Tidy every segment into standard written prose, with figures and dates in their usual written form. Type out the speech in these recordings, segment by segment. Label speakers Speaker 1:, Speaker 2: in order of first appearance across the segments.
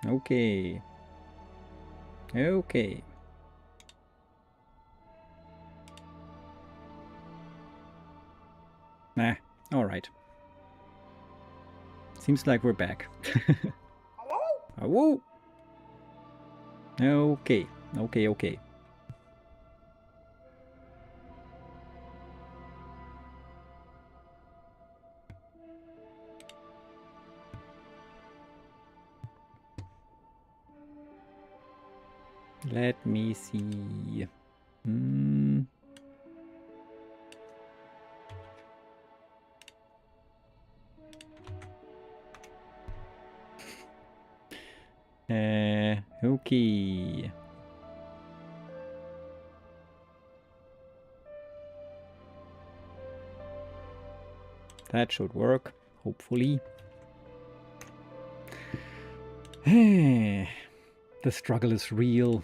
Speaker 1: Okay. Okay. Nah, alright. Seems like we're back. Whoa! Okay, okay, okay. Let me see. Okay. That should work, hopefully. The struggle is real.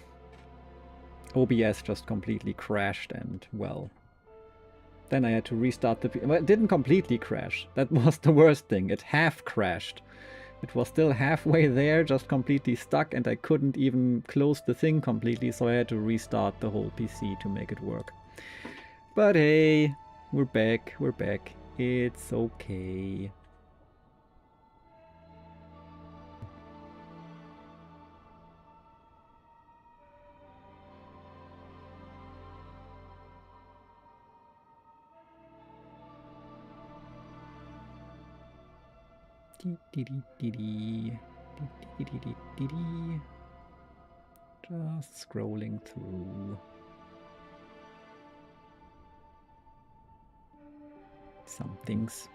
Speaker 1: OBS just completely crashed and, well... Then I had to restart the... Well, it didn't completely crash. That was the worst thing. It half crashed. It was still halfway there, just completely stuck, and I couldn't even close the thing completely, so I had to restart the whole PC to make it work. But hey, we're back, we're back. It's okay. Just scrolling through some things.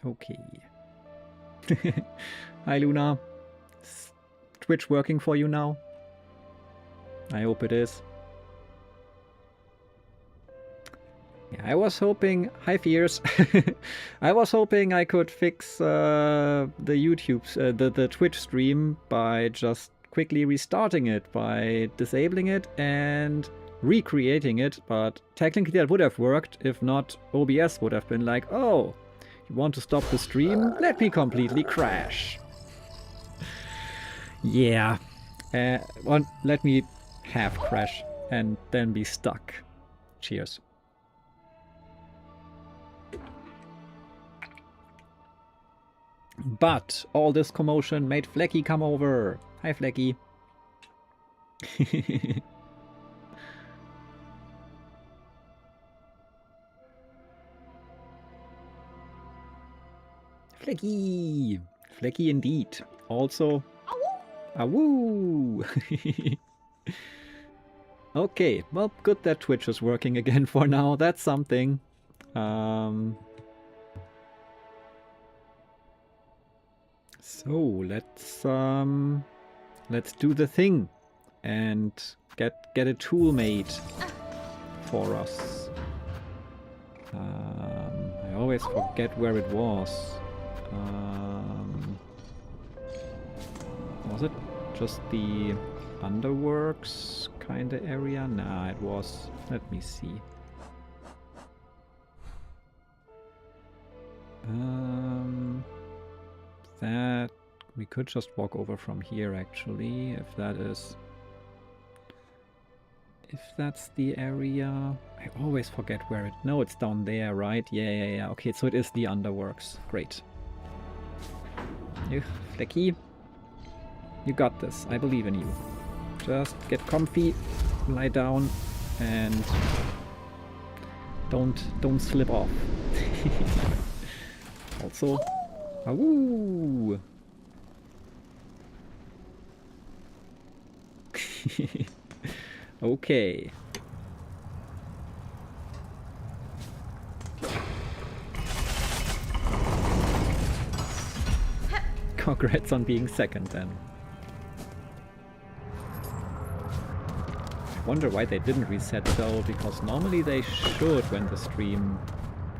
Speaker 1: Okay. Hi Luna. Is Twitch working for you now? I hope it is. Yeah, I was hoping... Hi Fears! I was hoping I could fix the the Twitch stream by just quickly restarting it, by disabling it and recreating it, but technically that would have worked. If not, OBS would have been like, oh, you want to stop the stream? Let me completely crash. Yeah. Well, let me half crash and then be stuck. Cheers. But all this commotion made Flecky come over. Hi, Flecky. Flecky. Flecky indeed. Also... Awoo! Okay, well, good that Twitch is working again for now. That's something. So let's do the thing and get a tool made for us. I always forget where it was. Was it just the underworks kind of area? Nah, it was... Let me see. That... We could just walk over from here, actually, if that is... If that's the area... I always forget where it... No, it's down there, right? Yeah. Okay, so it is the underworks. Great. Flecky. You got this. I believe in you. Just get comfy, lie down, and don't slip off. Also, awoo! Okay. Congrats on being second then. I wonder why they didn't reset though, because normally they should when the stream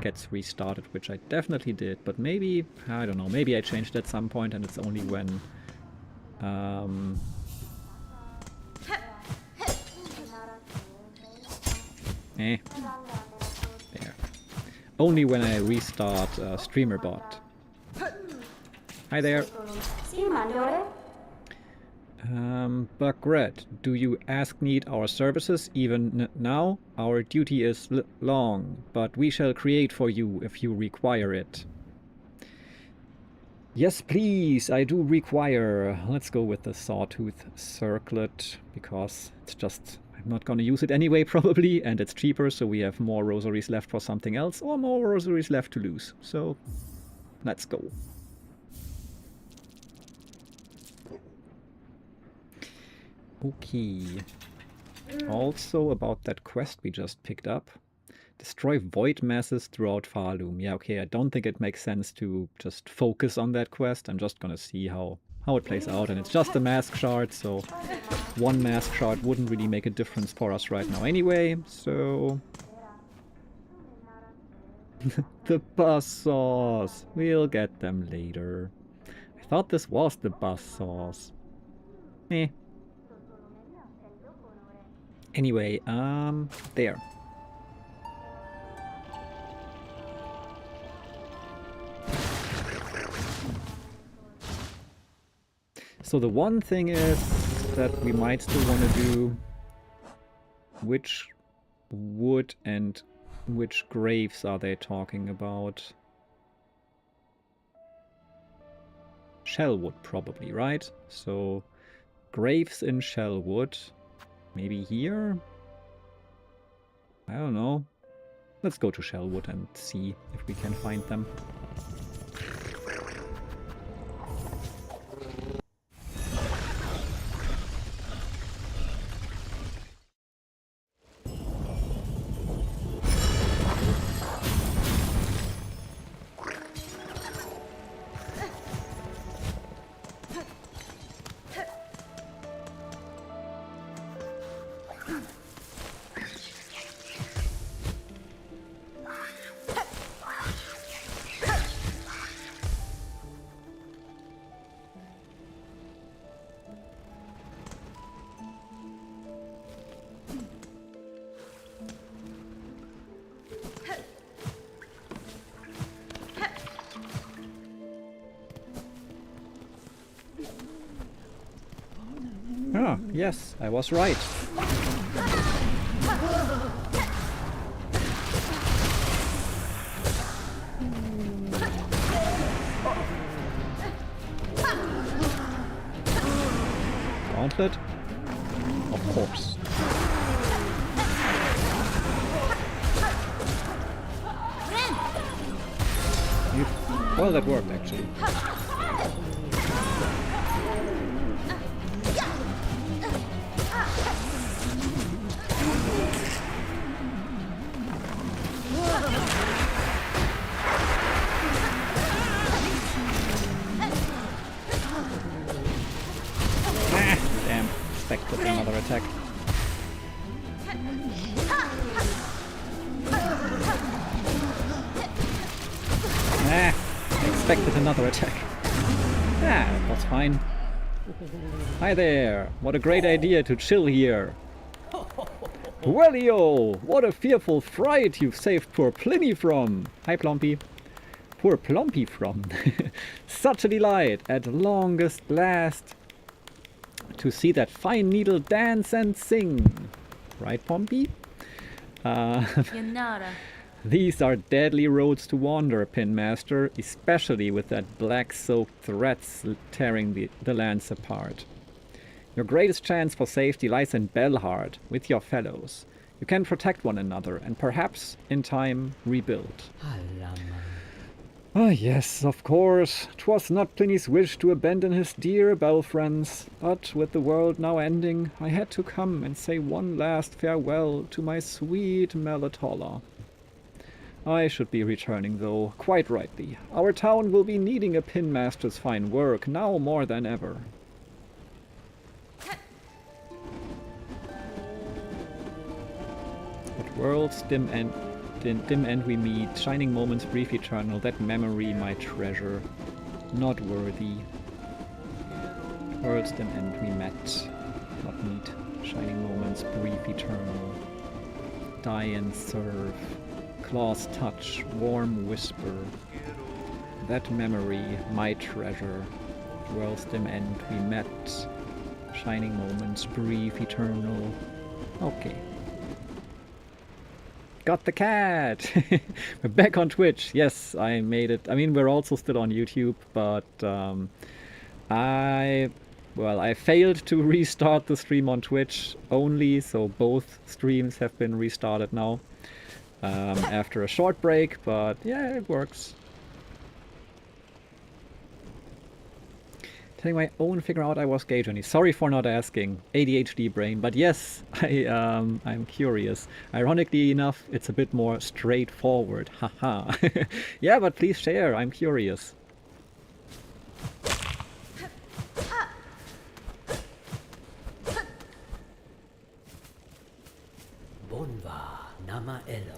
Speaker 1: gets restarted, which I definitely did, but maybe, I don't know, maybe I changed at some point and it's only when there. Only when I restart StreamerBot. Hi there. Bagret, do you need our services even now? Our duty is long, but we shall create for you if you require it. Yes, please, I do require. Let's go with the Sawtooth Circlet, because it's just, I'm not gonna use it anyway, probably, and it's cheaper, so we have more rosaries left for something else, or more rosaries left to lose. So, let's go. Okay. Also about that quest we just picked up. Destroy void masses throughout Farloom. Yeah, okay, I don't think it makes sense to just focus on that quest. I'm just gonna see how it plays out, and it's just a mask shard, so one mask shard wouldn't really make a difference for us right now anyway, so... The buzzsaws! We'll get them later. I thought this was the buzzsaws. Eh. Anyway, there. So the one thing is that we might still want to do which wood and which graves are they talking about? Shellwood probably, right? So graves in Shellwood. Maybe here? I don't know. Let's go to Shellwood and see if we can find them. Ah, yes, I was right. Gauntlet? Of course. Well, that worked actually. With another attack. I expected another attack. That's fine. Hi there! What a great idea to chill here! Wellio! What a fearful fright you've saved poor Pliny from! Hi Plompy. Poor Plompy from. Such a delight, at longest last, to see that fine needle dance and sing. Right, Pompey? These are deadly roads to wander, Pinmaster, especially with that black-soaked threats tearing the lands apart. Your greatest chance for safety lies in Belhard, with your fellows. You can protect one another, and perhaps, in time, rebuild. Ah, yes, of course. 'Twas not Pliny's wish to abandon his dear bell friends, but with the world now ending, I had to come and say one last farewell to my sweet Melatola. I should be returning, though, quite rightly. Our town will be needing a pinmaster's fine work, now more than ever. But world's dim end... Dim end we meet, shining moments brief eternal, that memory my treasure, not worthy. Worlds dim end we met, not meet, shining moments brief eternal. Die and serve, claws touch, warm whisper, that memory my treasure. Worlds dim end we met, shining moments brief eternal. Okay. Got the cat! We're back on Twitch. Yes, I made it. I mean, we're also still on YouTube, but I failed to restart the stream on Twitch only, so both streams have been restarted now after a short break, but yeah, it works. Telling my own figure out I was gay, Johnny. Sorry for not asking. ADHD brain, but yes, I'm curious. Ironically enough, it's a bit more straightforward. Haha. Yeah, but please share. I'm curious.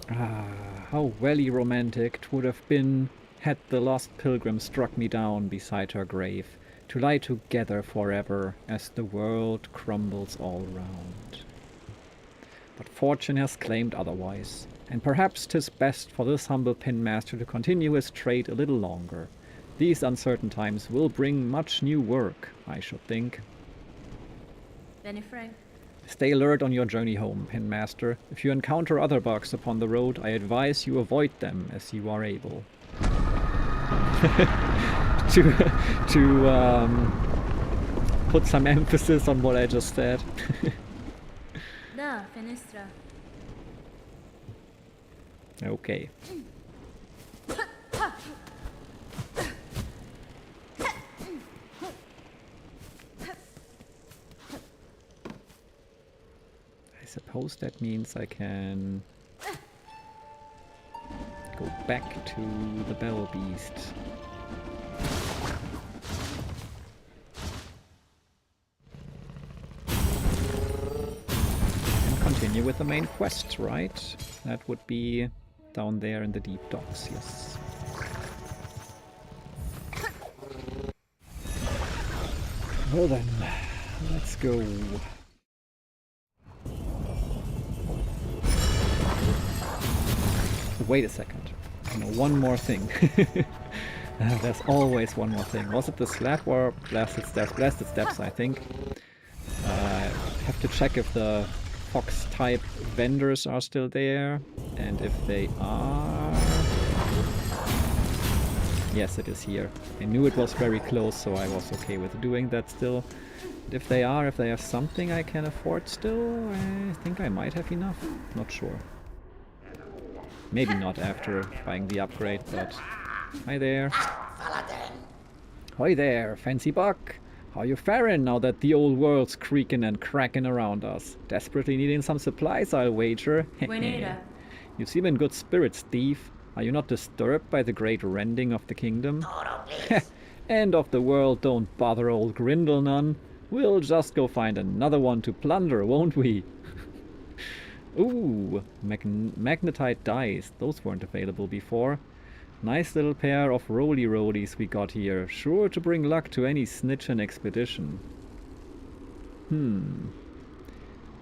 Speaker 1: Ah, how welly romantic 'twould have been had the lost pilgrim struck me down beside her grave, to lie together forever as the world crumbles all round. But fortune has claimed otherwise, and perhaps 'tis best for this humble pen master to continue his trade a little longer. These uncertain times will bring much new work, I should think.
Speaker 2: Benny Frank.
Speaker 1: Stay alert on your journey home, pen master. If you encounter other bugs upon the road, I advise you avoid them as you are able. to put some emphasis on what I just said.
Speaker 2: Da, finestra.
Speaker 1: Okay. I suppose that means I can go back to the Bell Beast. Continue with the main quest, right? That would be down there in the deep docks, yes. Well then, let's go. Wait a second. No, one more thing. There's always one more thing. Was it the slab or blasted steps? Blasted steps, I think. Have to check if the Fox type vendors are still there, and if they are... Yes, it is here. I knew it was very close, so I was okay with doing that still. But if they are something I can afford still, I think I might have enough. Not sure. Maybe not after buying the upgrade, but... Hi there. Hi there, fancy buck. How you faring now that the old world's creaking and cracking around us? Desperately needing some supplies, I'll wager. You seem in good spirits, thief. Are you not disturbed by the great rending of the kingdom? End of the world, don't bother old Grindel none. We'll just go find another one to plunder, won't we? Ooh, magnetite dice. Those weren't available before. Nice little pair of roly-rollies we got here. Sure to bring luck to any snitchin' expedition.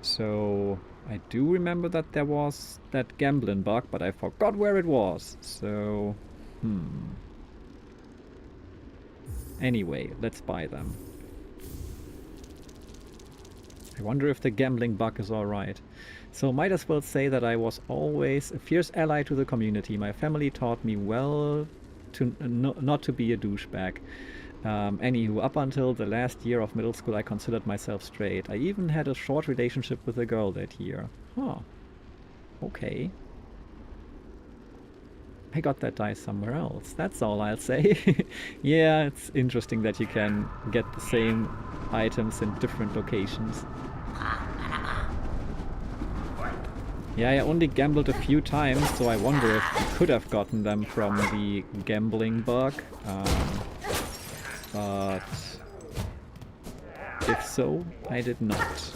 Speaker 1: So, I do remember that there was that gambling bug, but I forgot where it was. So, Anyway, let's buy them. I wonder if the gambling bug is alright. So might as well say that I was always a fierce ally to the community. My family taught me well to not to be a douchebag. Anywho, up until the last year of middle school I considered myself straight. I even had a short relationship with a girl that year. Huh. Okay. I got that dice somewhere else. That's all I'll say. Yeah, it's interesting that you can get the same items in different locations. Yeah, I only gambled a few times, so I wonder if I could have gotten them from the gambling bug. But if so, I did not.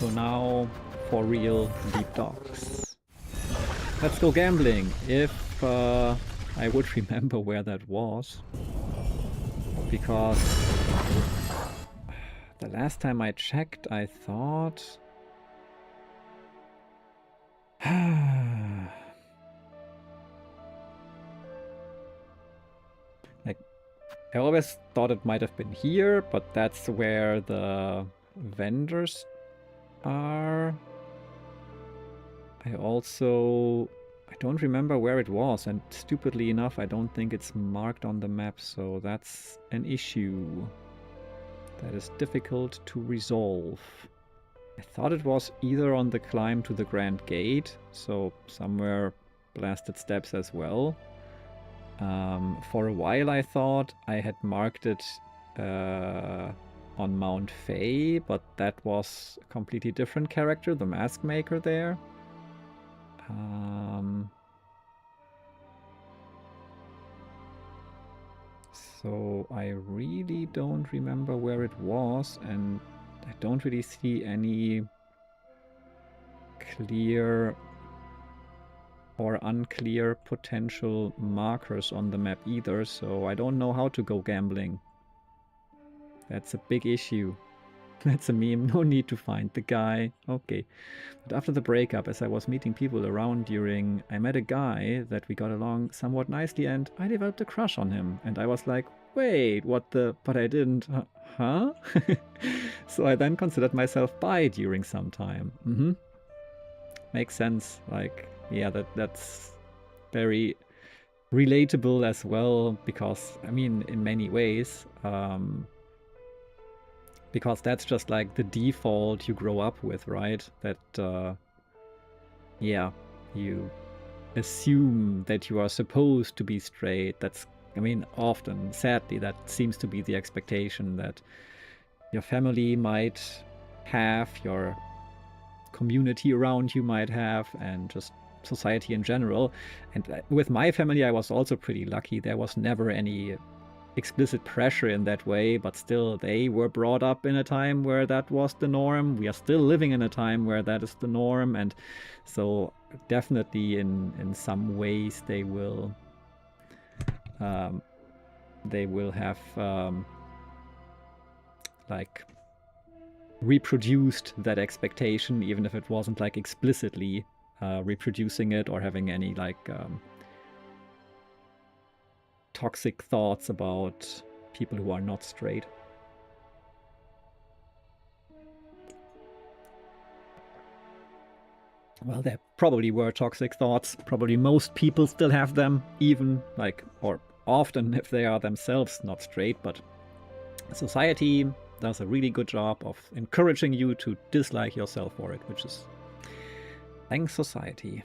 Speaker 1: So now, for real, deep docks. Let's go gambling, if I would remember where that was. Because the last time I checked, I thought... like, I always thought it might have been here, but that's where the vendors are. I don't remember where it was, and stupidly enough, I don't think it's marked on the map, so that's an issue that is difficult to resolve. I thought it was either on the climb to the Grand Gate, so somewhere blasted steps as well. For a while I thought I had marked it on Mount Fay, but that was a completely different character, the Mask Maker there. So I really don't remember where it was, and I don't really see any clear or unclear potential markers on the map either, so I don't know how to go gambling. That's a big issue. That's a meme, no need to find the guy. Okay. But after the breakup, as I was meeting people around during, I met a guy that we got along somewhat nicely and I developed a crush on him. And I was like, wait, what the, but I didn't, huh? So I then considered myself bi during some time. Makes sense. Like, yeah, that's very relatable as well, because, I mean, in many ways, because that's just like the default you grow up with, right? That, yeah, you assume that you are supposed to be straight. That's, I mean, often, sadly, that seems to be the expectation that your family might have, your community around you might have, and just society in general. And with my family, I was also pretty lucky. There was never any explicit pressure in that way, but still they were brought up in a time where that was the norm. We are still living in a time where that is the norm, and so definitely in some ways they will have like reproduced that expectation, even if it wasn't like explicitly reproducing it or having any like toxic thoughts about people who are not straight. Well, there probably were toxic thoughts. Probably most people still have them, even like, or often if they are themselves not straight, but society does a really good job of encouraging you to dislike yourself for it, which is thanks society.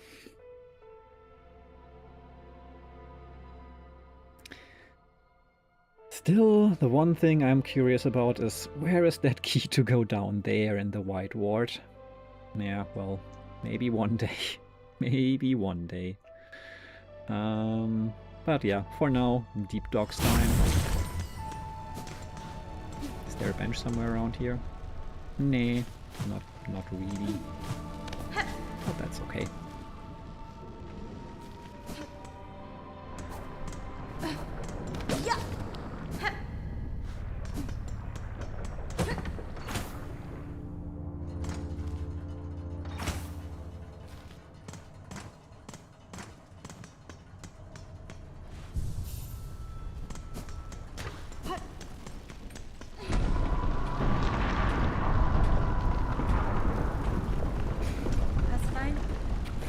Speaker 1: Still, the one thing I'm curious about is, where is that key to go down there in the White Ward? Yeah, well, maybe one day. Maybe one day. But yeah, for now, deep docks time. Is there a bench somewhere around here? Nah, not really. But that's okay.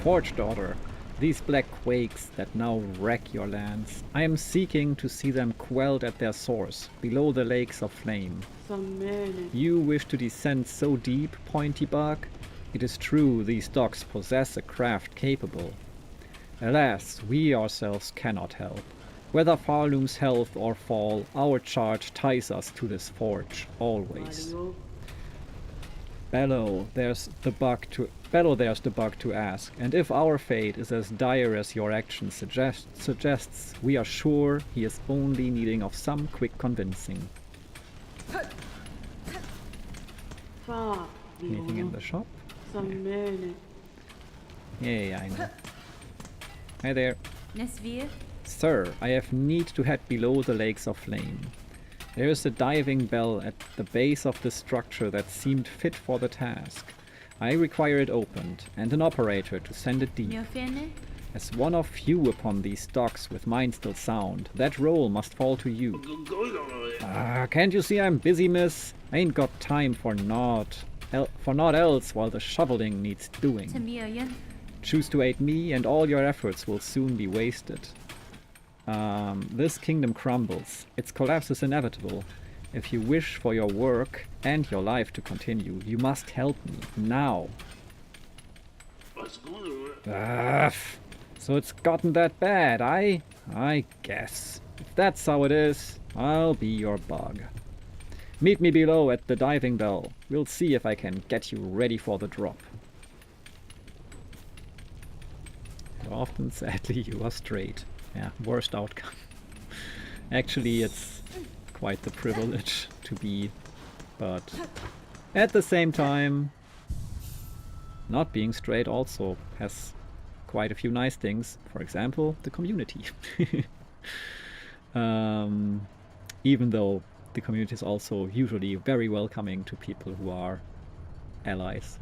Speaker 1: Forge Daughter, these black quakes that now wreck your lands. I am seeking to see them quelled at their source, below the lakes of flame. You wish to descend so deep, Pointy Bug? It is true these docks possess a craft capable. Alas, we ourselves cannot help. Whether Farloom's health or fall, our charge ties us to this forge, always. Bellow, there's the bug to ask, and if our fate is as dire as your action suggests, we are sure he is only needing of some quick convincing. Anything in the shop? Yeah, I know. Hi there.
Speaker 2: Nesvir.
Speaker 1: Sir, I have need to head below the lakes of flame. There is a diving bell at the base of the structure that seemed fit for the task. I require it opened, and an operator to send it deep.
Speaker 2: Njofene.
Speaker 1: As one of few upon these docks with mind still sound, that role must fall to you. Can't you see I'm busy, miss? I ain't got time for naught else while the shoveling needs doing.
Speaker 2: Tamirian.
Speaker 1: Choose to aid me, and all your efforts will soon be wasted. This kingdom crumbles. Its collapse is inevitable. If you wish for your work and your life to continue, you must help me now. So it's gotten that bad, I guess. If that's how it is, I'll be your bug. Meet me below at the diving bell. We'll see if I can get you ready for the drop. And often, sadly, you are straight. Yeah, worst outcome. Actually, it's quite the privilege to be, but at the same time, not being straight also has quite a few nice things. For example, the community. Even though the community is also usually very welcoming to people who are allies.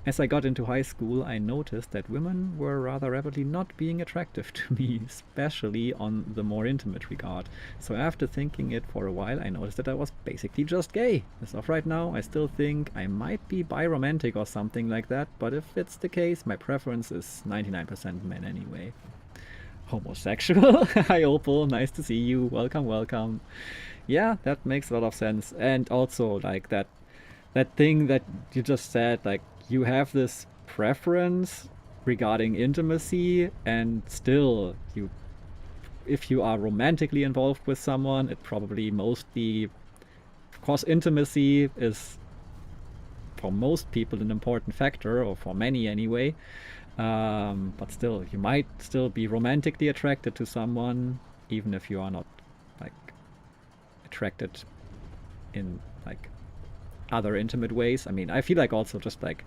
Speaker 1: As I got into high school, I noticed that women were rather rapidly not being attractive to me, especially on the more intimate regard. So after thinking it for a while, I noticed that I was basically just gay. As of right now, I still think I might be bi-romantic or something like that, but if it's the case, my preference is 99% men anyway. Homosexual? Hi Opal, nice to see you. Welcome, welcome. Yeah, that makes a lot of sense. And also, like, that thing that you just said, like, you have this preference regarding intimacy, and still, if you are romantically involved with someone, it probably mostly, of course, intimacy is for most people an important factor, or for many anyway. But still, you might still be romantically attracted to someone, even if you are not, like, attracted in, like, other intimate ways. I mean, I feel like also just like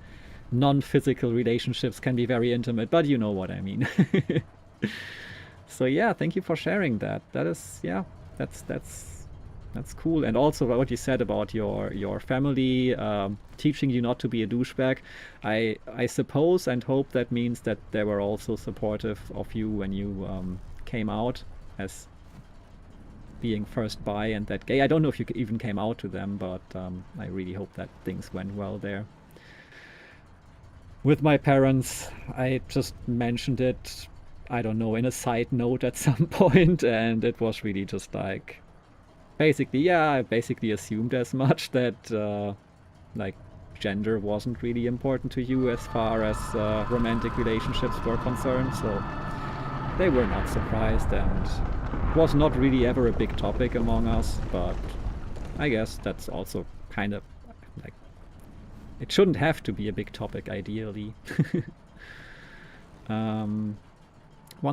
Speaker 1: non-physical relationships can be very intimate, but you know what I mean. So yeah, thank you for sharing that. That is, yeah, that's cool. And also what you said about your family teaching you not to be a douchebag. I suppose and hope that means that they were also supportive of you when you came out as being first bi and that gay. I don't know if you even came out to them, but I really hope that things went well there. With my parents, I just mentioned it, I don't know, in a side note at some point, and it was really just like, basically, yeah, I basically assumed as much that, like, gender wasn't really important to you as far as romantic relationships were concerned, so they were not surprised, and it was not really ever a big topic among us, but I guess that's also kind of like, it shouldn't have to be a big topic ideally. One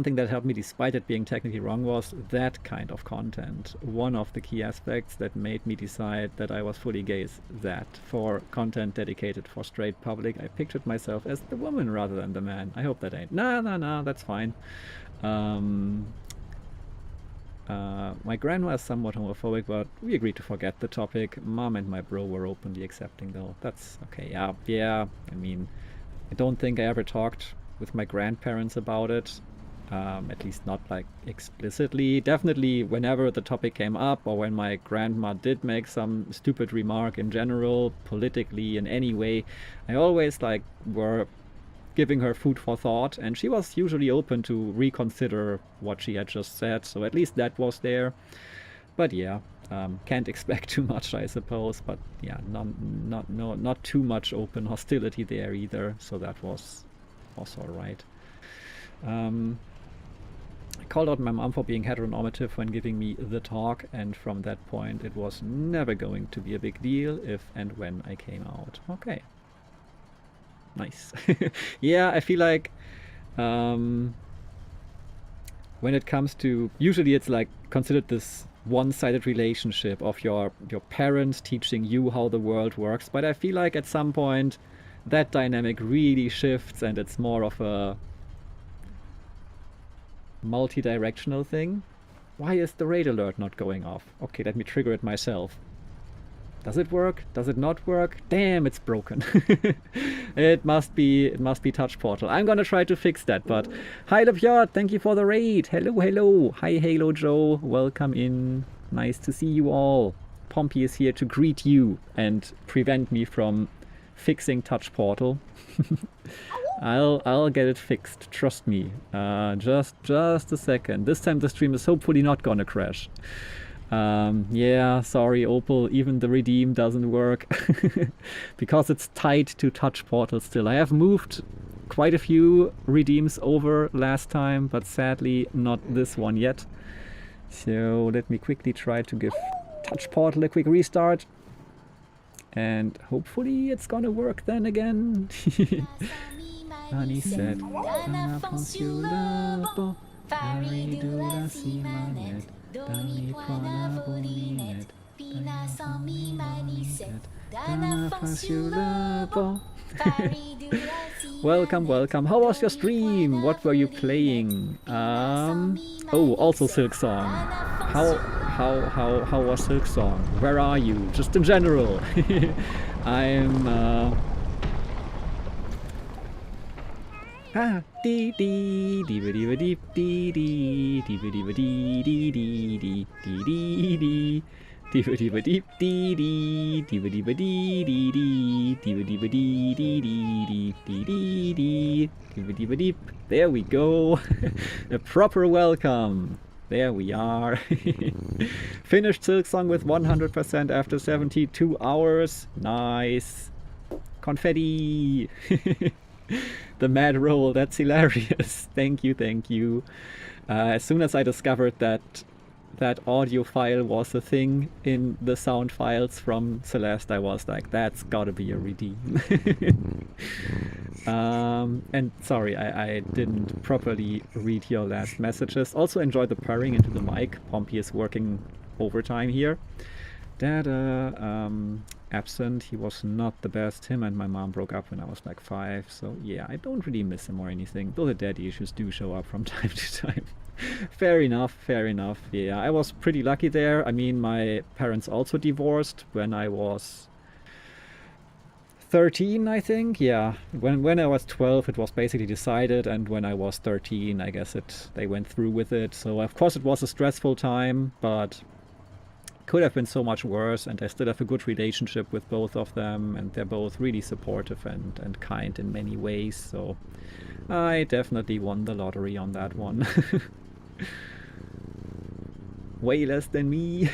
Speaker 1: thing that helped me, despite it being technically wrong, was that kind of content. One of the key aspects that made me decide that I was fully gay is that for content dedicated for straight public, I pictured myself as the woman rather than the man. I hope that ain't. No, that's fine. My grandma is somewhat homophobic, but we agreed to forget the topic. Mom and my bro were openly accepting, though. That's okay. Yeah. I mean, I don't think I ever talked with my grandparents about it. At least not like explicitly. Definitely whenever the topic came up, or when my grandma did make some stupid remark in general, politically in any way, I always like were giving her food for thought, and she was usually open to reconsider what she had just said, so at least that was there. But yeah, can't expect too much, I suppose, but yeah, not too much open hostility there either, so that was also alright. I called out my mom for being heteronormative when giving me the talk, and from that point it was never going to be a big deal if and when I came out. Okay. Nice. Yeah, I feel like when it comes to, usually it's like considered this one-sided relationship of your parents teaching you how the world works, but I feel like at some point that dynamic really shifts and it's more of a multi-directional thing. Why is the raid alert not going off? Okay, let me trigger it myself. Does it work? Does it not work? Damn, it's broken. It must be touch portal. I'm gonna try to fix that, but hi Lepjot, thank you for the raid. Hello, hello. Hi Halo Joe, welcome in. Nice to see you all. Pompey is here to greet you and prevent me from fixing touch portal. I'll get it fixed, trust me. Just a second. This time the stream is hopefully not gonna crash. Yeah, sorry Opal, even the redeem doesn't work because it's tied to touch portal still. I have moved quite a few redeems over last time, but sadly not this one yet. So let me quickly try to give touch portal a quick restart. And hopefully it's gonna work then again. Annie said, welcome, welcome. How was your stream? What were you playing? Oh, also Silksong. How was Silksong? Where are you? Just in general. I'm dee dee dee dee dee dee dee dee dee dee dee dee dee dee. There we go. A proper welcome. There we are. Finished Silksong with 100% after 72 hours. Nice. Confetti. The mad roll, that's hilarious. Thank you, thank you. As soon as I discovered that audio file was a thing in the sound files from Celeste, I was like, that's gotta be a redeem. And sorry, I didn't properly read your last messages. Also enjoyed the purring into the mic. Pompey is working overtime here. Dada, absent. He was not the best. Him and my mom broke up when I was like 5. So yeah, I don't really miss him or anything. Though the daddy issues do show up from time to time. Fair enough, fair enough. Yeah, I was pretty lucky there. I mean, my parents also divorced when I was 13, I think. Yeah, when I was 12 it was basically decided, and when I was 13 I guess they went through with it. So of course it was a stressful time, but could have been so much worse, and I still have a good relationship with both of them, and they're both really supportive and kind in many ways. So I definitely won the lottery on that one. Way less than me.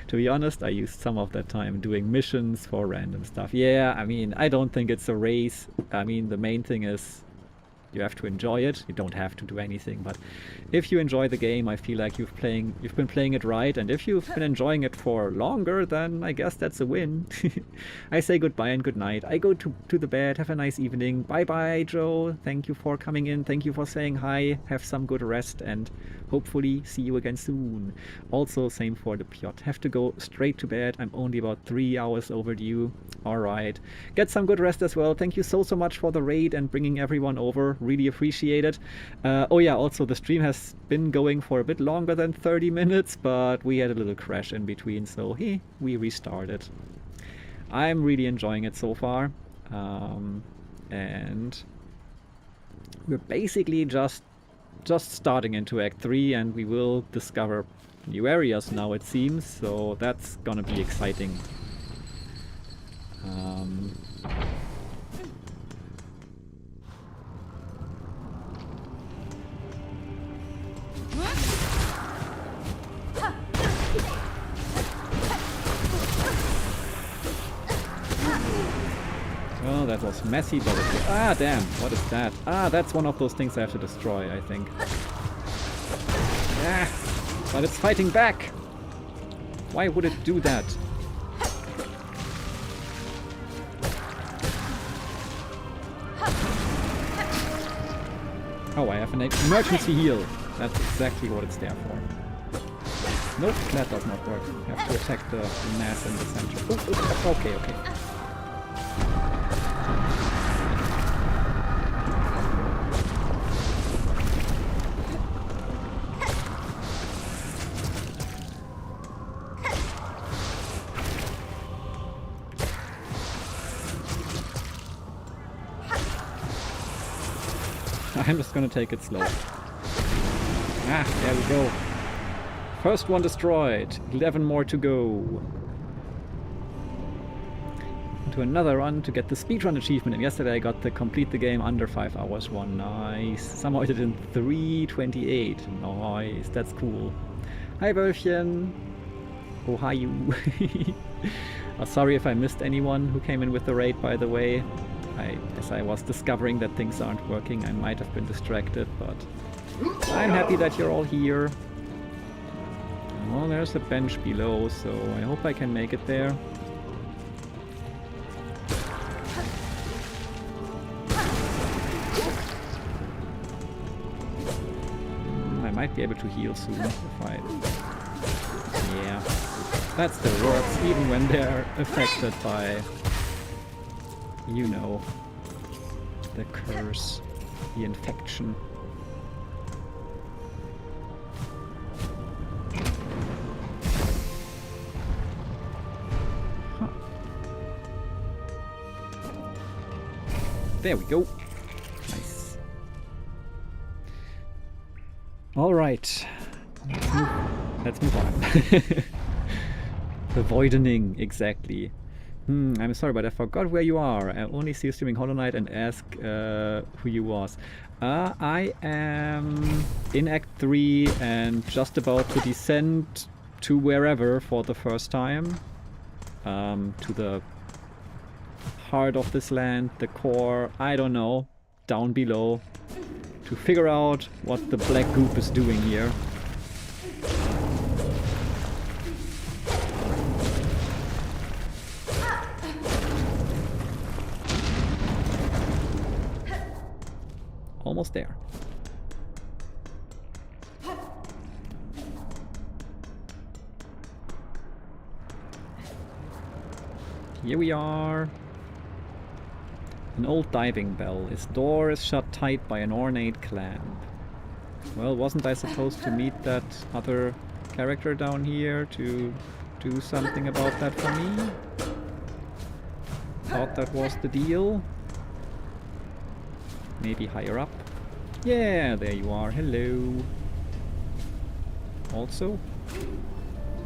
Speaker 1: To be honest, I used some of that time doing missions for random stuff. Yeah, I mean, I don't think it's a race. I mean, the main thing is you have to enjoy it. You don't have to do anything, but if you enjoy the game, I feel like you've been playing it right, and if you've been enjoying it for longer, then I guess that's a win. I say goodbye and good night. I go to the bed. Have a nice evening. Bye bye, Joe. Thank you for coming in. Thank you for saying hi. Have some good rest, and hopefully see you again soon. Also, same for the Piot. Have to go straight to bed. I'm only about 3 hours overdue. Alright. Get some good rest as well. Thank you so much for the raid and bringing everyone over. Really appreciate it. Oh yeah, also the stream has been going for a bit longer than 30 minutes, but we had a little crash in between, so hey, we restarted. I'm really enjoying it so far. And we're basically just starting into Act 3, and we will discover new areas now, it seems, so that's gonna be exciting. Well, that was messy, but ah, damn, what is that? Ah, that's one of those things I have to destroy, I think. Ah, but it's fighting back! Why would it do that? Oh, I have an emergency heal. That's exactly what it's there for. Nope, that does not work. You have to attack the mass in the center. Oh, okay, okay. I'm just gonna take it slow. Ah, there we go. First one destroyed. 11 more to go. To another run to get the speedrun achievement. And yesterday I got to complete the game under 5 hours one. Nice. Somehow I did it in 3:28. Nice. That's cool. Hi, Wölfchen. Oh, hi, you. Sorry if I missed anyone who came in with the raid, by the way. As I was discovering that things aren't working, I might have been distracted, but I'm happy that you're all here. Well, there's a bench below, so I hope I can make it there. I might be able to heal soon if I... Yeah, that still works, even when they're affected by... You know, the curse, the infection. Huh. There we go. Nice. All right. Let's move on. The voidening, exactly. I'm sorry, but I forgot where you are. I only see you streaming HollowKnight and ask who you was. I am in Act 3 and just about to descend to wherever for the first time. To the heart of this land, the core, I don't know, down below. To figure out what the black goop is doing here. Almost there. Here we are. An old diving bell. Its door is shut tight by an ornate clamp. Well, wasn't I supposed to meet that other character down here to do something about that for me? Thought that was the deal. Maybe higher up. Yeah, there you are. Hello. Also,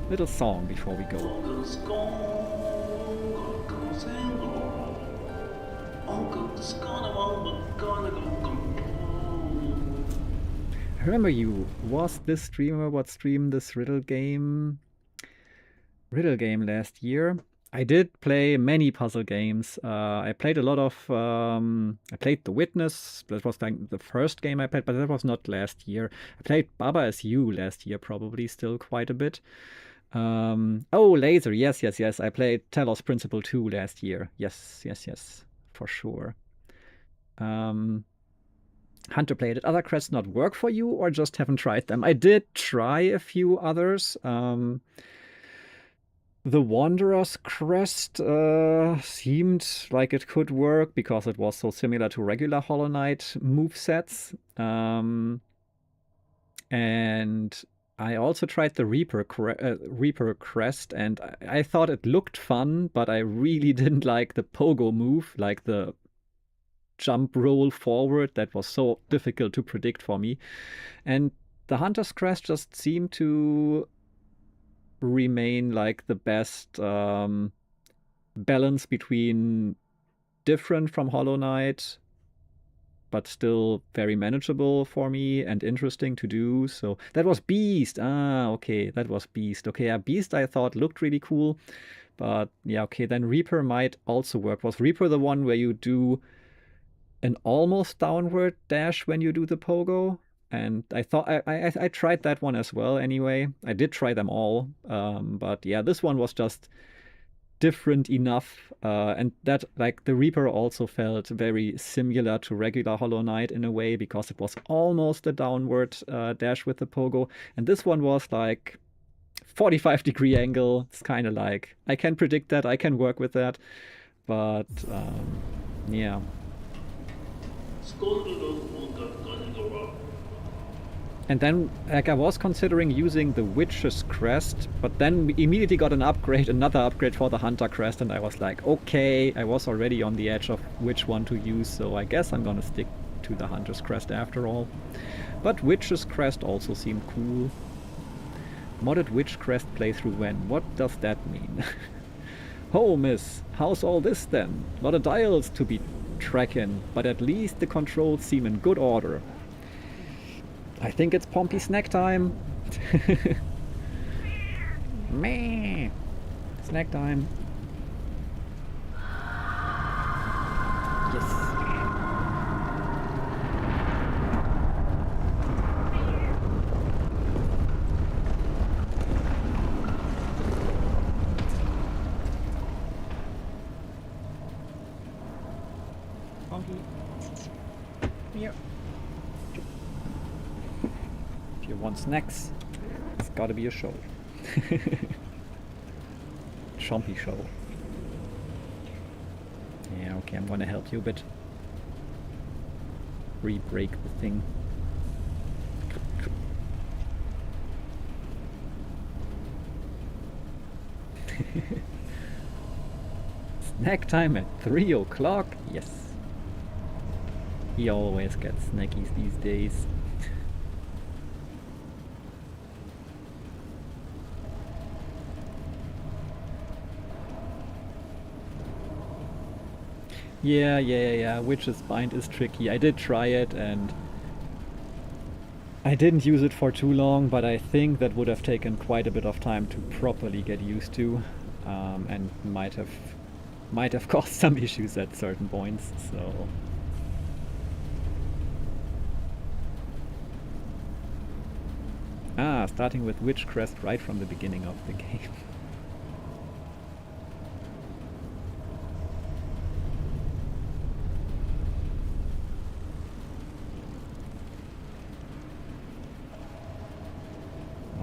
Speaker 1: little song before we go. I remember you. Was this streamer what streamed this riddle game last year? I did play many puzzle games. I played a lot of... I played The Witness. That was like the first game I played, but that was not last year. I played Baba As You last year, probably still quite a bit. Oh, Laser. Yes. I played Talos Principle 2 last year. Yes. For sure. Hunter played it. Other quests not work for you or just haven't tried them? I did try a few others. The Wanderer's Crest seemed like it could work because it was so similar to regular HollowKnight movesets. And I also tried the Reaper Crest, and I thought it looked fun, but I really didn't like the pogo move, like the jump roll forward. That was so difficult to predict for me. And the Hunter's Crest just seemed to remain like the best balance between different from HollowKnight, but still very manageable for me and interesting to do. So that was Beast. Okay, that was Beast. Okay, yeah, Beast I thought looked really cool, but yeah, okay, then Reaper might also work. Was Reaper the one where you do an almost downward dash when you do the pogo? And I thought I tried that one as well anyway. I did try them all. But yeah, this one was just different enough. And that, like, the Reaper also felt very similar to regular HollowKnight in a way, because it was almost a downward dash with the pogo. And this one was like 45-degree angle. It's kind of like, I can predict that, I can work with that, but yeah. And then, like, I was considering using the Witch's Crest, but then we immediately got an upgrade, another upgrade for the Hunter Crest, and I was like, okay, I was already on the edge of which one to use, so I guess I'm gonna stick to the Hunter's Crest after all. But Witch's Crest also seemed cool. Modded Witch Crest playthrough when? What does that mean? Oh, miss, how's all this then? Lot of dials to be tracking, but at least the controls seem in good order. I think it's Pompey snack time. Meh. Snack time. Yes. Pompey. Here. If you want snacks, it's gotta be a show. Chompy show. Yeah, okay, I'm gonna help you a bit. Re-break the thing. Snack time at 3 o'clock? Yes. He always gets snackies these days. Yeah. Witch's Bind is tricky. I did try it and I didn't use it for too long, but I think that would have taken quite a bit of time to properly get used to, and might have caused some issues at certain points. So. Starting with Witch Crest right from the beginning of the game.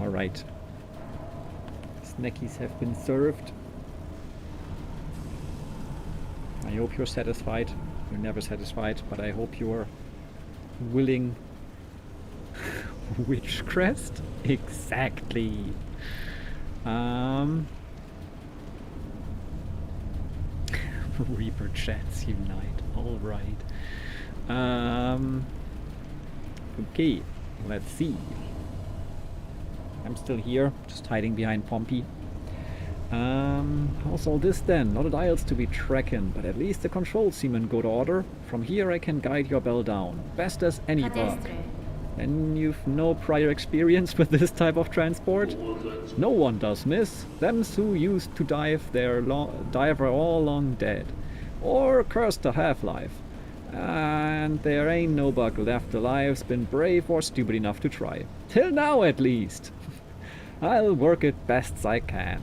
Speaker 1: Alright. Snackies have been served. I hope you're satisfied. You're never satisfied, but I hope you're willing. Witch Crest? Exactly. Reaper Chats unite. Alright. Okay, let's see. I'm still here, just hiding behind Pompey. How's all this then? Not a dials to be tracking, but at least the controls seem in good order. From here I can guide your bell down. Best as any bug. And you've no prior experience with this type of transport? No one does, miss. Them's who used to dive are all long dead. Or cursed to half-life. And there ain't no bug left alive's been brave or stupid enough to try. Till now, at least. I'll work it best I can.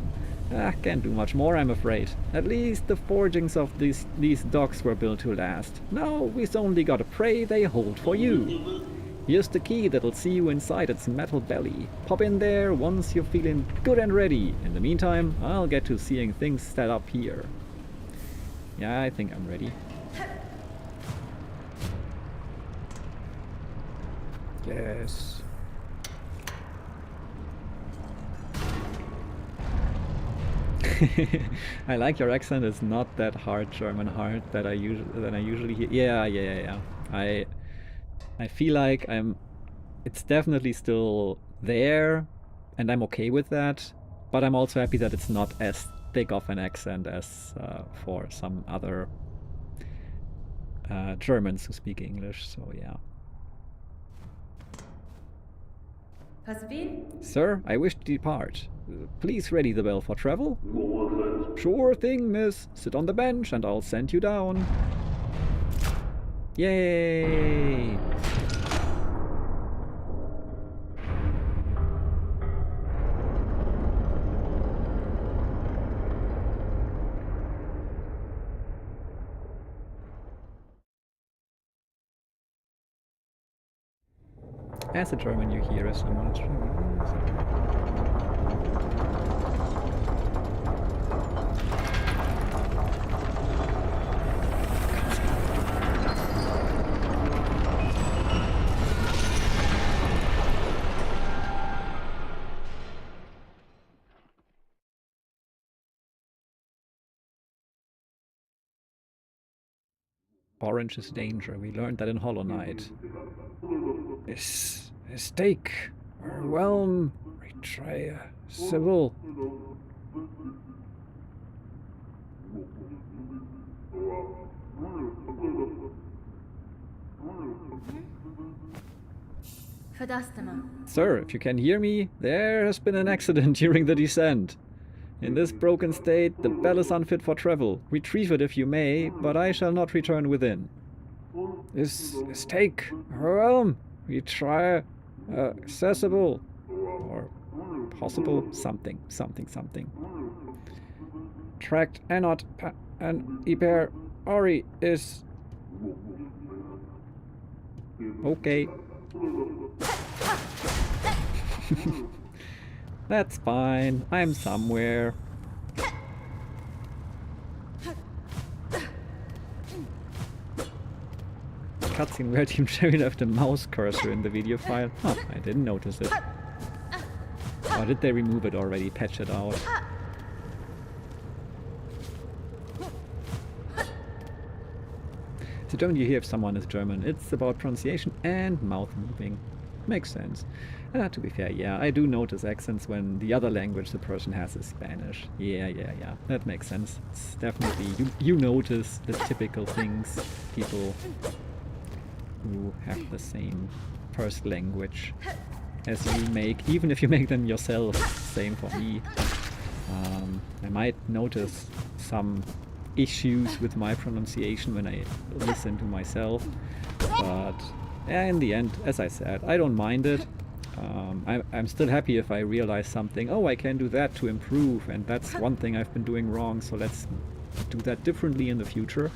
Speaker 1: Can't do much more, I'm afraid. At least the forgings of these docks were built to last. Now we've only got to pray they hold for you. Here's the key that'll see you inside its metal belly. Pop in there once you're feeling good and ready. In the meantime, I'll get to seeing things set up here. Yeah, I think I'm ready. Yes. I like your accent. It's not that hard German hard that I usually hear. Yeah. I feel like it's definitely still there, and I'm okay with that, but I'm also happy that it's not as thick of an accent as for some other Germans who speak English, so yeah. Sir, I wish to depart. Please ready the bell for travel. Sure thing, miss. Sit on the bench and I'll send you down. Yay! As a German, you hear as someone. Orange is danger. We learned that in HollowKnight. Mistake. Overwhelm. Betray. Civil.
Speaker 2: Verdastema.
Speaker 1: Sir, if you can hear me, there has been an accident during the descent. In this broken state, the bell is unfit for travel. Retrieve it if you may, but I shall not return within. Mistake. Overwhelm. Retry. Accessible. Or possible. Something. Tracked Anot and Iber Ori is... Okay. That's fine. I'm somewhere. Cutscene where Team Cherry left a mouse cursor in the video file. Huh, I didn't notice it. Or did they remove it already? Patch it out. So don't you hear if someone is German? It's about pronunciation and mouth moving. Makes sense. To be fair, yeah, I do notice accents when the other language the person has is Spanish. Yeah. That makes sense. It's definitely, you notice the typical things people who have the same first language as you make, even if you make them yourself. Same for me. I might notice some issues with my pronunciation when I listen to myself, but in the end, as I said, I don't mind it. I'm still happy if I realize something. Oh, I can do that to improve, and that's one thing I've been doing wrong, so let's do that differently in the future.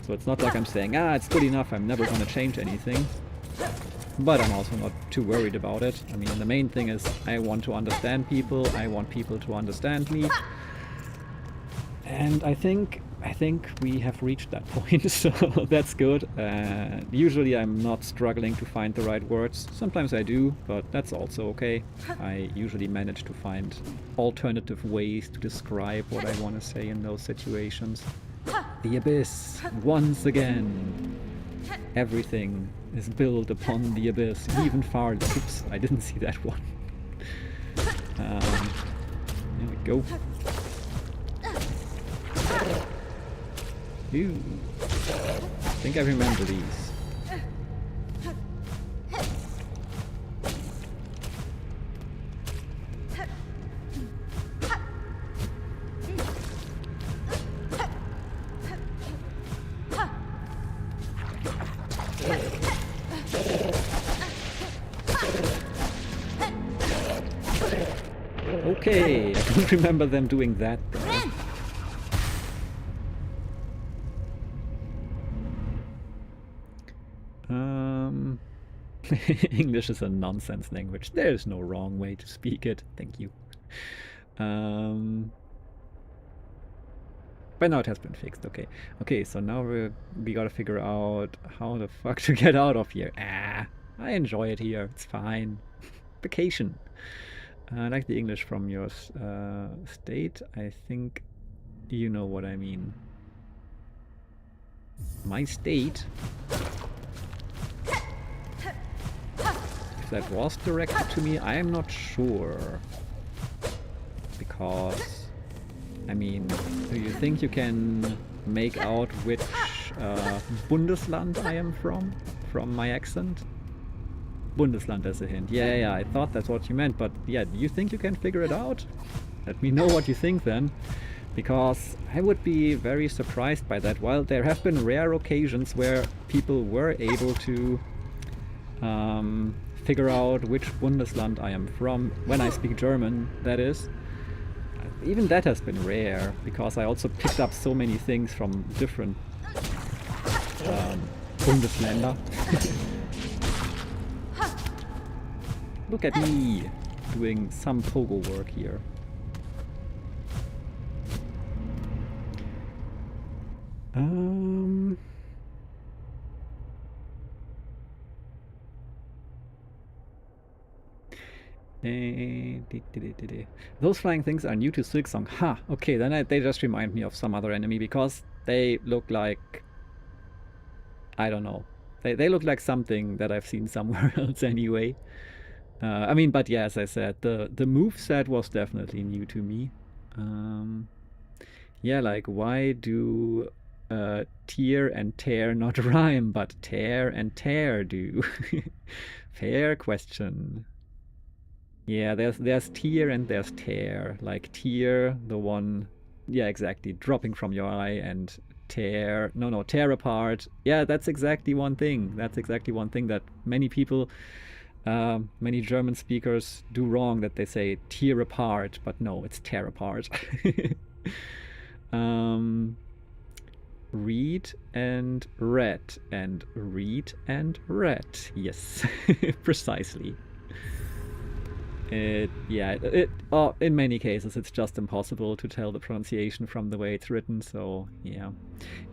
Speaker 1: So it's not like I'm saying, it's good enough, I'm never going to change anything. But I'm also not too worried about it. I mean, the main thing is I want to understand people, I want people to understand me. And I think we have reached that point, so that's good. Usually I'm not struggling to find the right words. Sometimes I do, but that's also okay. I usually manage to find alternative ways to describe what I want to say in those situations. The Abyss, once again. Everything is built upon the Abyss, even farther. Oops, I didn't see that one. There we go. Ooh. I think I remember these. Okay, I don't remember them doing that though. English is a nonsense language. There is no wrong way to speak it. Thank you. But now it has been fixed. Okay. Okay, so now we gotta figure out how the fuck to get out of here. I enjoy it here. It's fine. Vacation. I like the English from your state. I think you know what I mean. My state? If that was directed to me, I am not sure. Because, I mean, do you think you can make out which Bundesland I am from my accent? Bundesland as a hint. Yeah, I thought that's what you meant, but yeah, do you think you can figure it out? Let me know what you think then, because I would be very surprised by that. While there have been rare occasions where people were able to figure out which Bundesland I am from, when I speak German, that is. Even that has been rare, because I also picked up so many things from different Bundesländer. Look at me doing some pogo work here. Those flying things are new to Silksong. Okay, then they just remind me of some other enemy, because they look like I don't know. They look like something that I've seen somewhere else anyway. I mean, but yeah, as I said, the moveset was definitely new to me. Yeah, like why do tear and tear not rhyme, but tear and tear do? Fair question. Yeah, there's tear and there's tear. Like tear, the one, yeah, exactly, dropping from your eye, and tear, no, tear apart. Yeah, that's exactly one thing. That's exactly one thing that many people, many German speakers do wrong. That they say tear apart, but no, it's tear apart. Read and red and read and red. Yes, precisely. In many cases, it's just impossible to tell the pronunciation from the way it's written, so yeah.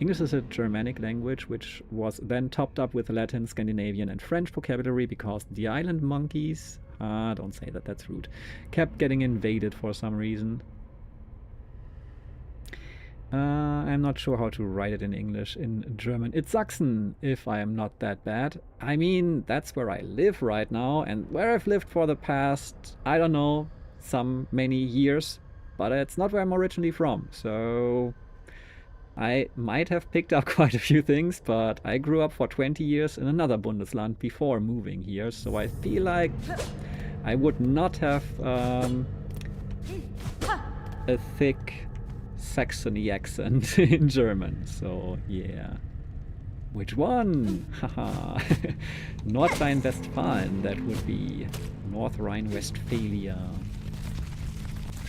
Speaker 1: English is a Germanic language which was then topped up with Latin, Scandinavian, and French vocabulary because the island monkeys, don't say that, that's rude, kept getting invaded for some reason. I'm not sure how to write it in English. In German, it's Sachsen, if I am not that bad. I mean, that's where I live right now, and where I've lived for the past, I don't know, some many years, but it's not where I'm originally from, so I might have picked up quite a few things, but I grew up for 20 years in another Bundesland before moving here, so I feel like I would not have a thick Saxony accent in German, so yeah. Which one? Haha. North Rhine-Westfalen, that would be North Rhine-Westphalia.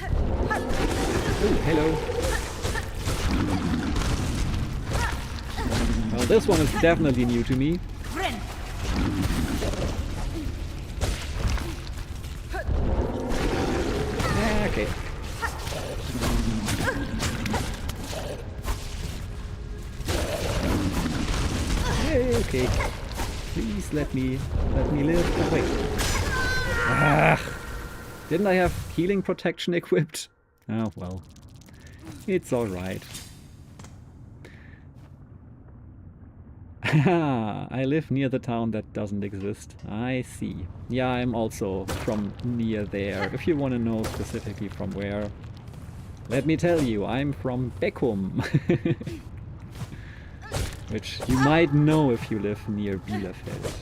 Speaker 1: Oh, hello. Well, this one is definitely new to me. Okay. Okay. Please let me live. Oh, wait. Didn't I have healing protection equipped? Oh, well. It's alright. I live near the town that doesn't exist. I see. Yeah, I'm also from near there. If you want to know specifically from where, let me tell you, I'm from Beckum. Which you might know if you live near Bielefeld.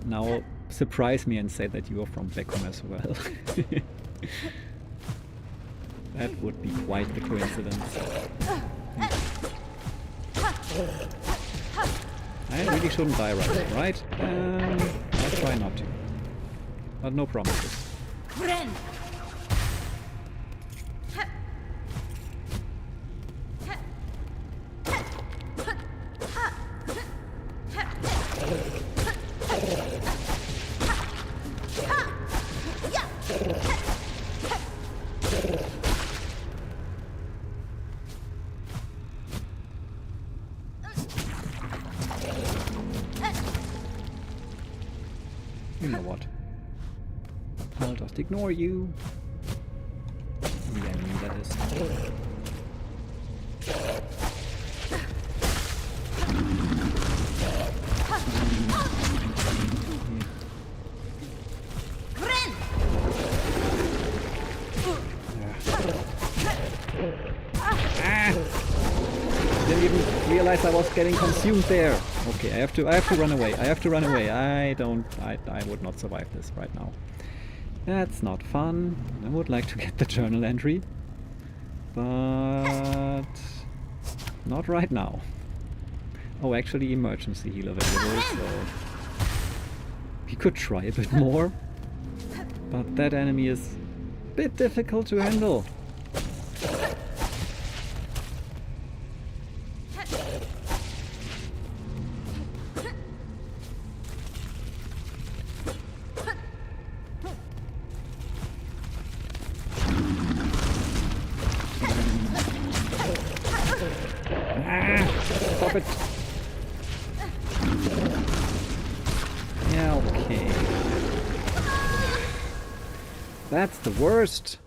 Speaker 1: Now surprise me and say that you are from Beckum as well. That would be quite the coincidence. I really shouldn't die right? I'll try not to. But no promises. You know what? I'll just ignore you. The enemy, that is. Didn't even realize I was getting consumed there. Okay, I have to run away. I would not survive this right now. That's not fun. I would like to get the journal entry, but not right now. Oh, actually emergency heal available, so we could try a bit more. But that enemy is a bit difficult to handle. Stop it. Yeah, okay. That's the worst.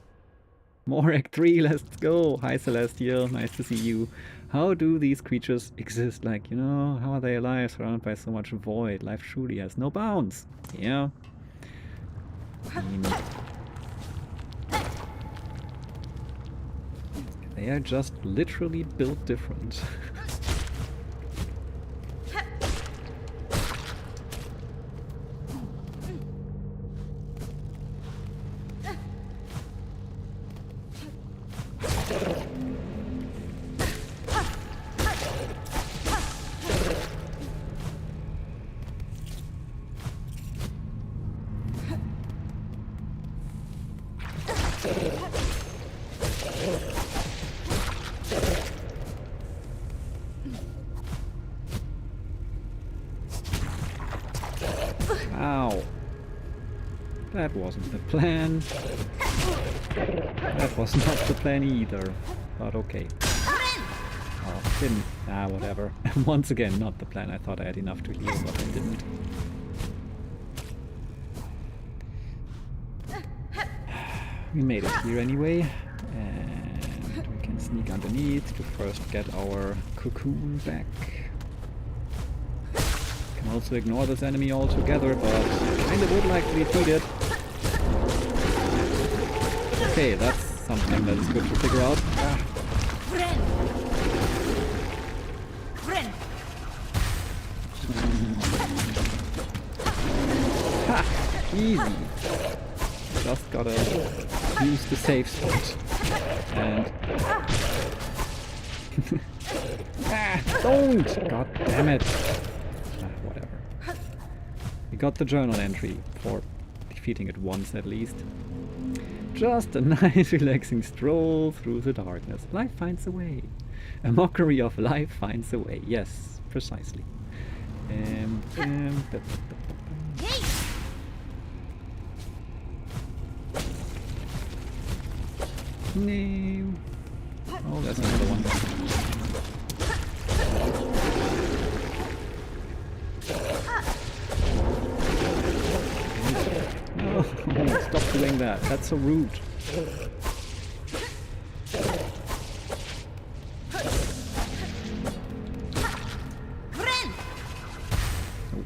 Speaker 1: More Act 3, let's go! Hi Celestial, nice to see you. How do these creatures exist? Like, you know, how are they alive, surrounded by so much void? Life truly has no bounds. Yeah. I mean, they are just literally built different. Ow. That wasn't the plan. That was not the plan either. But okay. Oh, didn't. Ah, whatever. Once again, not the plan. I thought I had enough to heal, but I didn't. We made it here anyway. And we can sneak underneath to first get our cocoon back. Can also ignore this enemy altogether, but kinda would like to defeat it. Okay, that's something that is good to figure out. Ah. Ha! Easy! Just gotta use the safe spot. And... ah, don't! God damn it! Whatever. We got the journal entry for defeating it once at least. Just a nice relaxing stroll through the darkness. Life finds a way. A mockery of life finds a way. Yes, precisely. No. Oh, that's another one. No, stop doing that. That's so rude.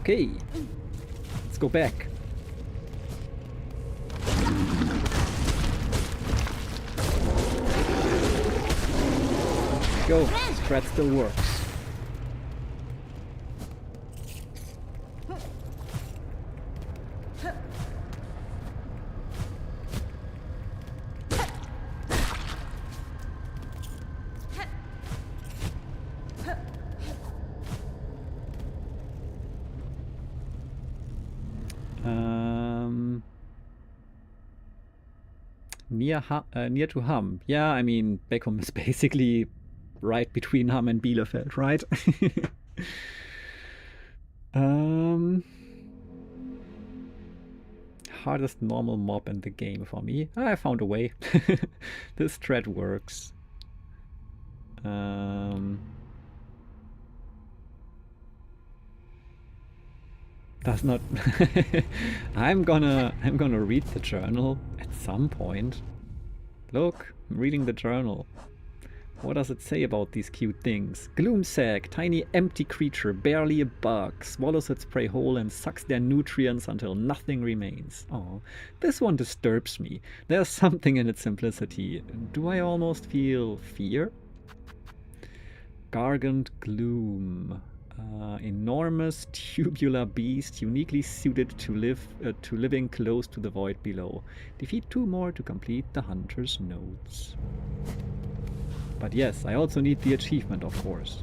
Speaker 1: Okay. Let's go back. Go. Strat still works. Near to Hamm. Yeah, I mean, Beckum is basically right between Hamm and Bielefeld, right? Hardest normal mob in the game for me. I found a way. This thread works. Does not. I'm gonna read the journal at some point. Look, I'm reading the journal. What does it say about these cute things? Gloomsack, tiny empty creature, barely a bug, swallows its prey whole and sucks their nutrients until nothing remains. Oh, this one disturbs me. There's something in its simplicity. Do I almost feel fear? Gargant Gloom. Enormous tubular beast, uniquely suited to living close to the void below. Defeat 2 more to complete the hunter's nodes. But yes, I also need the achievement, of course.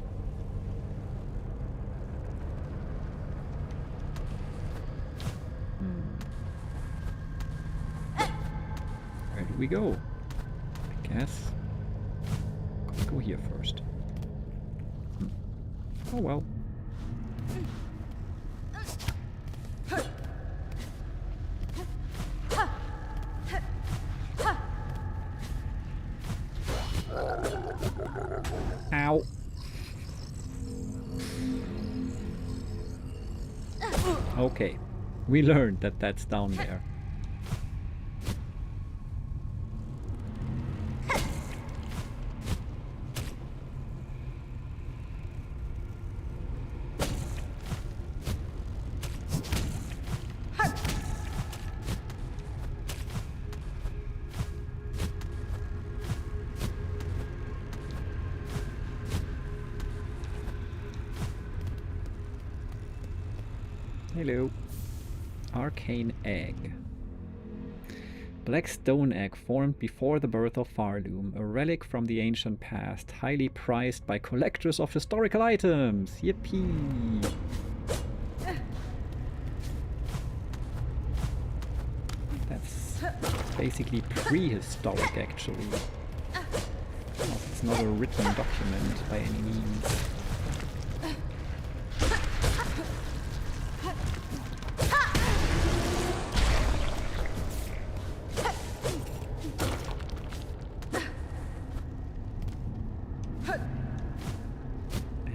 Speaker 1: Where do we go? I guess. Go here first. Oh well. Ow. Okay, we learned that that's down there. Hello. Arcane egg. Black stone egg formed before the birth of Farloom, a relic from the ancient past, highly prized by collectors of historical items. Yippee! That's basically prehistoric, actually. It's not a written document by any means.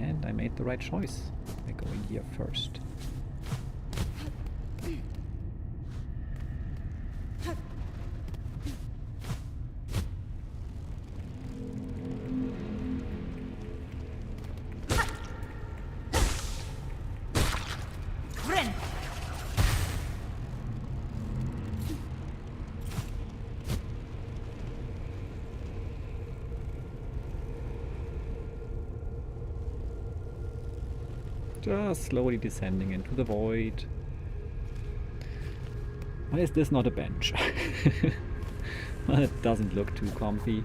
Speaker 1: And I made the right choice by going here first. Just slowly descending into the void. Why is this not a bench? Well, it doesn't look too comfy.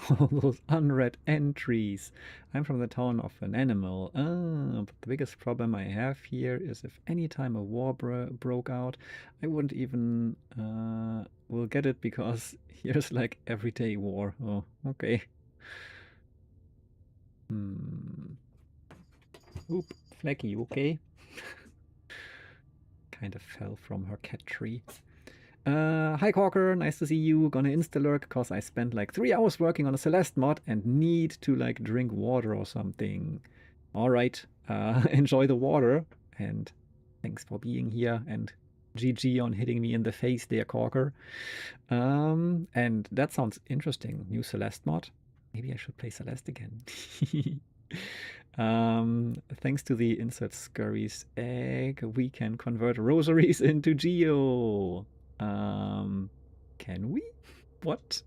Speaker 1: All those unread entries. I'm from the town of an animal. But the biggest problem I have here is if any time a war broke out, I wouldn't even will get it because here's like everyday war. Oh, okay. Oop, Flecky, you okay? Kind of fell from her cat tree. Hi Corker, nice to see you. Gonna insta-lurk because I spent like 3 hours working on a Celeste mod and need to like drink water or something. Alright, enjoy the water and thanks for being here and GG on hitting me in the face there, Corker. And that sounds interesting. New Celeste mod. Maybe I should play Celeste again. Thanks to the Insert Scurry's egg, we can convert rosaries into Geo. Can we? What?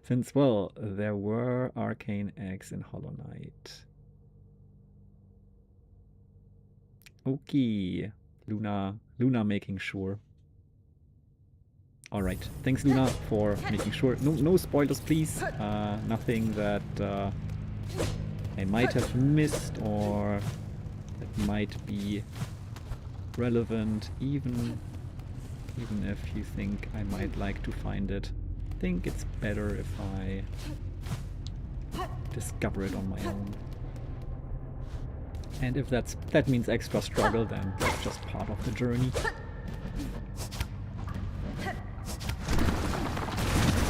Speaker 1: Since, well, there were arcane eggs in HollowKnight. Okay. Luna making sure. Alright. Thanks, Luna, for making sure. No spoilers, please. Nothing that I might have missed or that might be relevant, even if you think I might like to find it. I think it's better if I discover it on my own. And if that means extra struggle, then that's just part of the journey.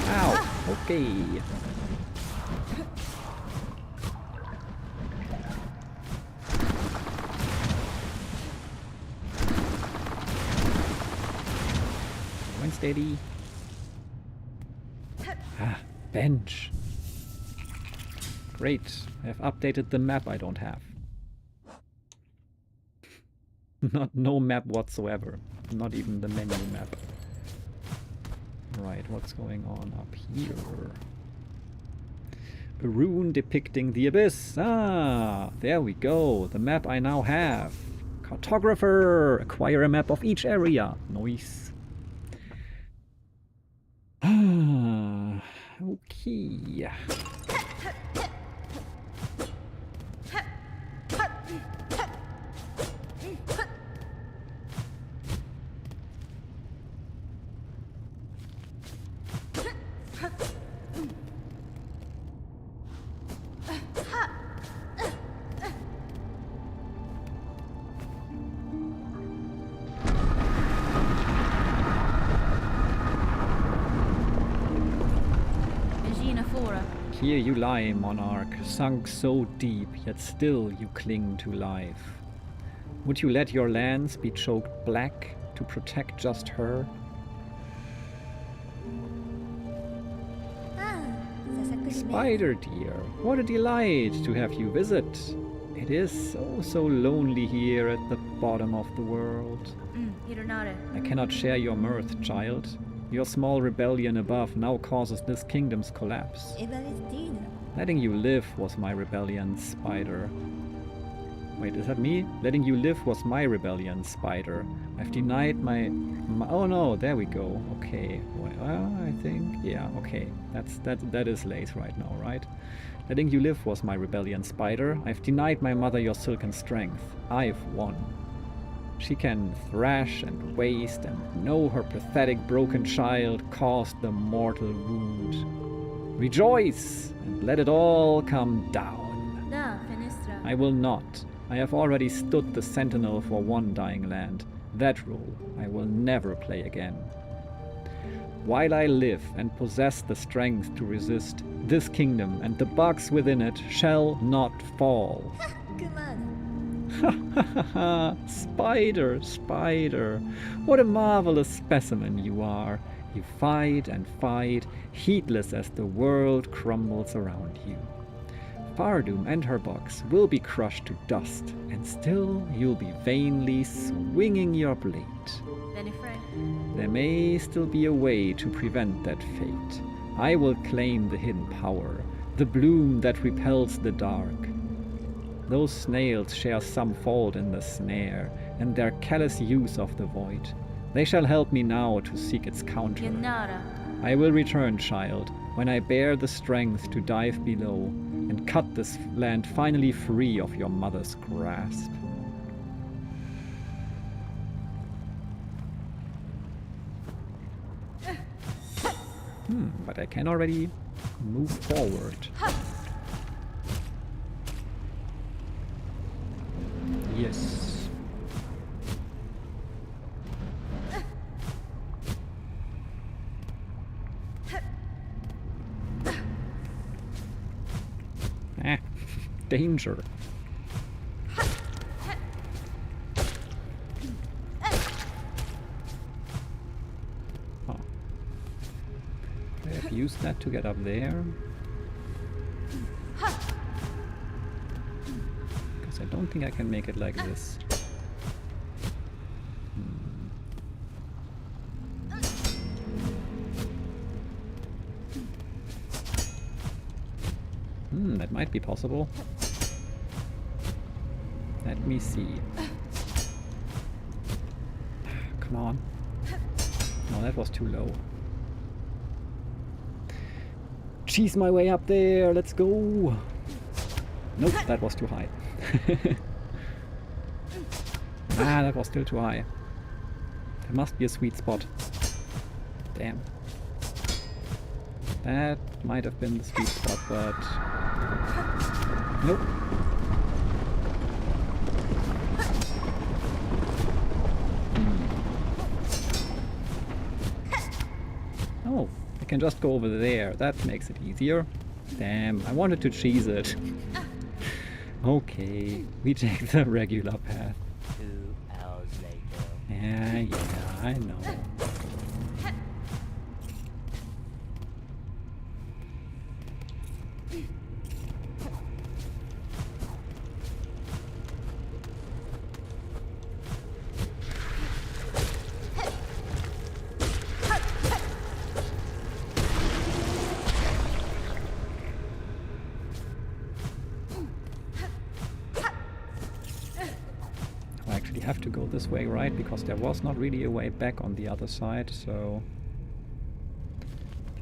Speaker 1: Ow! Okay. Steady. Ah, bench. Great. I have updated the map I don't have. No map whatsoever. Not even the menu map. Right, what's going on up here? A rune depicting the abyss. Ah, there we go. The map I now have. Cartographer. Acquire a map of each area. Nice. Okay. Here you lie, monarch, sunk so deep, yet still you cling to life. Would you let your lands be choked black to protect just her? Spider dear, what a delight to have you visit. It is so lonely here at the bottom of the world. I cannot share your mirth, child. Your small rebellion above now causes this kingdom's collapse. Letting you live was my rebellion, Spider. Wait, is that me? Letting you live was my rebellion, Spider. I've denied my oh no, there we go. Okay. Well, I think, yeah, okay. That is late right now, right? Letting you live was my rebellion, Spider. I've denied my mother your silken strength. I've won. She can thrash and waste and know her pathetic broken child caused the mortal wound. Rejoice and let it all come down. I will not. I have already stood the sentinel for one dying land. That role I will never play again. While I live and possess the strength to resist, this kingdom and the bugs within it shall not fall. Ha ha ha ha! Spider, Spider! What a marvelous specimen you are! You fight and fight, heedless as the world crumbles around you. Fardoom and her bugs will be crushed to dust, and still you'll be vainly swinging your blade. There may still be a way to prevent that fate. I will claim the hidden power, the bloom that repels the dark. Those snails share some fault in the snare, and their callous use of the void. They shall help me now to seek its counter. I will return, child, when I bear the strength to dive below and cut this land finally free of your mother's grasp. But I can already move forward. Yes. Danger. I've used that to get up there. Because I don't think I can make it like this. That might be possible. Let me see. Come on. No, that was too low. Cheese my way up there, let's go! Nope, that was too high. That was still too high. There must be a sweet spot. Damn. That might have been the sweet spot, but... Nope. Oh, I can just go over there. That makes it easier. Damn, I wanted to cheese it. Okay, we take the regular path.
Speaker 3: 2 hours later.
Speaker 1: Yeah, I know. Have to go this way, right? Because there was not really a way back on the other side, so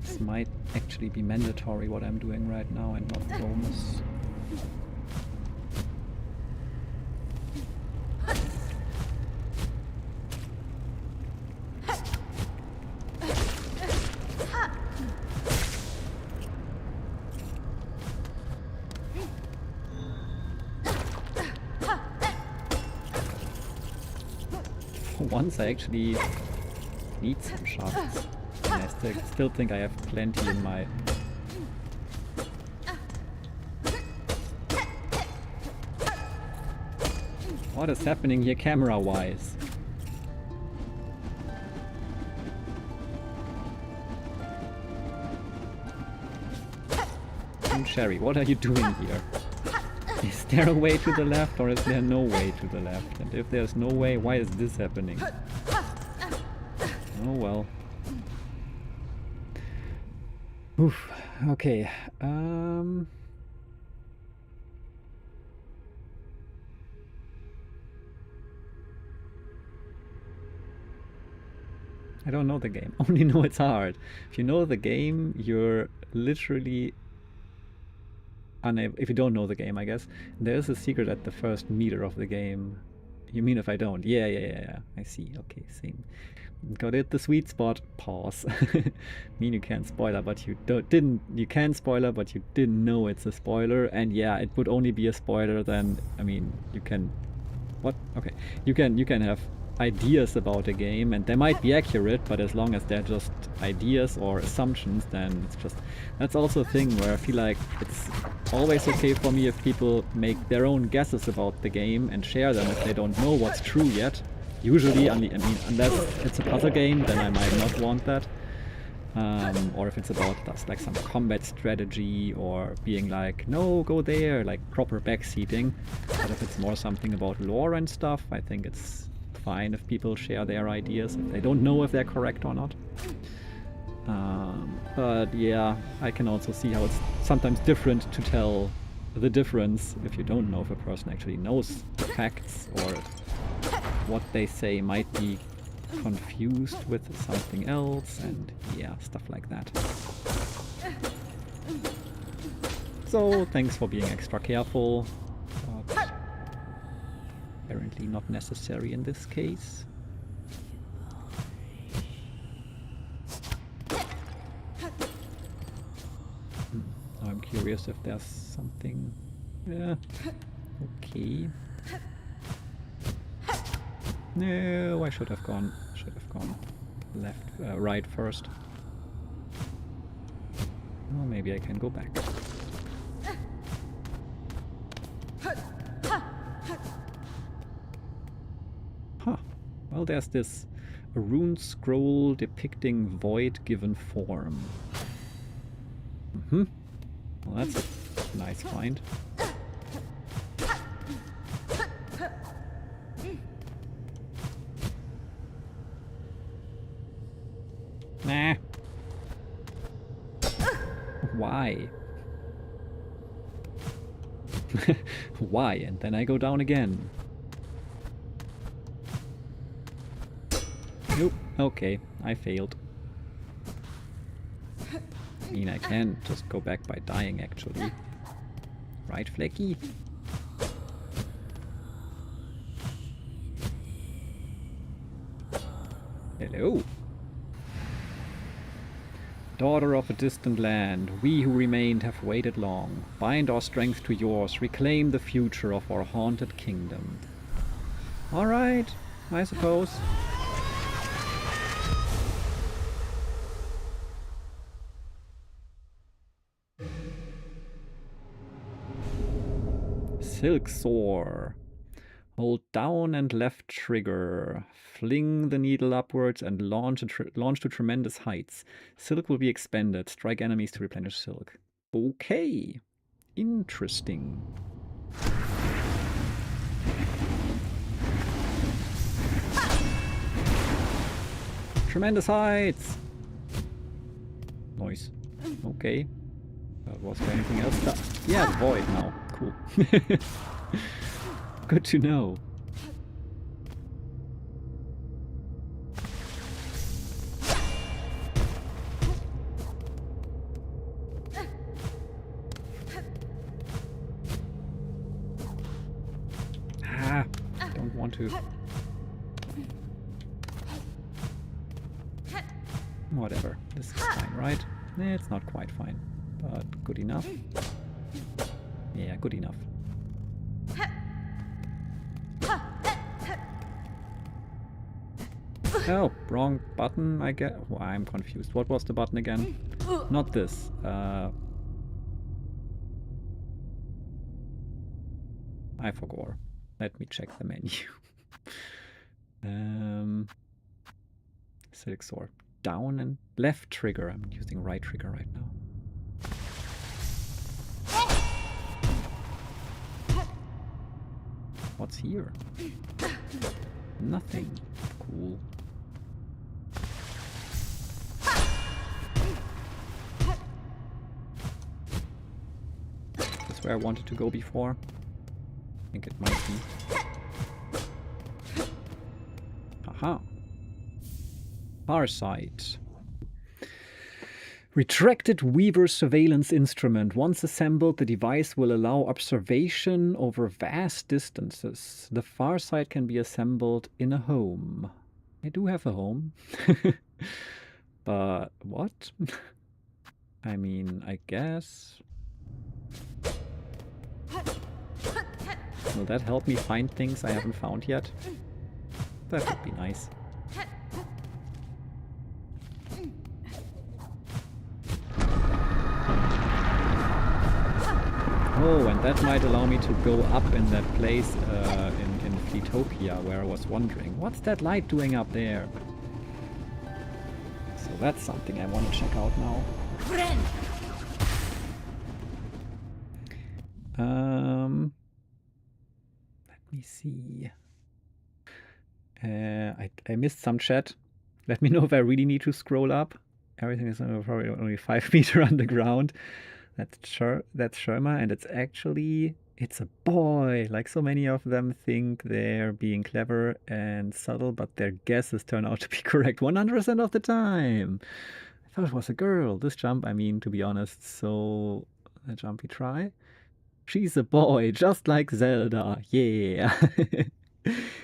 Speaker 1: this might actually be mandatory what I'm doing right now and not bonus. Once I actually need some shafts. And I still think I have plenty in my... What is happening here camera-wise? Cherry, what are you doing here? Is there a way to the left or is there no way to the left? And if there's no way, why is this happening? Oh well. Oof. Okay. I don't know the game. Only know it's hard. If you know the game, you're literally unable. If you don't know the game, I guess there's a secret at the first meter of the game. You mean if I don't? Yeah. I see. Okay, same. Got it. The sweet spot. Pause. Mean you can't spoiler, but you didn't. You can spoiler, but you didn't know it's a spoiler. And yeah, it would only be a spoiler then. I mean, you can. What? Okay. You can have ideas about a game and they might be accurate, but as long as they're just ideas or assumptions, then it's just, that's also a thing where I feel like it's always okay for me if people make their own guesses about the game and share them if they don't know what's true yet. Usually, I mean, unless it's a puzzle game, then I might not want that. Or if it's about like some combat strategy or being like, no, go there, like proper backseating. But if it's more something about lore and stuff, I think it's fine if people share their ideas if they don't know if they're correct or not. But yeah, I can also see how it's sometimes different to tell the difference if you don't know if a person actually knows the facts or what they say might be confused with something else, and yeah, stuff like that. So thanks for being extra careful, but apparently not necessary in this case. I'm curious if there's something. Yeah. Okay. No, I should have gone left, right first. Or maybe I can go back. Huh. Well, there's this rune scroll depicting void given form. Well, that's a nice find. Nah. Why? Why? And then I go down again. Nope. Okay, I failed. I mean, I can just go back by dying, actually. Right, Flecky? Hello. Daughter of a distant land, we who remained have waited long. Bind our strength to yours, reclaim the future of our haunted kingdom. Alright, I suppose. Silksong. Hold down and left trigger. Fling the needle upwards and launch to tremendous heights. Silk will be expended. Strike enemies to replenish silk. Okay. Interesting. Tremendous heights! Noise. Okay. Was there anything else? Yeah, the void now. Cool. Good to know. Don't want to. Whatever. This is fine, right? It's not quite fine, but good enough. Yeah, good enough. Oh, wrong button, I guess. Well, I'm confused. What was the button again? Not this. I forgot. Let me check the menu. Silksong. Down and left trigger. I'm using right trigger right now. What's here? Nothing. Cool. That's where I wanted to go before. I think it might be. Aha. Far side. Retracted Weaver surveillance instrument. Once assembled, the device will allow observation over vast distances. The far side can be assembled in a home. I do have a home. But what? I mean, I guess. Will that help me find things I haven't found yet? That would be nice. Oh, and that might allow me to go up in that place in Fleetopia where I was wondering, what's that light doing up there? So that's something I want to check out now. Let me see. I missed some chat. Let me know if I really need to scroll up. Everything is probably only 5 meters underground. That's Sherma, and it's a boy. Like so many of them think they're being clever and subtle, but their guesses turn out to be correct 100% of the time. I thought it was a girl. This jump, I mean, to be honest, so a jumpy try. She's a boy, just like Zelda. Yeah.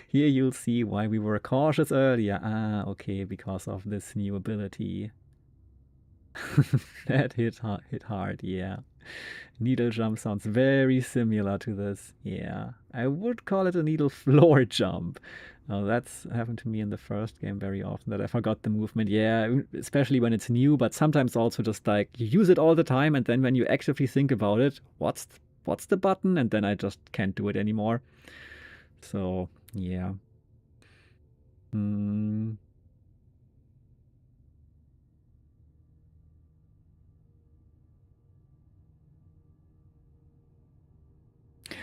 Speaker 1: Here you'll see why we were cautious earlier. Ah, okay, because of this new ability. That hit hard, yeah. Needle jump sounds very similar to this. Yeah, I would call it a needle floor jump. That's happened to me in the first game very often, that I forgot the movement. Yeah, especially when it's new, but sometimes also just like you use it all the time, and then when you actively think about it, what's the button? And then I just can't do it anymore. So, yeah.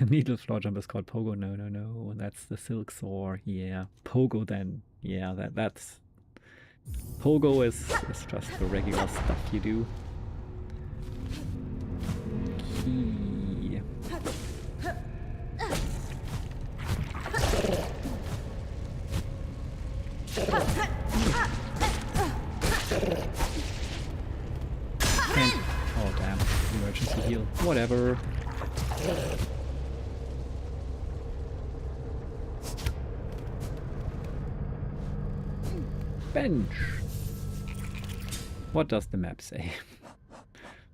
Speaker 1: Needle floor jump is called Pogo. No. That's the Silksong. Yeah. Pogo then. Yeah, that's... Pogo is just the regular stuff you do. Key. Oh damn. Emergency heal. Whatever. Bench. What does the map say?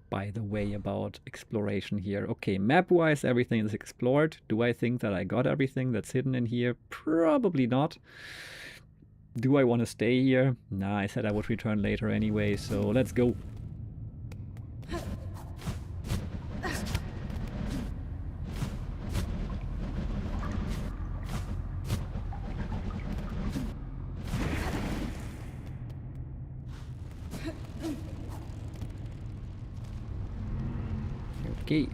Speaker 1: By the way, about exploration here. Okay, map-wise, everything is explored. Do I think that I got everything that's hidden in here? Probably not. Do I want to stay here? Nah, I said I would return later anyway, so let's go. Okay.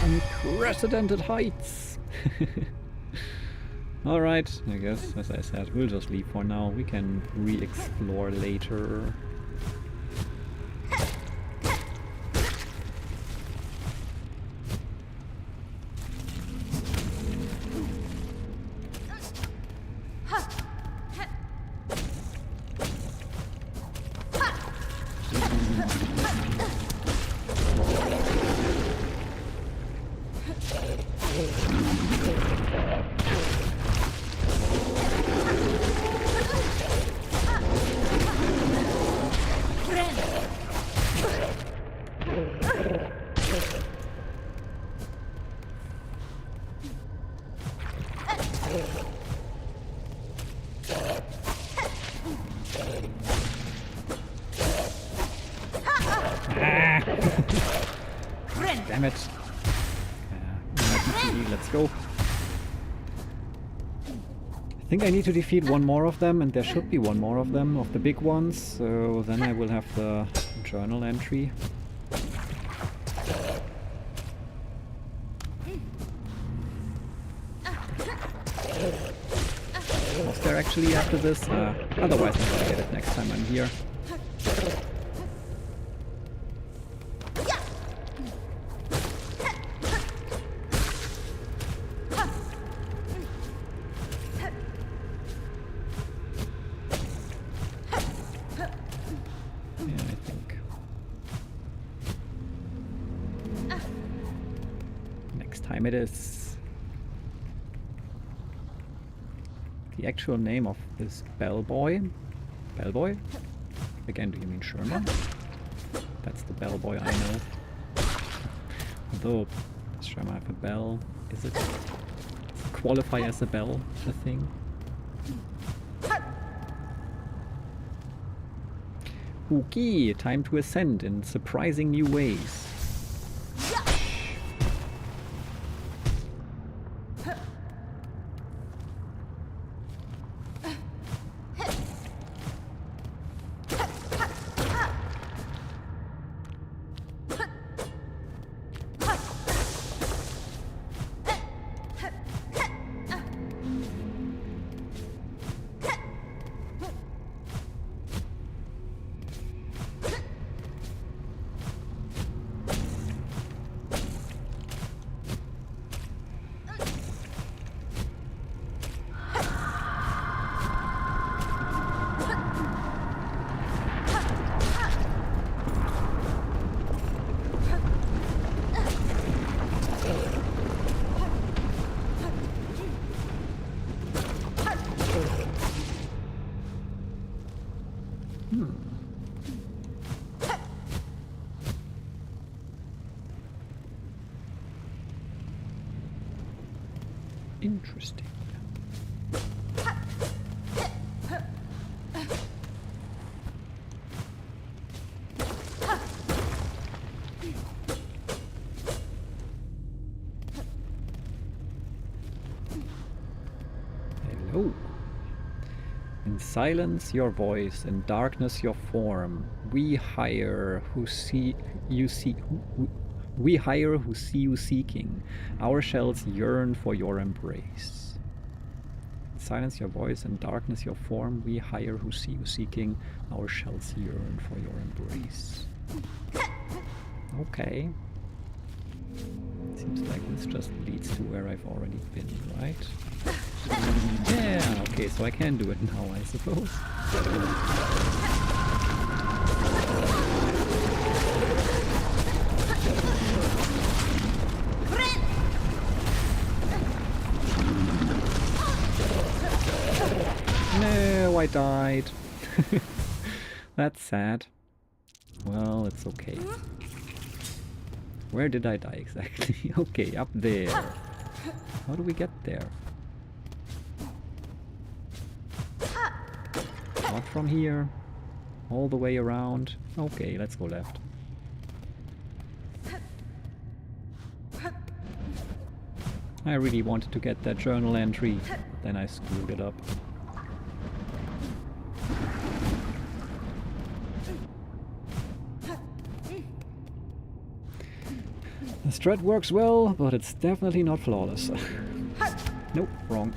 Speaker 1: Unprecedented heights. Alright, I guess, as I said, we'll just leave for now. We can re-explore later. Damn it. Let's go. I think I need to defeat one more of them, and there should be one more of them, of the big ones, so then I will have the journal entry. Was there actually after this? Otherwise I'm gonna get it next time I'm here. It is. The actual name of this bellboy. Bellboy? Again, do you mean Sherman? That's the bellboy I know. Although, does Sherman have a bell? Is it qualify as a bell, a thing? Okay, time to ascend in surprising new ways. Interesting. Hello. In silence your voice, in darkness your form. We hire who see you see. We hire who see you seeking. Our shells yearn for your embrace. In silence your voice, in darkness your form. We hire who see you seeking. Our shells yearn for your embrace. Okay. Seems like this just leads to where I've already been, right? Yeah, okay, so I can do it now, I suppose. No, I died. That's sad. Well, it's okay. Where did I die exactly? Okay, up there. How do we get there? Not from here. All the way around. Okay, let's go left. I really wanted to get that journal entry, then I screwed it up. The strat works well, but it's definitely not flawless. Nope, wrong.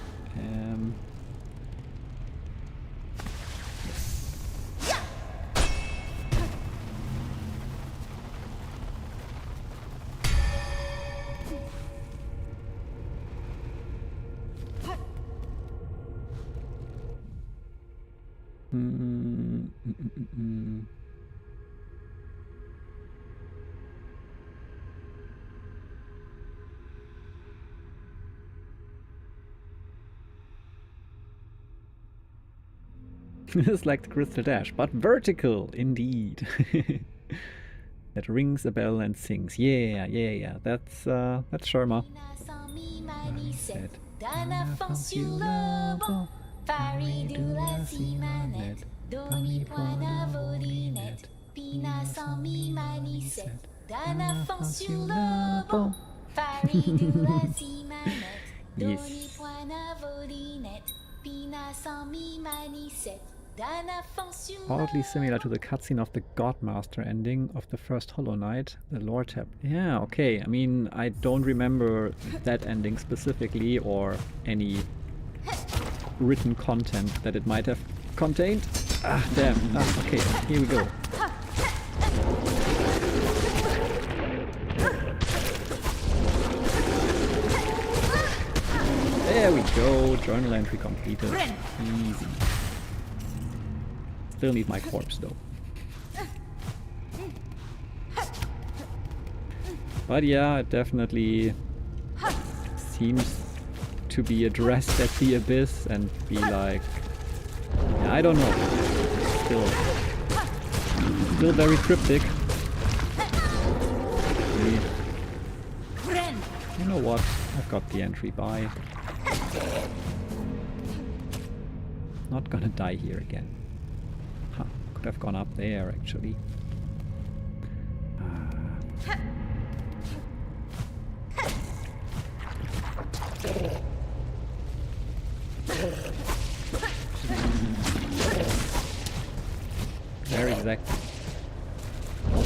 Speaker 1: It's like the Crystal Dash, but vertical, indeed. That rings a bell and sings. Yeah, yeah, yeah. That's Sharma. Yes. Oddly similar to the cutscene of the Godmaster ending of the first HollowKnight, the lore tab. Yeah, okay. I mean, I don't remember that ending specifically or any written content that it might have contained. Ah, damn. Ah, okay, here we go. There we go. Journal entry completed. Easy. Still need my corpse though. But yeah, it definitely seems to be addressed at the abyss and be like, yeah, I don't know. Still very cryptic. You know what? I've got the entry by. Not gonna die here again. Huh, could have gone up there actually. Very exact.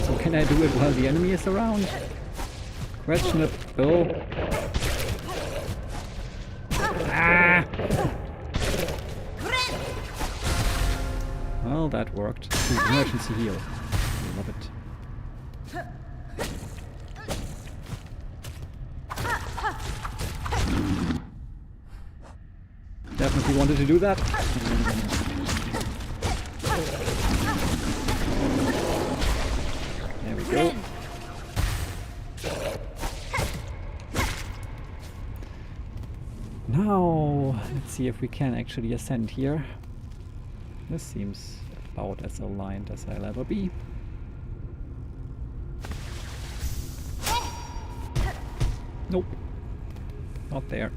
Speaker 1: So can I do it while the enemy is around? Questionable. Ah! Well, that worked. Ooh, emergency heal. I love it. Definitely wanted to do that. There we go. Now, let's see if we can actually ascend here. This seems about as aligned as I'll ever be. Nope. Not there.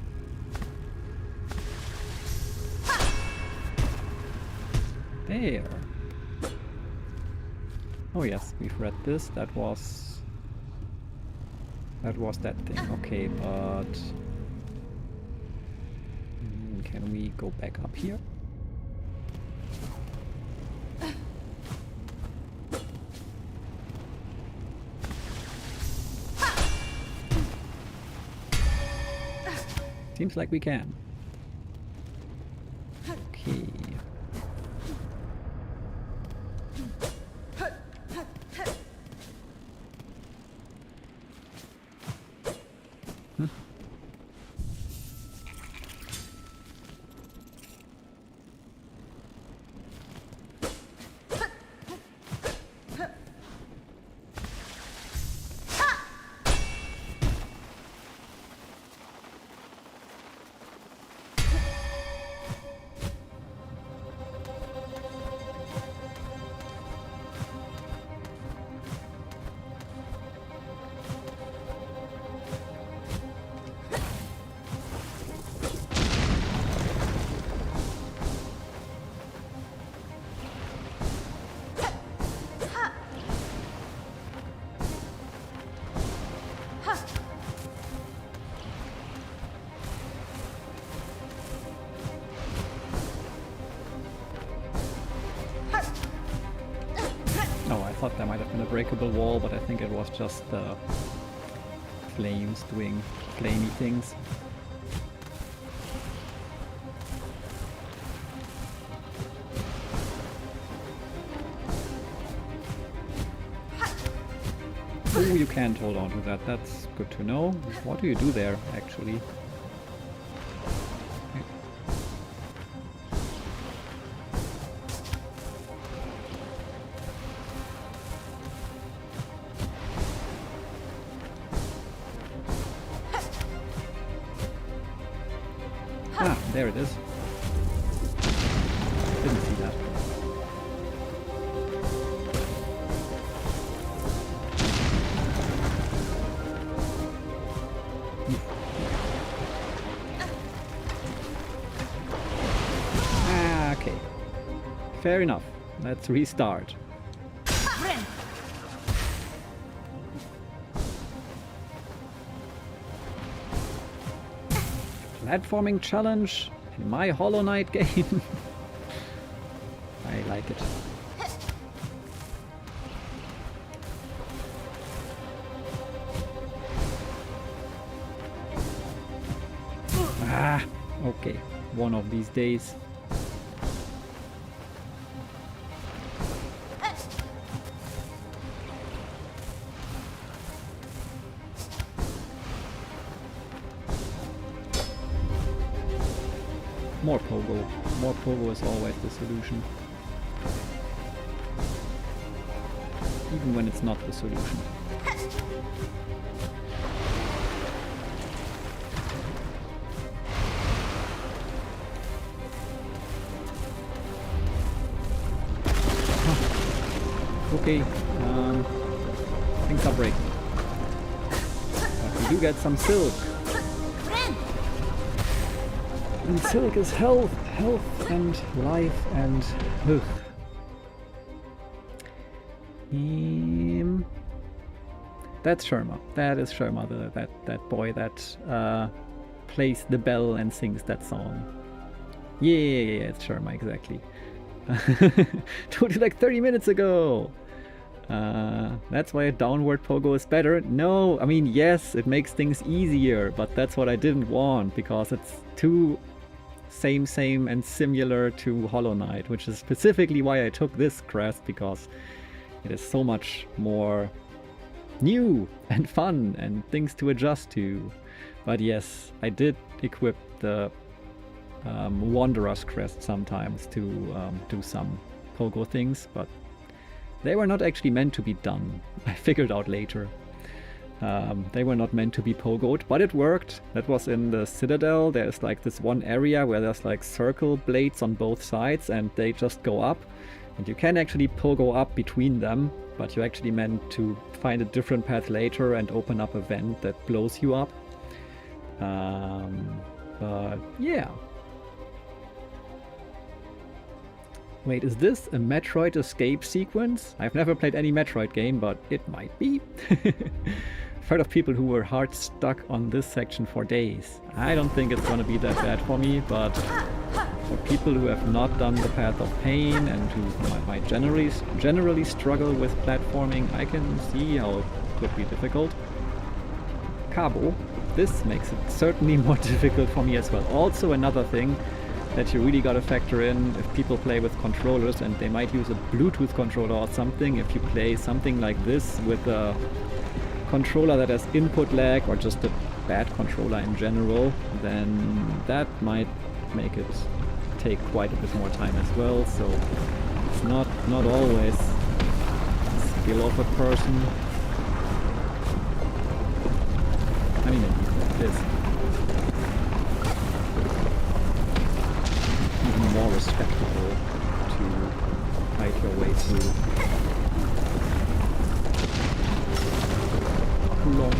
Speaker 1: There. Oh yes, we've read this. That was that thing. Okay, but can we go back up here? Seems like we can. Okay. I thought there might have been a breakable wall, but I think it was just the flames doing flamey things. Oh, you can't hold on to that. That's good to know. What do you do there, actually? Ah, there it is. Didn't see that. Ah, okay. Fair enough. Let's restart. Platforming challenge in my HollowKnight game. like it. Ah, okay. One of these days. More pogo. More pogo is always the solution. Even when it's not the solution. Okay, things are breaking. But we do get some silk. And silk is health and life and... ugh. That's Sherma. That is Sherma, that boy that plays the bell and sings that song. Yeah, it's Sherma, exactly. Told you like 30 minutes ago! That's why a downward pogo is better. No, I mean, yes, it makes things easier, but that's what I didn't want, because it's too same and similar to HollowKnight, which is specifically why I took this crest, because it is so much more new and fun and things to adjust to. But yes, I did equip the Wanderer's crest sometimes to do some pogo things, but they were not actually meant to be done. I figured out later. They were not meant to be pogoed, but it worked. That was in the Citadel. There's like this one area where there's like circle blades on both sides and they just go up. And you can actually pogo up between them, but you're actually meant to find a different path later and open up a vent that blows you up. But yeah. Wait, is this a Metroid escape sequence? I've never played any Metroid game, but it might be. I've heard of people who were hard stuck on this section for days. I don't think it's gonna be that bad for me, but for people who have not done the Path of Pain and who might generally struggle with platforming, I can see how it could be difficult. Cabo, this makes it certainly more difficult for me as well. Also another thing that you really gotta factor in if people play with controllers, and they might use a Bluetooth controller or something. If you play something like this with a controller that has input lag or just a bad controller in general, then that might make it take quite a bit more time as well. So it's not always the skill of a person. I mean, it is even more respectable to fight your way through. Long.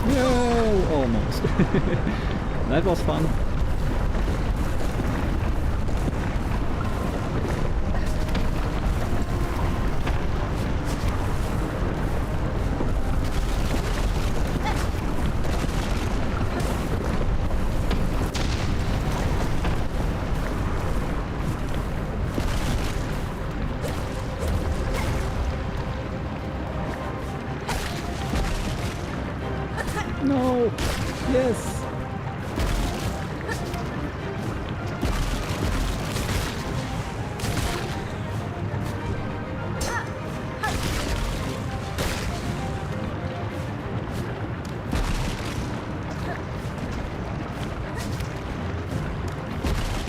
Speaker 1: No, almost. That was fun. No! Yes!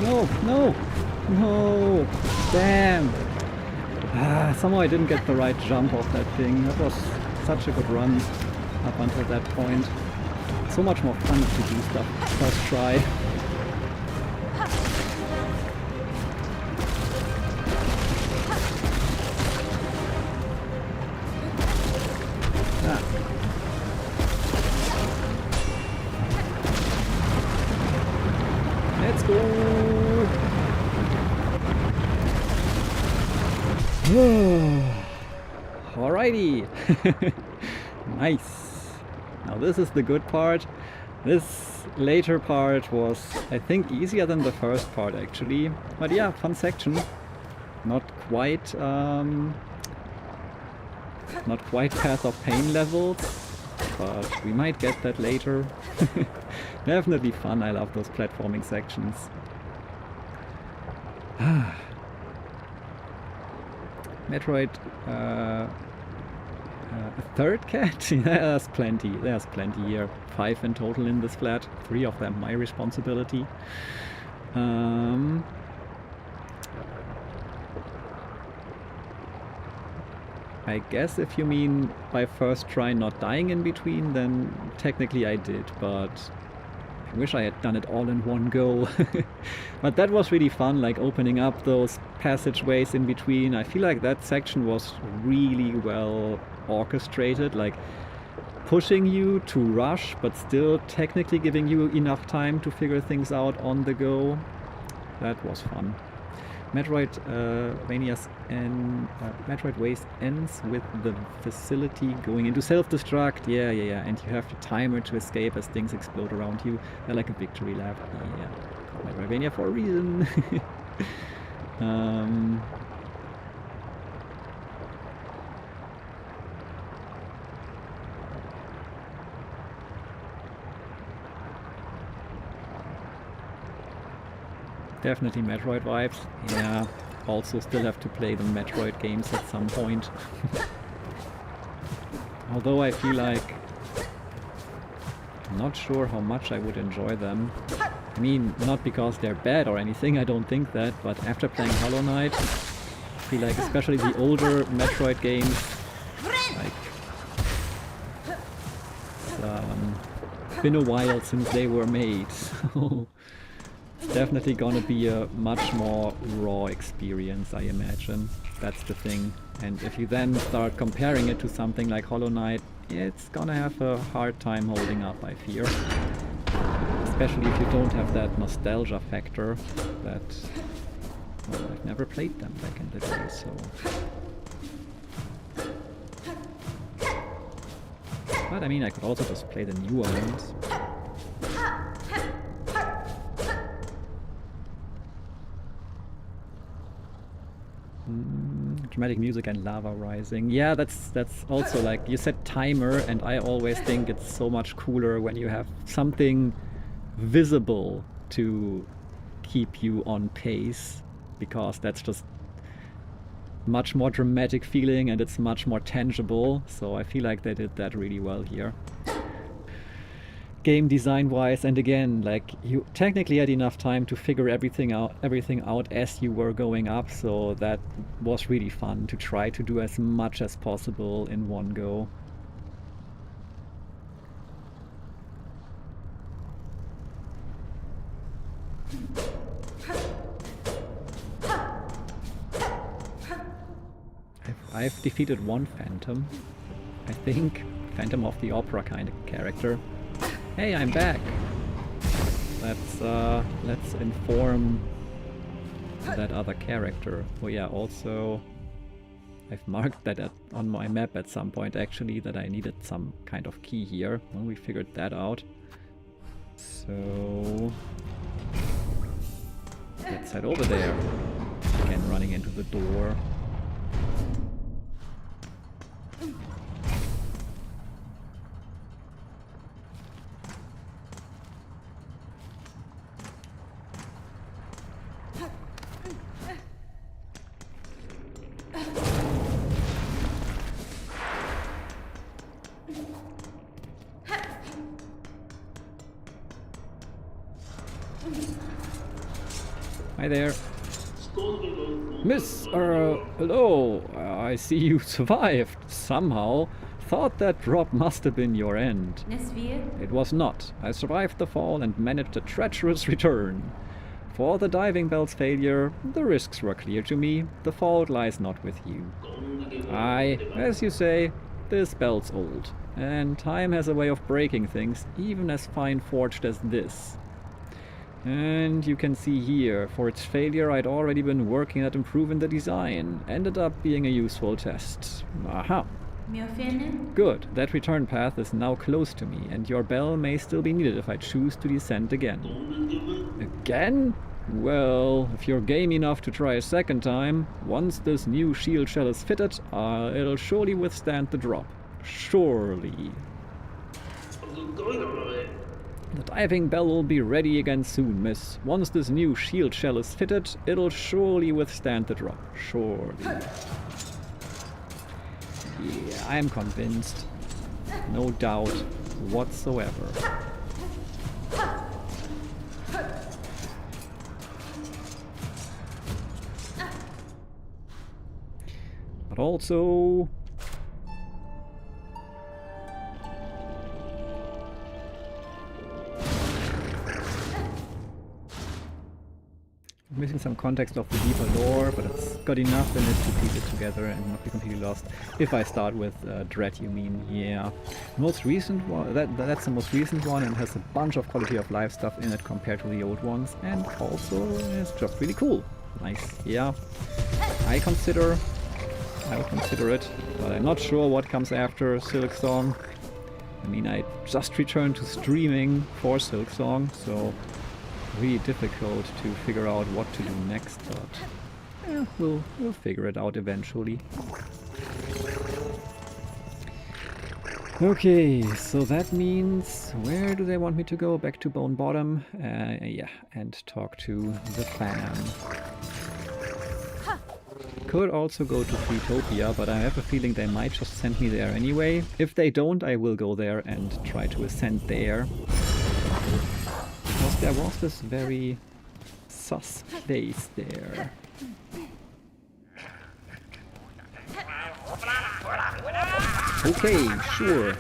Speaker 1: No! No! No! Damn! Somehow I didn't get the right jump off that thing. That was such a good run up until that point. So much more fun to do stuff first try. Let's go! Alrighty! Nice. Now this is the good part. This later part was, I think, easier than the first part actually. But yeah, fun section. Not quite Path of Pain levels, but we might get that later. Definitely fun. I love those platforming sections. Metroid, a third cat? Yeah, there's plenty. There's plenty here. 5 in total in this flat. 3 of them my responsibility. I guess if you mean by first try not dying in between, then technically I did, but I wish I had done it all in one go. But that was really fun, like opening up those passageways in between. I feel like that section was really well orchestrated, like pushing you to rush, but still technically giving you enough time to figure things out on the go. That was fun. Metroid Waste ends with the facility going into self-destruct. Yeah, and you have the timer to escape as things explode around you. They're like a victory lap. Yeah, Metroidvania for a reason. Definitely Metroid vibes. Yeah, also still have to play the Metroid games at some point. Although I feel like I'm not sure how much I would enjoy them. I mean, not because they're bad or anything, I don't think that, but after playing HollowKnight, I feel like especially the older Metroid games, like, it's been a while since they were made, so it's definitely gonna be a much more raw experience, I imagine. That's the thing. And if you then start comparing it to something like HollowKnight, it's gonna have a hard time holding up, I fear. Especially if you don't have that nostalgia factor that... well, I've never played them back in the day, so... But I mean, I could also just play the newer ones. Dramatic music and lava rising. Yeah, that's also like, you said timer, and I always think it's so much cooler when you have something visible to keep you on pace, because that's just much more dramatic feeling and it's much more tangible. So I feel like they did that really well here. Game design wise, and again, like, you technically had enough time to figure everything out as you were going up, so that was really fun to try to do as much as possible in one go. I've defeated one Phantom, I think. Phantom of the Opera kind of character. Hey, I'm back! Let's inform that other character. Oh yeah, also I've marked that on my map at some point actually, that I needed some kind of key here. Well, we figured that out. So let's head over there. Again, running into the door. Hi there. Miss, hello. I see you survived, somehow. Thought that drop must have been your end. It was not. I survived the fall and managed a treacherous return. For the diving bell's failure, the risks were clear to me. The fault lies not with you. Aye, as you say, this bell's old. And time has a way of breaking things, even as fine-forged as this. And you can see here, for its failure I'd already been working at improving the design. Ended up being a useful test. Aha!
Speaker 2: Miofene?
Speaker 1: Good, that return path is now close to me, and your bell may still be needed if I choose to descend again. Again? Well, if you're game enough to try a second time, once this new shield shell is fitted, it'll surely withstand the drop. Surely. The diving bell will be ready again soon, miss. Once this new shield shell is fitted, it'll surely withstand the drop. Surely. Yeah, I'm convinced. No doubt whatsoever. But also... missing some context of the deeper lore, but it's got enough in it to piece it together and not be completely lost. If I start with Dread, you mean, yeah. Most recent one, that's the most recent one, and has a bunch of quality of life stuff in it compared to the old ones, and also it's just really cool. Nice, yeah. I'll consider it, but I'm not sure what comes after Silksong. I mean, I just returned to streaming for Silksong, so really difficult to figure out what to do next, but yeah, we'll figure it out eventually. Okay, so that means, where do they want me to go? Back to Bone Bottom? Yeah, and talk to the fam. Could also go to Freetopia, but I have a feeling they might just send me there anyway. If they don't, I will go there and try to ascend there. Because there was this very sus place there. Okay, sure.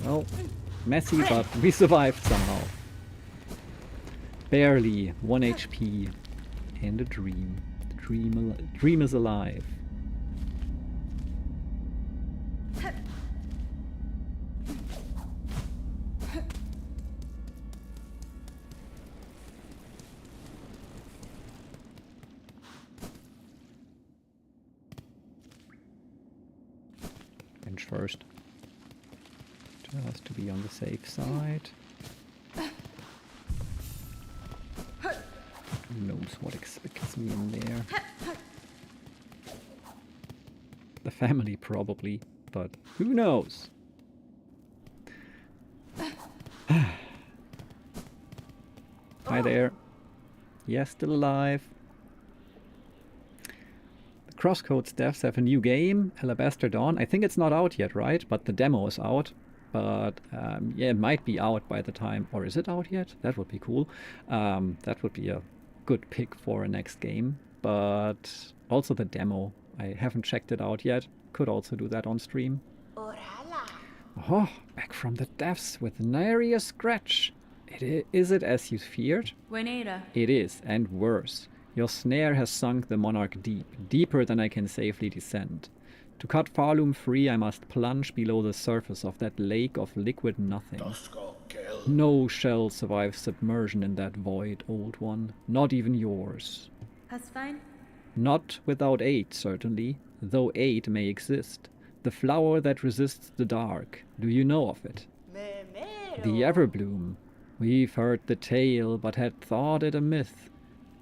Speaker 1: Well, messy, but we survived somehow. Barely 1 HP and a dream. The dream is alive. Bench first. Just to be on the safe side. Who knows what expects me in there? The family probably, but who knows? Hi there. Yes, still alive. The Crosscodes devs have a new game, Alabaster Dawn. I think it's not out yet, right? But the demo is out. But yeah, it might be out by the time. Or is it out yet? That would be cool. That would be a good pick for a next game. But also the demo. I haven't checked it out yet. Could also do that on stream. Oh, back from the depths with nary a scratch. Is it as you feared?
Speaker 2: Buenera.
Speaker 1: It is, and worse. Your snare has sunk the monarch deep, deeper than I can safely descend. To cut Farloom free, I must plunge below the surface of that lake of liquid nothing. No shell survives submersion in that void, old one. Not even yours.
Speaker 2: Hasfine?
Speaker 1: Not without aid, certainly, though aid may exist. The flower that resists the dark. Do you know of it? The Everbloom. We've heard the tale, but had thought it a myth.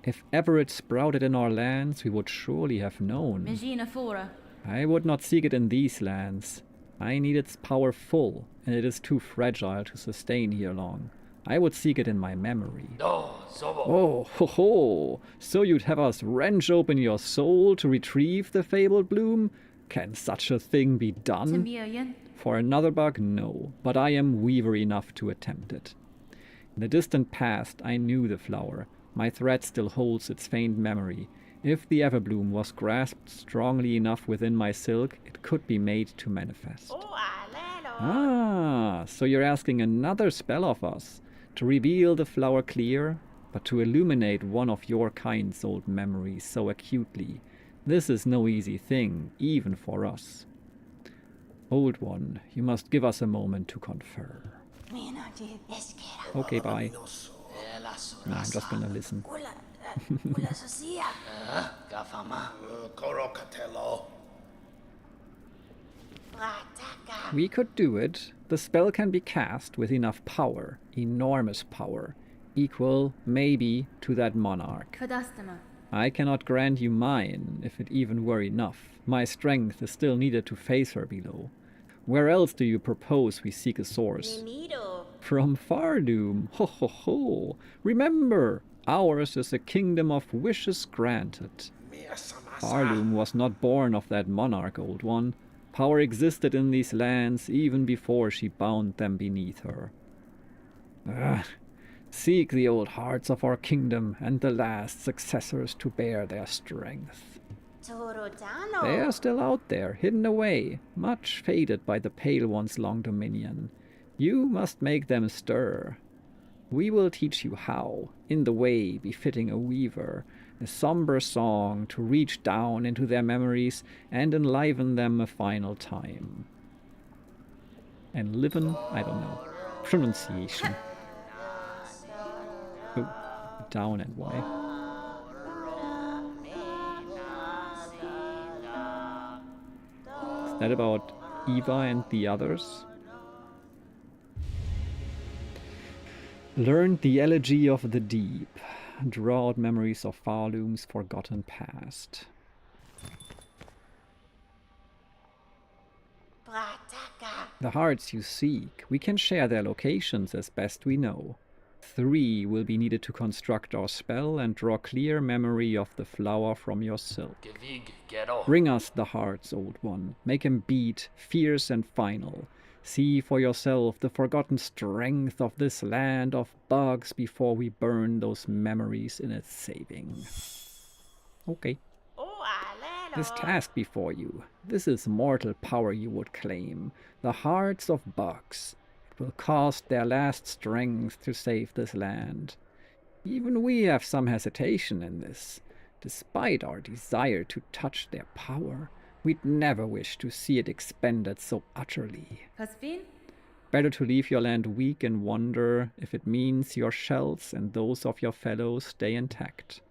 Speaker 1: If ever it sprouted in our lands, we would surely have known.
Speaker 2: Megina Fora.
Speaker 1: I would not seek it in these lands. I need its power full, and it is too fragile to sustain here long. I would seek it in my memory. Oh, ho, ho! So you'd have us wrench open your soul to retrieve the fabled bloom? Can such a thing be done?
Speaker 2: Tembiayen.
Speaker 1: For another bug, no, but I am weaver enough to attempt it. In the distant past, I knew the flower. My thread still holds its faint memory. If the Everbloom was grasped strongly enough within my silk, it could be made to manifest. Ah, so you're asking another spell of us, to reveal the flower clear, but to illuminate one of your kind's old memories so acutely. This is no easy thing, even for us. Old One, you must give us a moment to confer. Okay, bye. No, I'm just gonna listen. We could do it. The spell can be cast with enough power, enormous power, equal, maybe, to that monarch.
Speaker 2: Fadastama.
Speaker 1: I cannot grant you mine, if it even were enough. My strength is still needed to face her below. Where else do you propose we seek a source? From Fardoom, ho ho ho! Remember, ours is a kingdom of wishes granted. Fardoom was not born of that monarch, Old One. Power existed in these lands even before she bound them beneath her. Seek the old hearts of our kingdom and the last successors to bear their strength. They are still out there, hidden away, much faded by the Pale One's long dominion. You must make them stir. We will teach you how, in the way befitting a weaver, a somber song to reach down into their memories and enliven them a final time. Enliven? I don't know. Pronunciation. Oh, down and why? Is that about Eva and the others? Learned the elegy of the deep. Draw out memories of Fardoom's forgotten past. The hearts you seek, we can share their locations as best we know. 3 will be needed to construct our spell and draw clear memory of the flower from your silk. Bring us the hearts, Old One. Make 'em beat, fierce and final. See for yourself the forgotten strength of this land of bugs before we burn those memories in its saving. Okay. This task before you, this is mortal power you would claim. The hearts of bugs. It will cost their last strength to save this land. Even we have some hesitation in this. Despite our desire to touch their power, we'd never wish to see it expended so utterly.
Speaker 2: Hasbin?
Speaker 1: Better to leave your land weak and wonder if it means your shells and those of your fellows stay intact.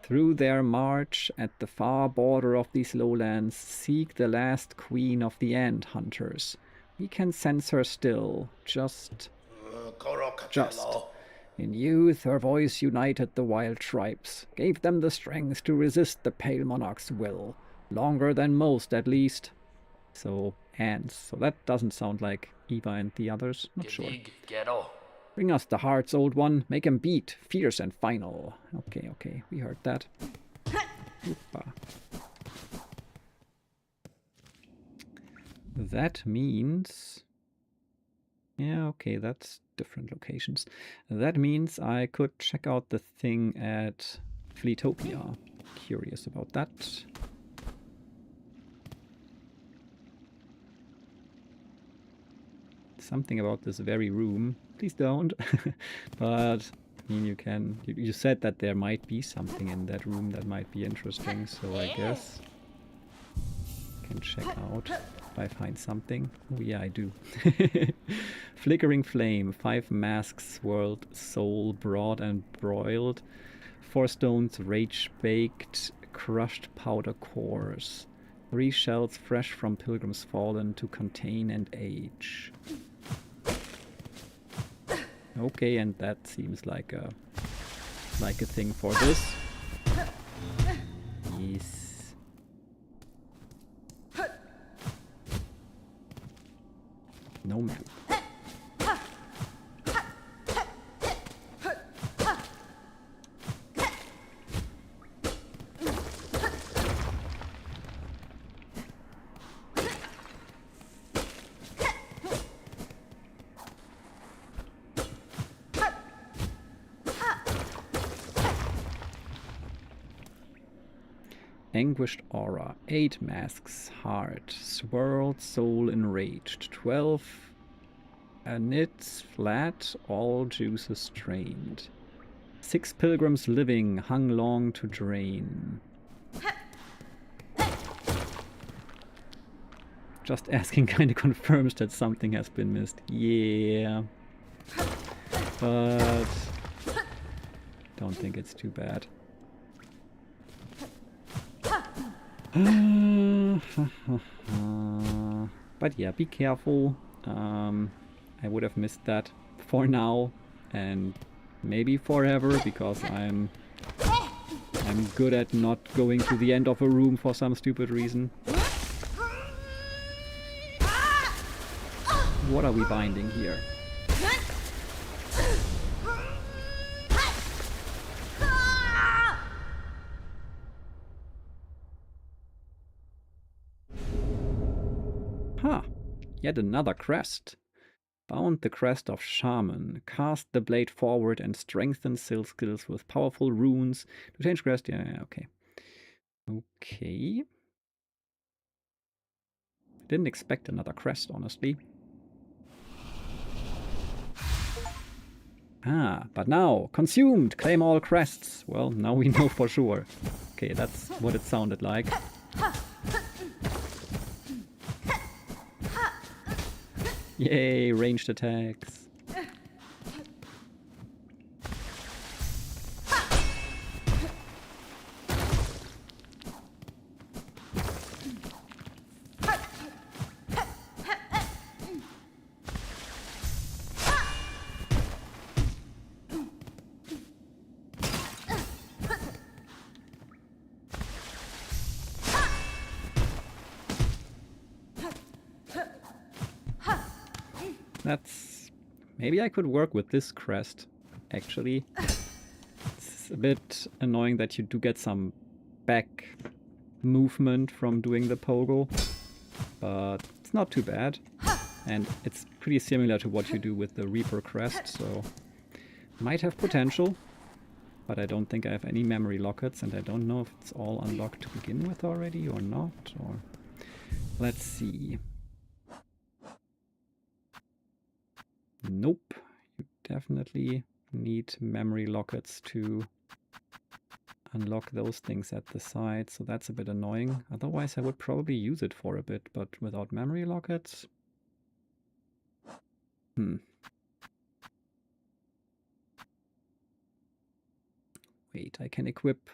Speaker 1: Through their march at the far border of these lowlands, seek the last queen of the Ant Hunters. We can sense her still, just. In youth, her voice united the wild tribes, gave them the strength to resist the Pale Monarch's will. Longer than most, at least. So, ants. So that doesn't sound like Eva and the others. Not sure. Bring us the hearts, Old One. Make 'em beat, fierce and final. Okay, we heard that. Oopa. That means... Yeah, okay, that's different locations. That means I could check out the thing at Fleetopia. Curious about that. Something about this very room. Please don't. But I mean, you can. You said that there might be something in that room that might be interesting, so I guess I can check out if I find something. Oh yeah, I do. Flickering flame, 5 masks swirled, soul broad and broiled, 4 stones rage baked, crushed powder cores, 3 shells fresh from pilgrims fallen to contain and age. Okay, and that seems like a thing for this. Yes. No map. Anguished aura, 8 masks, heart, swirled soul enraged, 12 anits flat, all juices strained. 6 pilgrims living, hung long to drain. Just asking kind of confirms that something has been missed. Yeah. But don't think it's too bad. But yeah, be careful. I would have missed that for now and maybe forever because I'm good at not going to the end of a room for some stupid reason. What are we binding here? Huh. Yet another crest. Bound the crest of Shaman. Cast the blade forward and strengthen Silk skills with powerful runes. To change crest, yeah, okay. Okay. Didn't expect another crest, honestly. Ah, but now, consumed! Claim all crests! Well, now we know for sure. Okay, that's what it sounded like. Yay, ranged attacks. That's... maybe I could work with this crest, actually. It's a bit annoying that you do get some back movement from doing the pogo, but it's not too bad. And it's pretty similar to what you do with the Reaper crest, so might have potential. But I don't think I have any memory lockets, and I don't know if it's all unlocked to begin with already or not. Or let's see. Nope. You definitely need memory lockets to unlock those things at the side, so that's a bit annoying. Otherwise, I would probably use it for a bit, but without memory lockets... Wait, I can equip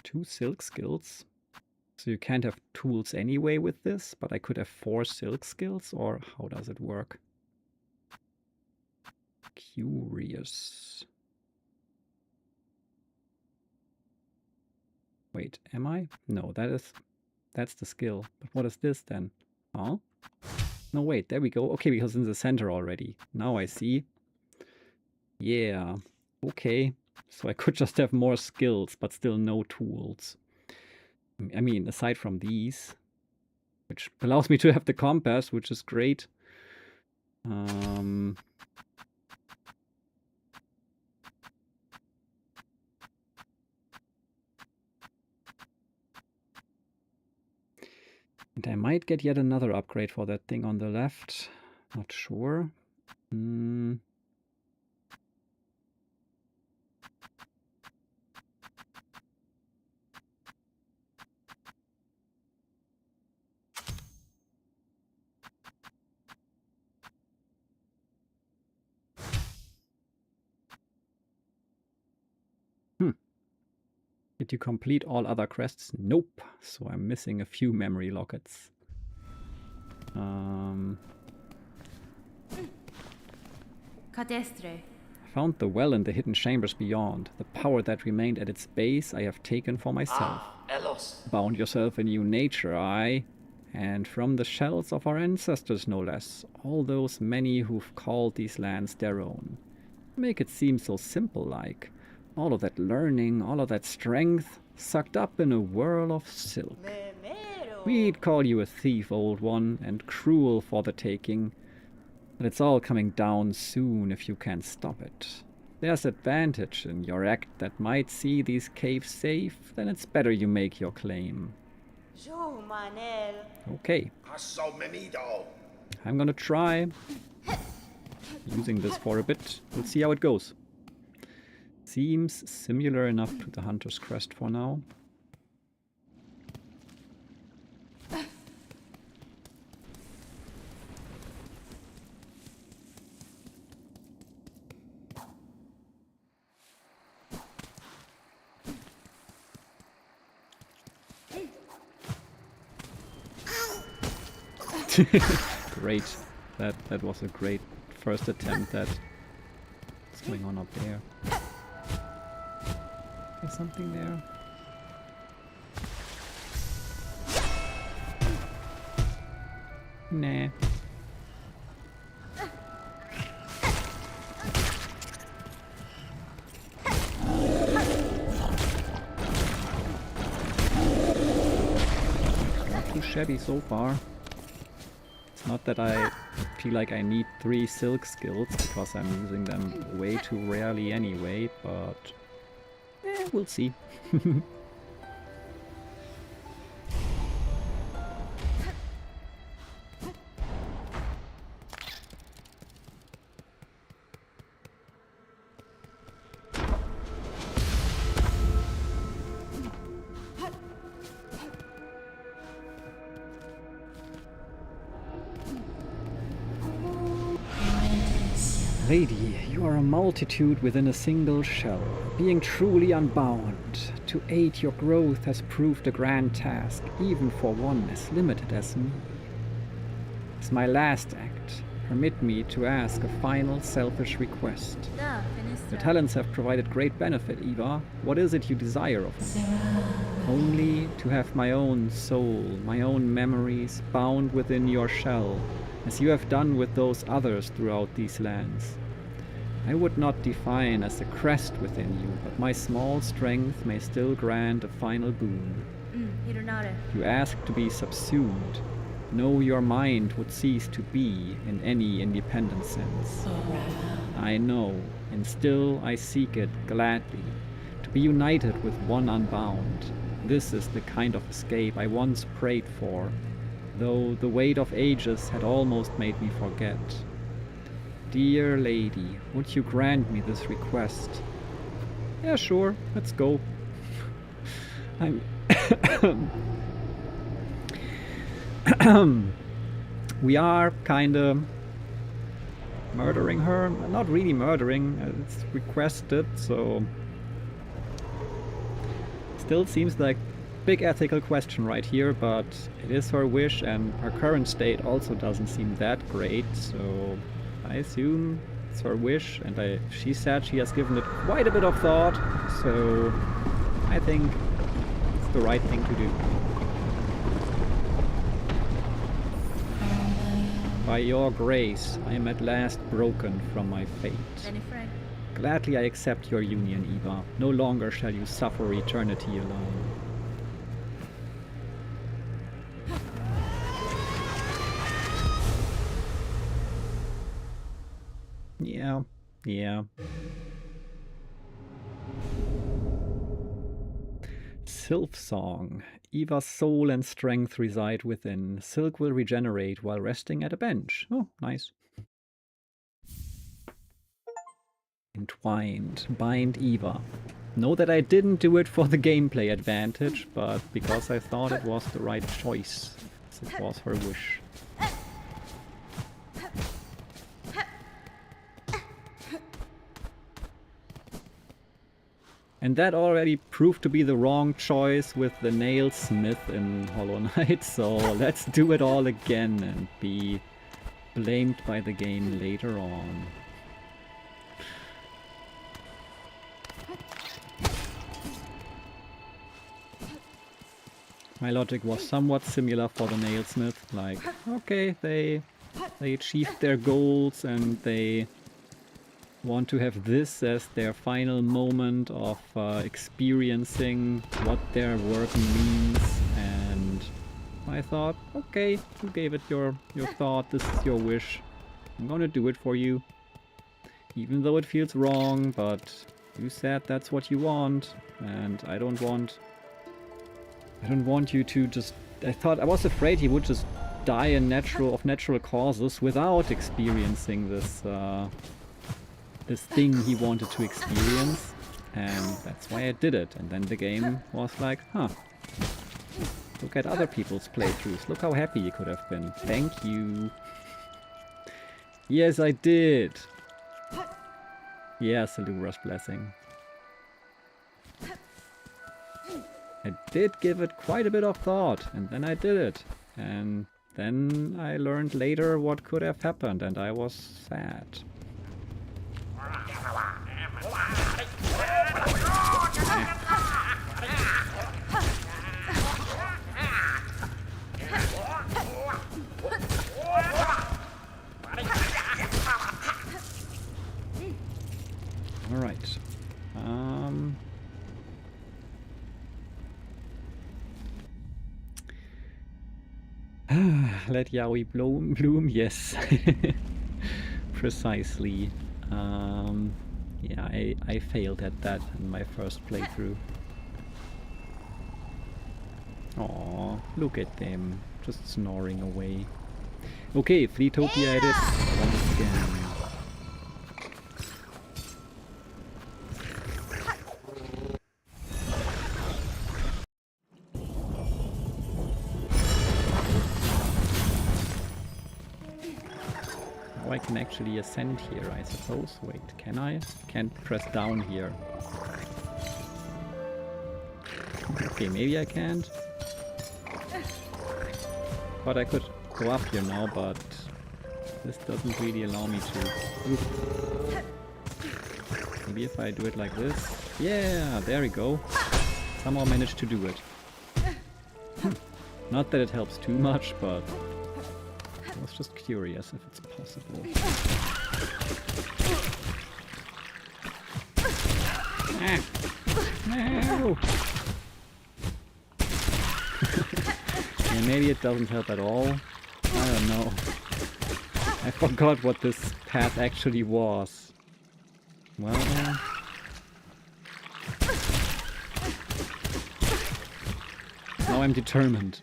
Speaker 1: 2 silk skills. So you can't have tools anyway with this, but I could have 4 silk skills, or how does it work? Curious. Wait, am I? No, that's the skill. But what is this then? Huh? No, wait, there we go. Okay, because in the center already. Now I see. Yeah, okay. So I could just have more skills, but still no tools. I mean, aside from these, which allows me to have the compass, which is great. And I might get yet another upgrade for that thing on the left. Not sure. Did you complete all other quests? Nope. So I'm missing a few memory lockets.
Speaker 2: Cadestre.
Speaker 1: Found the well in the hidden chambers beyond. The power that remained at its base I have taken for myself. Bound yourself a new nature, aye. And from the shells of our ancestors, no less. All those many who've called these lands their own. Make it seem so simple like. All of that learning, all of that strength, sucked up in a whirl of silk. We'd call you a thief, old one, and cruel for the taking. But it's all coming down soon if you can't stop it. There's advantage in your act that might see these caves safe, then it's better you make your claim. Okay. I'm gonna try using this for a bit. We'll see how it goes. Seems similar enough to the Hunter's Crest for now. Great. That was a great first attempt at what's going on up there. There's something there. Nah. Not too shabby so far. It's not that I feel like I need 3 silk skills because I'm using them way too rarely anyway, but we'll see. Lady, you are a multitude within a single shell, being truly unbound. To aid your growth has proved a grand task, even for one as limited as me. As my last act, permit me to ask a final selfish request. Your talents have provided great benefit, Eva. What is it you desire of me? Only to have my own soul, my own memories bound within your shell, as you have done with those others throughout these lands. I would not define as a crest within you, but my small strength may still grant a final boon. You ask to be subsumed. Know your mind would cease to be in any independent sense. I know, and still I seek it gladly, to be united with one unbound. This is the kind of escape I once prayed for, though the weight of ages had almost made me forget. Dear lady, would you grant me this request? Yeah, sure, let's go. We are kinda murdering her. Not really murdering, it's requested, so... Still seems like big ethical question right here, but it is her wish, and her current state also doesn't seem that great, so I assume it's her wish, and she said she has given it quite a bit of thought, so I think it's the right thing to do. By your grace, I am at last broken from my fate. Gladly I accept your union, Eva. No longer shall you suffer eternity alone. Yeah. Silksong. Eva's soul and strength reside within. Silk will regenerate while resting at a bench. Oh, nice. Entwined. Bind Eva. Know that I didn't do it for the gameplay advantage, but because I thought it was the right choice. It was her wish. And that already proved to be the wrong choice with the nailsmith in Hollow Knight, so let's do it all again and be blamed by the game later on. My logic was somewhat similar for the nailsmith, like, okay, they achieved their goals and they want to have this as their final moment of experiencing what their work means, and I thought, okay, you gave it your thought, this is your wish, I'm gonna do it for you. Even though it feels wrong, but you said that's what you want, and I don't want you to just... I was afraid he would just die of natural causes without experiencing this this thing he wanted to experience, and that's why I did it. And then the game was like, huh, look at other people's playthroughs, look how happy you could have been. Thank you. Yes, I did. Yes, Alura's blessing. I did give it quite a bit of thought, and then I did it. And then I learned later what could have happened, and I was sad. All right. Let yaoi bloom, yes. Precisely. Yeah, I failed at that in my first playthrough. Aw, look at them, just snoring away. Okay, Fleetopia it is, once again. I can actually ascend here, I suppose. Wait, can I? Can't press down here. Okay, maybe I can't. But I could go up here now, but this doesn't really allow me to. Oof. Maybe if I do it like this. Yeah, there we go. Somehow managed to do it. Not that it helps too much, but I was just curious if it's possible. No! Yeah, maybe it doesn't help at all. I don't know. I forgot what this path actually was. Well... now I'm determined.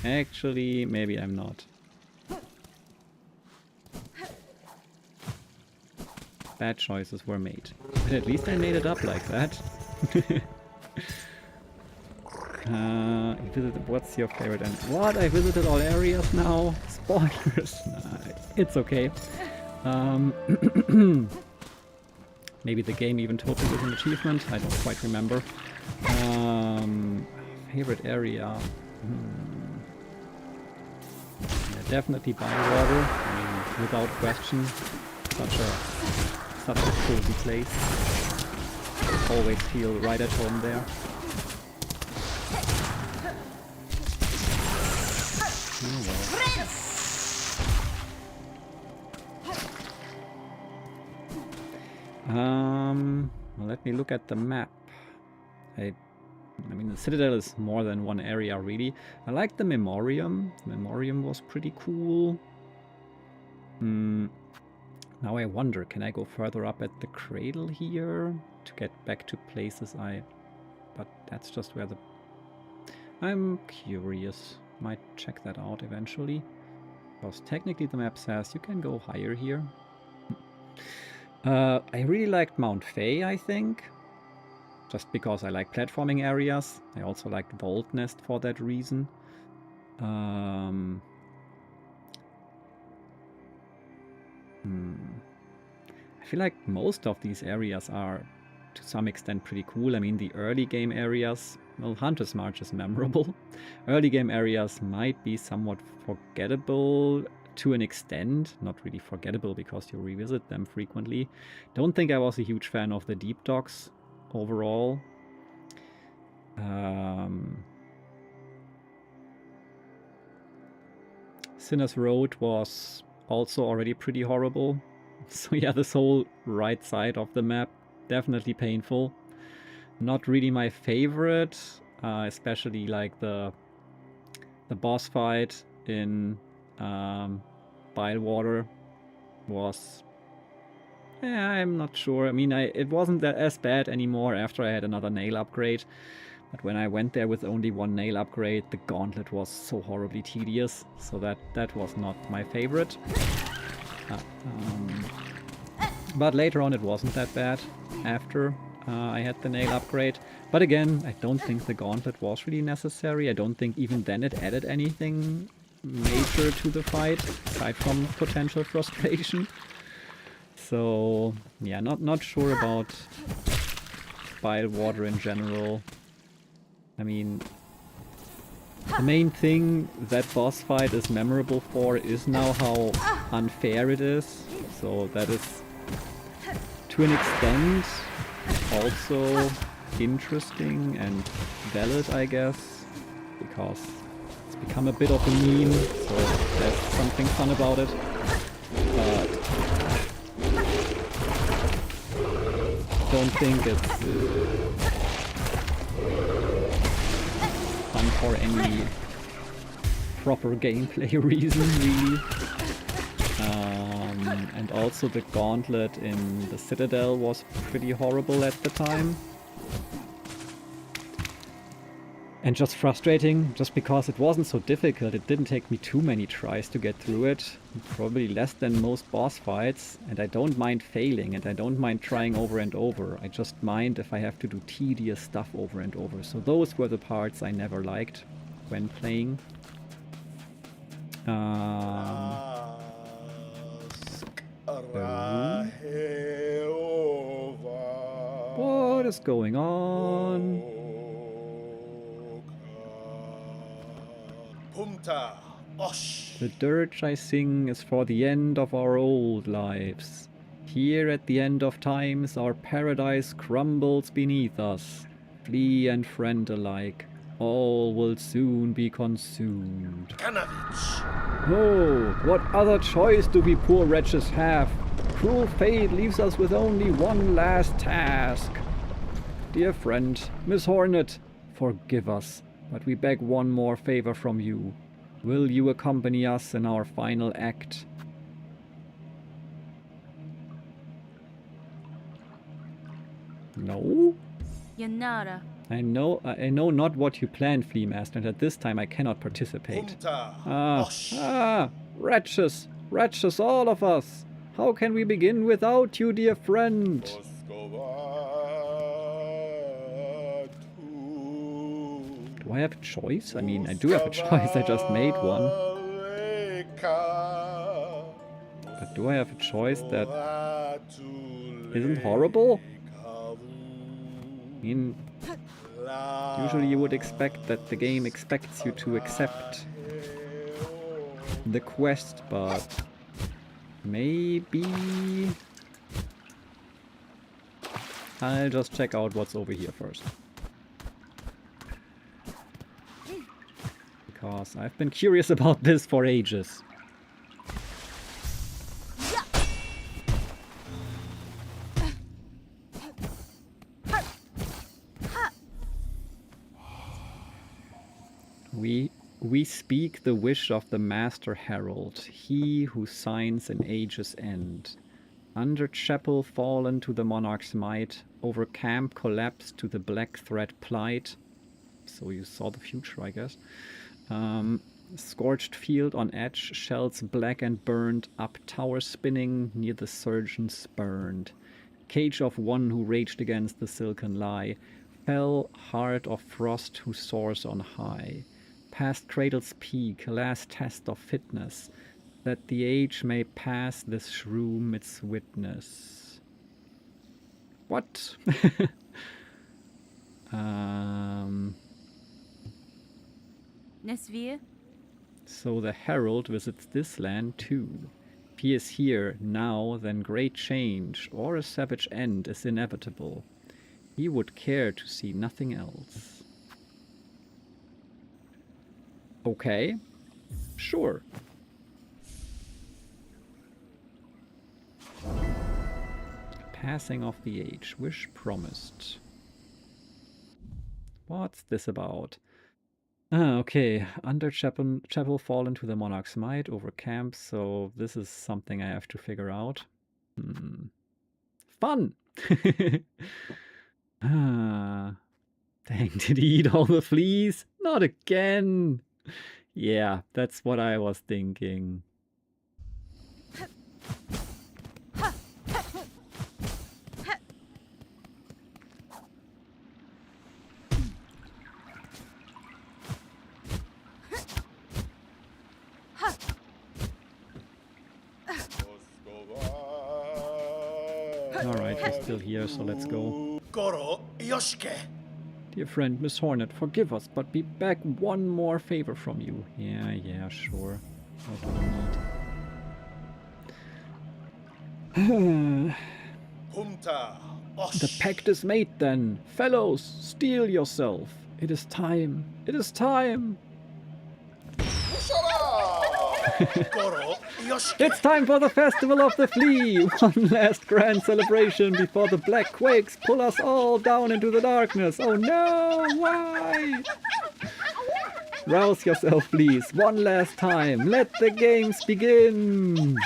Speaker 1: Actually, maybe I'm not. Bad choices were made. But at least I made it up like that. What's your favorite end? What? I visited all areas now? Spoilers! Nah, it's okay. Maybe the game even told me with an achievement. I don't quite remember. Favorite area? Yeah, definitely Bywater. I mean, without question. Such a cozy place. Always feel right at home there. Oh well. Well, let me look at the map. I mean, the Citadel is more than one area, really. I like the Memoriam. The Memoriam was pretty cool. Now I wonder, can I go further up at the Cradle here to get back to places but that's just where the... I'm curious. Might check that out eventually. Because technically the map says you can go higher here. I really liked Mount Fay, I think. Just because I like platforming areas. I also liked Vault Nest for that reason. I feel like most of these areas are to some extent pretty cool. I mean, the early game areas, well, Hunter's March is memorable. Early game areas might be somewhat forgettable to an extent. Not really forgettable because you revisit them frequently. Don't think I was a huge fan of the Deep Docks overall. Sinner's Road was also already pretty horrible. So yeah, this whole right side of the map, definitely painful. Not really my favorite, especially like the boss fight in Bywater was... yeah, I'm not sure. I mean, it wasn't as bad anymore after I had another nail upgrade. But when I went there with only one nail upgrade, the gauntlet was so horribly tedious. So that was not my favorite. But later on it wasn't that bad after I had the nail upgrade. But again, I don't think the gauntlet was really necessary. I don't think even then it added anything major to the fight, aside from potential frustration. So yeah, not sure about Bywater in general. I mean, The main thing that boss fight is memorable for is now how unfair it is. So that is, to an extent, also interesting and valid, I guess, because it's become a bit of a meme, so there's something fun about it. But don't think it's fun for any proper gameplay reason, really. And also the gauntlet in the Citadel was pretty horrible at the time. And just frustrating, just because it wasn't so difficult. It didn't take me too many tries to get through it. Probably less than most boss fights. And I don't mind failing, and I don't mind trying over and over. I just mind if I have to do tedious stuff over and over. So those were the parts I never liked when playing. What is going on? The dirge I sing is for the end of our old lives. Here at the end of times our paradise crumbles beneath us. Flea and friend alike, all will soon be consumed. Oh, what other choice do we poor wretches have? Cruel fate leaves us with only one last task. Dear friend, Miss Hornet, forgive us, but we beg one more favor from you. Will you accompany us in our final act? No?
Speaker 2: Yanara.
Speaker 1: I know not what you planned, Flea Master, and at this time I cannot participate. Wretches, wretches, all of us. How can we begin without you, dear friend? Do I have a choice? I mean, I do have a choice, I just made one. But do I have a choice that isn't horrible? I mean, usually you would expect that the game expects you to accept the quest, but maybe I'll just check out what's over here first. Because I've been curious about this for ages. We speak the wish of the Master Herald, he who signs an age's end. Under chapel fallen to the monarch's might, over camp collapsed to the black thread plight. So you saw the future, I guess. Scorched field on edge, shells black and burned, up tower spinning, near the surgeons burned. Cage of one who raged against the silken lie, fell heart of frost who soars on high. Past cradle's peak, last test of fitness, that the age may pass this shroom its witness. What?
Speaker 2: Nesvir?
Speaker 1: So the herald visits this land too. If he is here now, then great change or a savage end is inevitable. He would care to see nothing else. Okay, sure. Passing of the age, wish promised. What's this about? Okay, under chapel fallen to the monarch's might, over camp, so this is something I have to figure out. Fun! Dang, did he eat all the fleas? Not again! Yeah, that's what I was thinking. Alright, he's still here, so let's go.
Speaker 4: Goro Yoshike.
Speaker 1: Dear friend, Miss Hornet, forgive us, but we beg one more favor from you. Yeah, sure. What do we need? The pact is made then. Fellows, steel yourself. It is time. It is time. It's time for the Festival of the Flea! One last grand celebration before the black quakes pull us all down into the darkness. Oh no! Why? Rouse yourself, please. One last time. Let the games begin!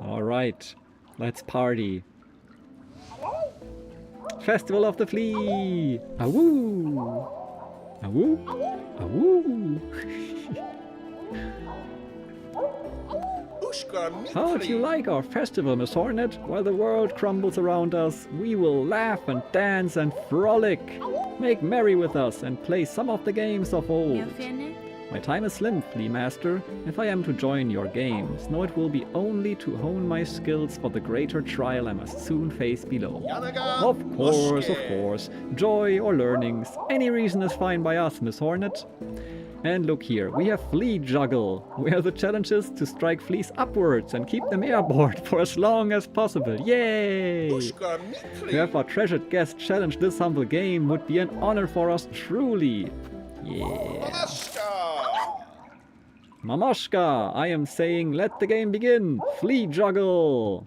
Speaker 1: Alright. Let's party. Festival of the Flea! Awoo! Awoo! Awoo! How do you like our festival, Miss Hornet? While the world crumbles around us, we will laugh and dance and frolic. Make merry with us and play some of the games of old. My time is slim, Flea Master. If I am to join your games, know it will be only to hone my skills for the greater trial I must soon face below. Of course. Joy or learnings. Any reason is fine by us, Miss Hornet. And look here, we have Flea Juggle, where the challenge is to strike fleas upwards and keep them airborne for as long as possible. Yay! To have our treasured guest challenge this humble game would be an honor for us truly. Yeah. Mamoshka, I am saying let the game begin. Flea Juggle.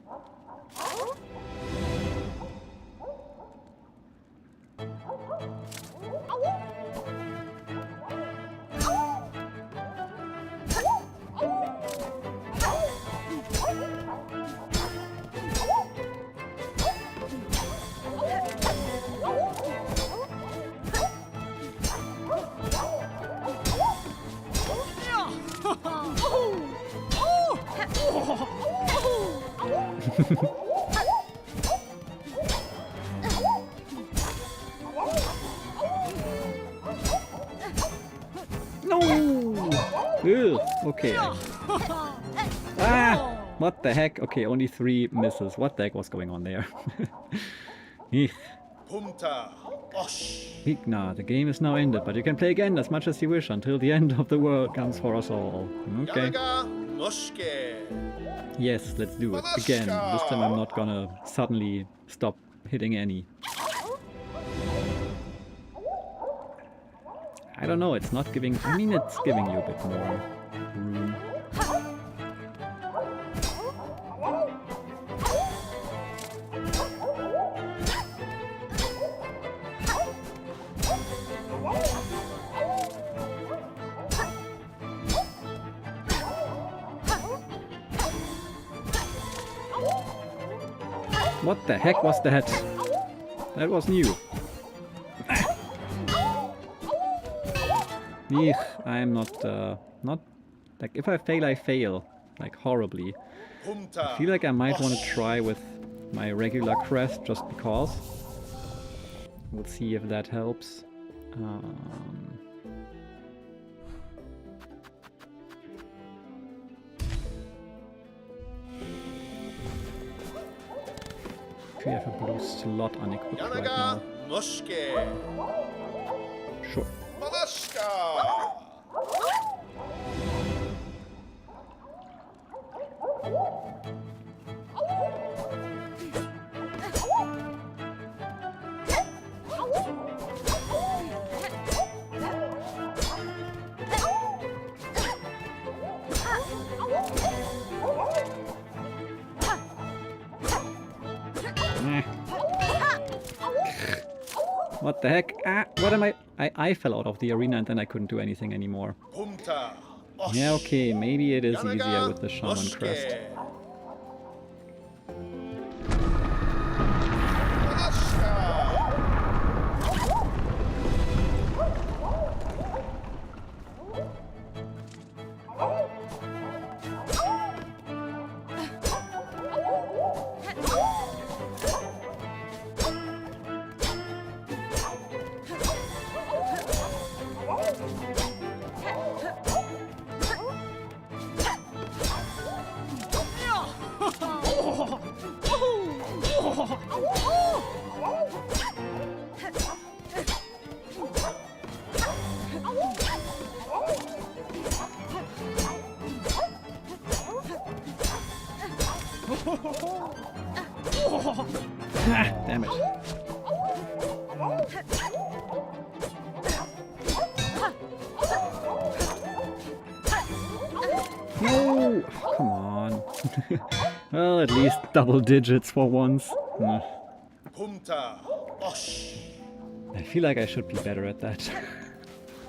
Speaker 1: No! Ugh, okay. Ah! What the heck? Okay, only 3 misses. What the heck was going on there? Igna, the game is now ended, but you can play again as much as you wish until the end of the world comes for us all. Okay. Yes, let's do it. Again. This time I'm not gonna suddenly stop hitting any. I don't know, it's not giving... I mean, it's giving you a bit more room. What the heck was that? That was new. Eek, I'm not like, if I fail, I fail. Like, horribly. I feel like I might want to try with my regular crest just because. We'll see if that helps. We have a blue slot unequipped right now. Sure. What the heck? Ah, what am I fell out of the arena and then I couldn't do anything anymore. Yeah, okay, maybe it is easier with the Shaman Crest. Ah, damn it. No! Come on. Well, at least double digits for once.
Speaker 4: Punta. Osh.
Speaker 1: I feel like I should be better at that.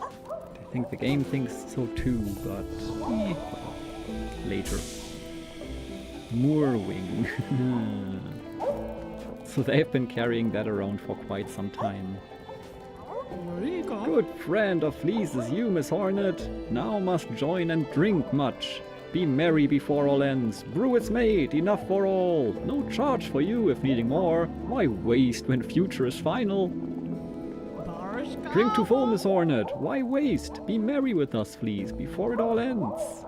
Speaker 1: I think the game thinks so too, but later. Moorwing. So they've been carrying that around for quite some time. Good friend of fleeces, you, Miss Hornet. Now must join and drink much. Be merry before all ends. Brew it's made, enough for all. No charge for you if needing more. Why waste when future is final? Drink to full, Miss Hornet. Why waste? Be merry with us, fleas, before it all ends.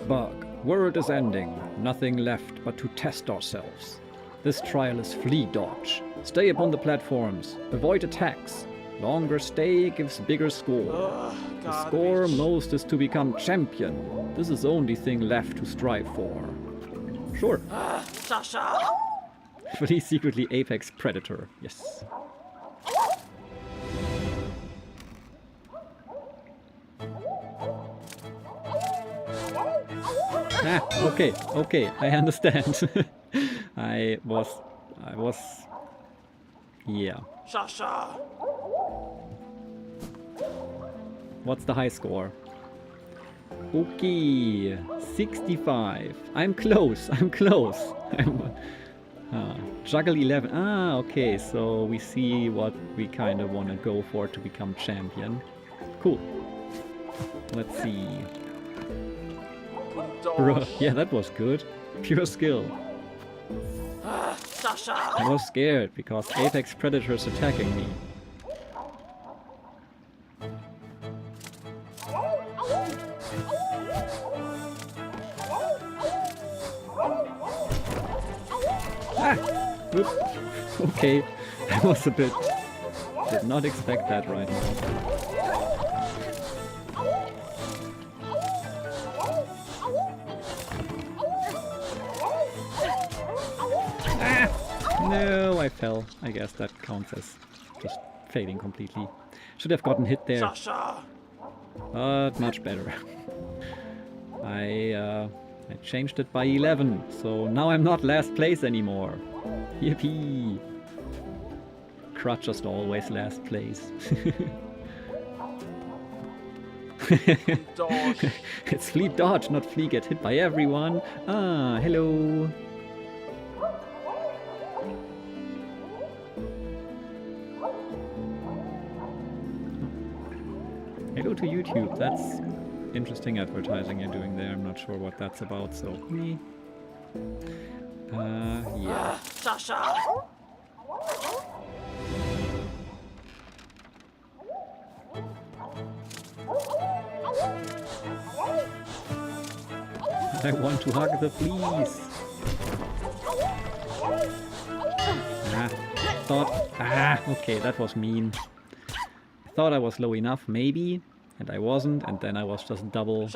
Speaker 1: Bug, word is ending. Nothing left but to test ourselves. This trial is flea dodge. Stay upon the platforms. Avoid attacks. Longer stay gives bigger score. The score most is to become champion. This is the only thing left to strive for. Sure.
Speaker 3: Sasha!
Speaker 1: Flea secretly apex predator. Yes. Ah, okay, I understand. I was, yeah.
Speaker 3: Sasha!
Speaker 1: What's the high score? Okay, 65. I'm close. Juggle 11. Ah, okay, so we see what we kind of want to go for to become champion. Cool. Let's see. Bro, yeah, that was good. Pure skill.
Speaker 3: Sasha!
Speaker 1: I was scared because apex predators attacking me. Ah! Oops. Okay, I was a bit... did not expect that right now. No, I fell. I guess that counts as just failing completely. Should have gotten hit there.
Speaker 3: Sasha!
Speaker 1: But much better. I changed it by 11, so now I'm not last place anymore. Yippee! Crutch just always last place.
Speaker 3: Dodge.
Speaker 1: It's flea dodge, not flea get hit by everyone. Ah, hello. Hello to YouTube. That's interesting advertising you're doing there. I'm not sure what that's about, so me. Yeah.
Speaker 3: Sasha!
Speaker 1: I want to hug the fleas. Okay, that was mean. Thought I was low enough, maybe, and I wasn't, and then I was just double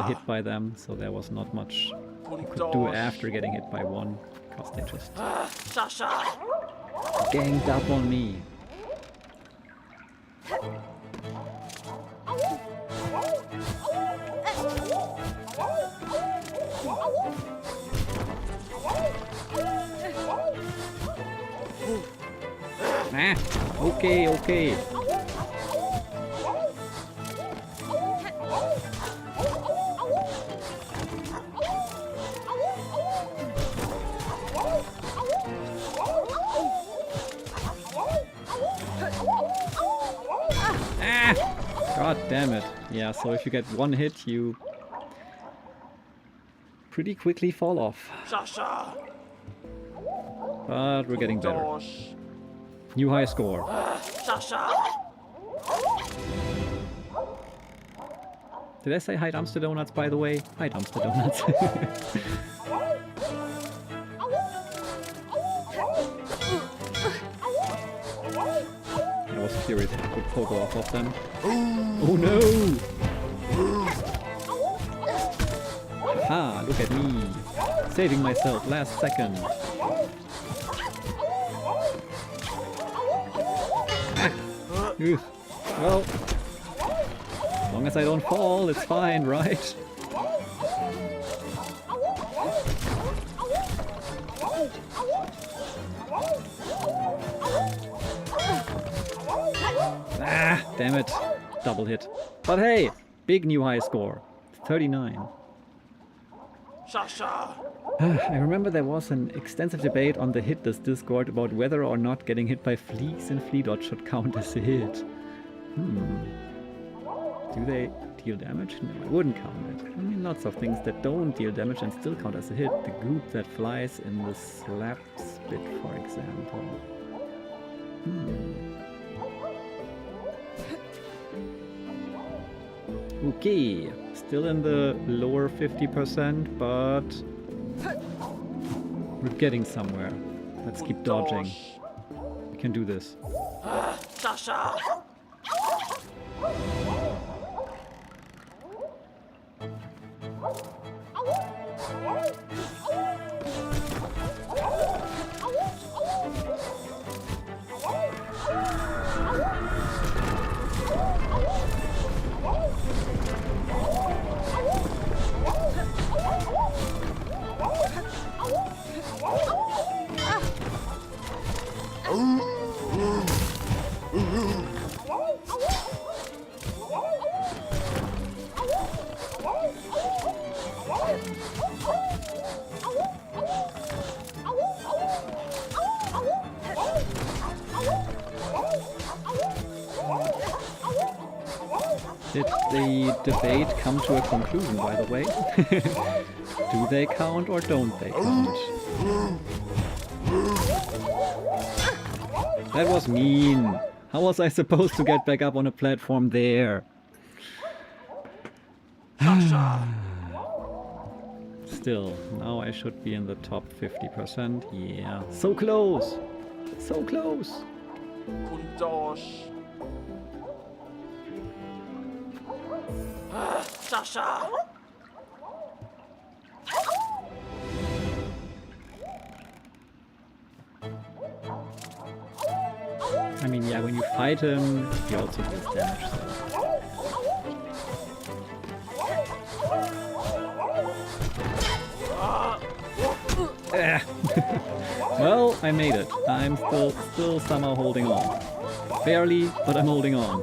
Speaker 1: hit by them, so there was not much I could do after getting hit by one, because they just
Speaker 3: Sasha!
Speaker 1: ganged up on me. Okay. God damn it. Yeah, so if you get one hit, you pretty quickly fall off.
Speaker 3: Sasha!
Speaker 1: But we're getting better.
Speaker 3: Dodge.
Speaker 1: New high score.
Speaker 3: Sasha!
Speaker 1: Did I say hi dumpster donuts, by the way? Hi dumpster donuts. Fury would poke off of them. Oh no! Ha! Look at me! Saving myself last second. Ah. Oof. Well, as long as I don't fall, it's fine, right? Ah, damn it. Double hit. But hey, big new high score. 39.
Speaker 3: Sasha.
Speaker 1: I remember there was an extensive debate on the hit list Discord about whether or not getting hit by fleas in Flea Dot should count as a hit. Do they deal damage? No, I wouldn't count it. I mean, lots of things that don't deal damage and still count as a hit. The goop that flies in the slap spit, for example. Okay, still in the lower 50%, but we're getting somewhere. Let's keep dodging. We can do this.
Speaker 3: Sasha.
Speaker 1: Did the debate come to a conclusion, by the way? Do they count or don't they count? That was mean. How was I supposed to get back up on a platform there? Still, now I should be in the top 50%. Yeah, so close! So close!
Speaker 3: Kundosh. Sasha.
Speaker 1: I mean, yeah, when you fight him, he also deals damage, so... Well, I made it. I'm still somehow holding on. Barely, but I'm holding on.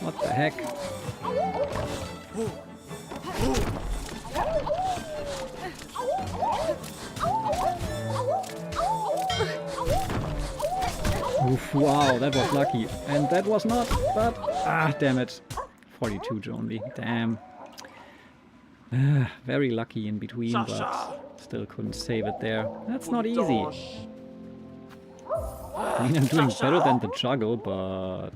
Speaker 1: What the heck? Oof, wow, that was lucky. And that was not, but... Ah, damn it. 42 only. Damn. Very lucky in between, but still couldn't save it there. That's not easy. I mean, I'm doing better than the juggle, but...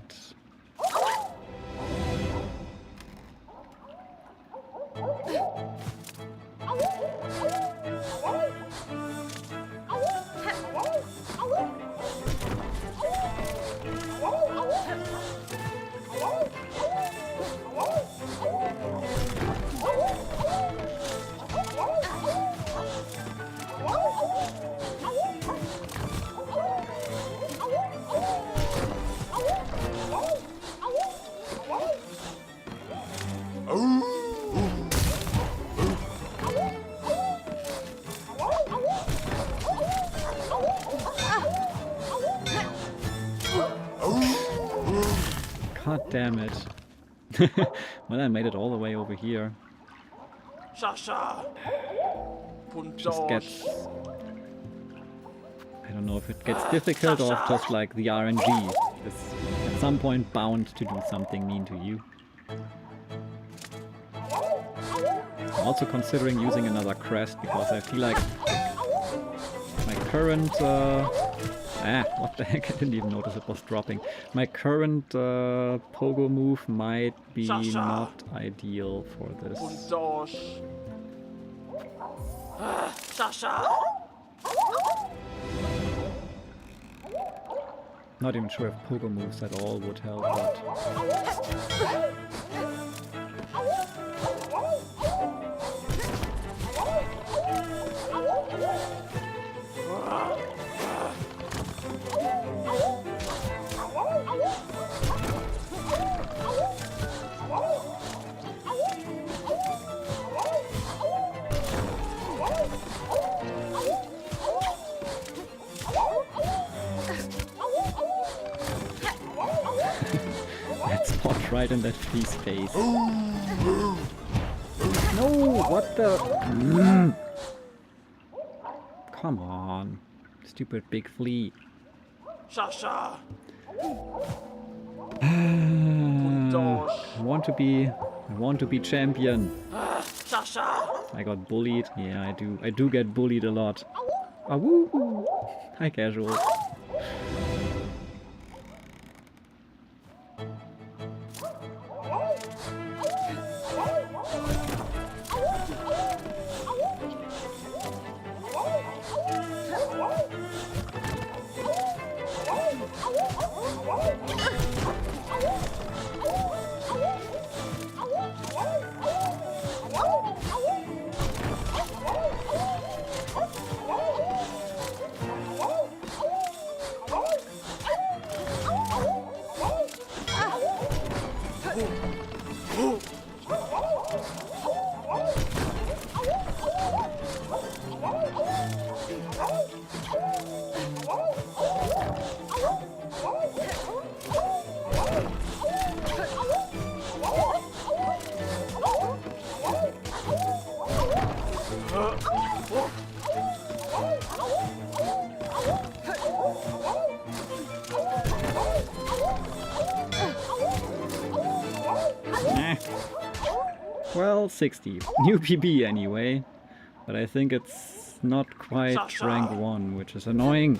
Speaker 1: God damn it. Well, I made it all the way over here.
Speaker 3: Sasha.
Speaker 1: Just gets... I don't know if it gets difficult or if just like the RNG is at some point bound to do something mean to you. I'm also considering using another crest because I feel like my current Ah, what the heck? I didn't even notice it was dropping. My current pogo move might be not ideal for this.
Speaker 3: Puntos. Sasha.
Speaker 1: Not even sure if pogo moves at all would help, but... That spot right in that flea's face. No, what the? Come on, stupid big flea.
Speaker 3: Sasha.
Speaker 1: I want to be champion.
Speaker 3: Sasha.
Speaker 1: I got bullied. Yeah, I do. I do get bullied a lot. Ah, woo! Hi, casual. Well, 60. New PB anyway. But I think it's not quite rank 1, which is annoying.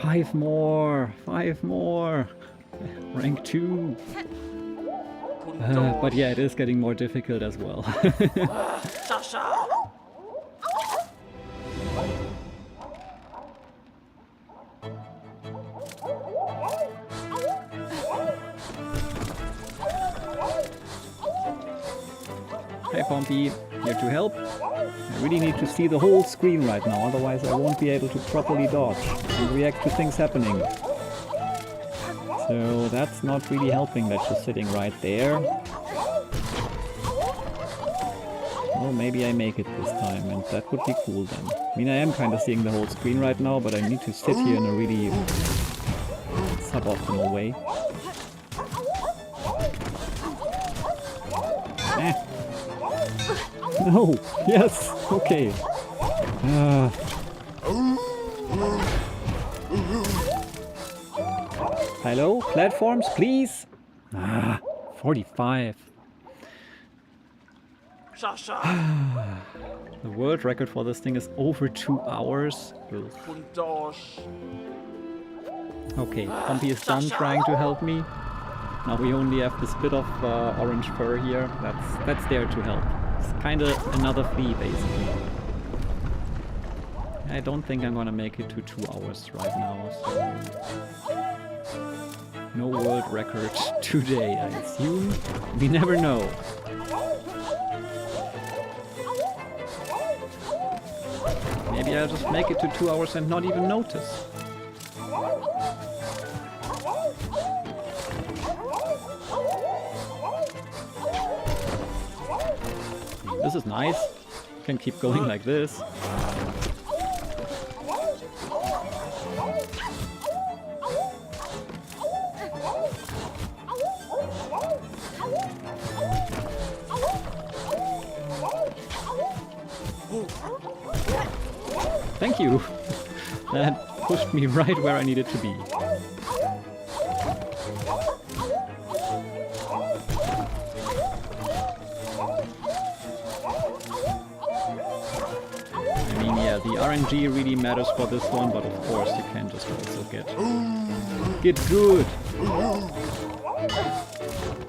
Speaker 1: 5 more! 5 more! Rank 2! But yeah, it is getting more difficult as well.
Speaker 3: Sasha.
Speaker 1: Hi Pompey, here to help. I really need to see the whole screen right now, otherwise I won't be able to properly dodge and react to things happening. So that's not really helping that she's sitting right there. Well, maybe I make it this time, and that would be cool then. I mean, I am kind of seeing the whole screen right now, but I need to sit here in a really suboptimal way. No! Yes! Okay. Hello? Platforms, please? 45.
Speaker 3: Sasha.
Speaker 1: The world record for this thing is over 2 hours. Ugh.
Speaker 3: Puntos.
Speaker 1: Okay, Pompey is done trying to help me. Now we only have this bit of orange fur here. That's there to help. It's kind of another flea, basically. I don't think I'm gonna make it to 2 hours right now, so... No world record today, I assume. We never know. Maybe I'll just make it to 2 hours and not even notice. This is nice. Can keep going like this. Thank you. That pushed me right where I needed to be. RNG really matters for this one, but of course you can just also get good.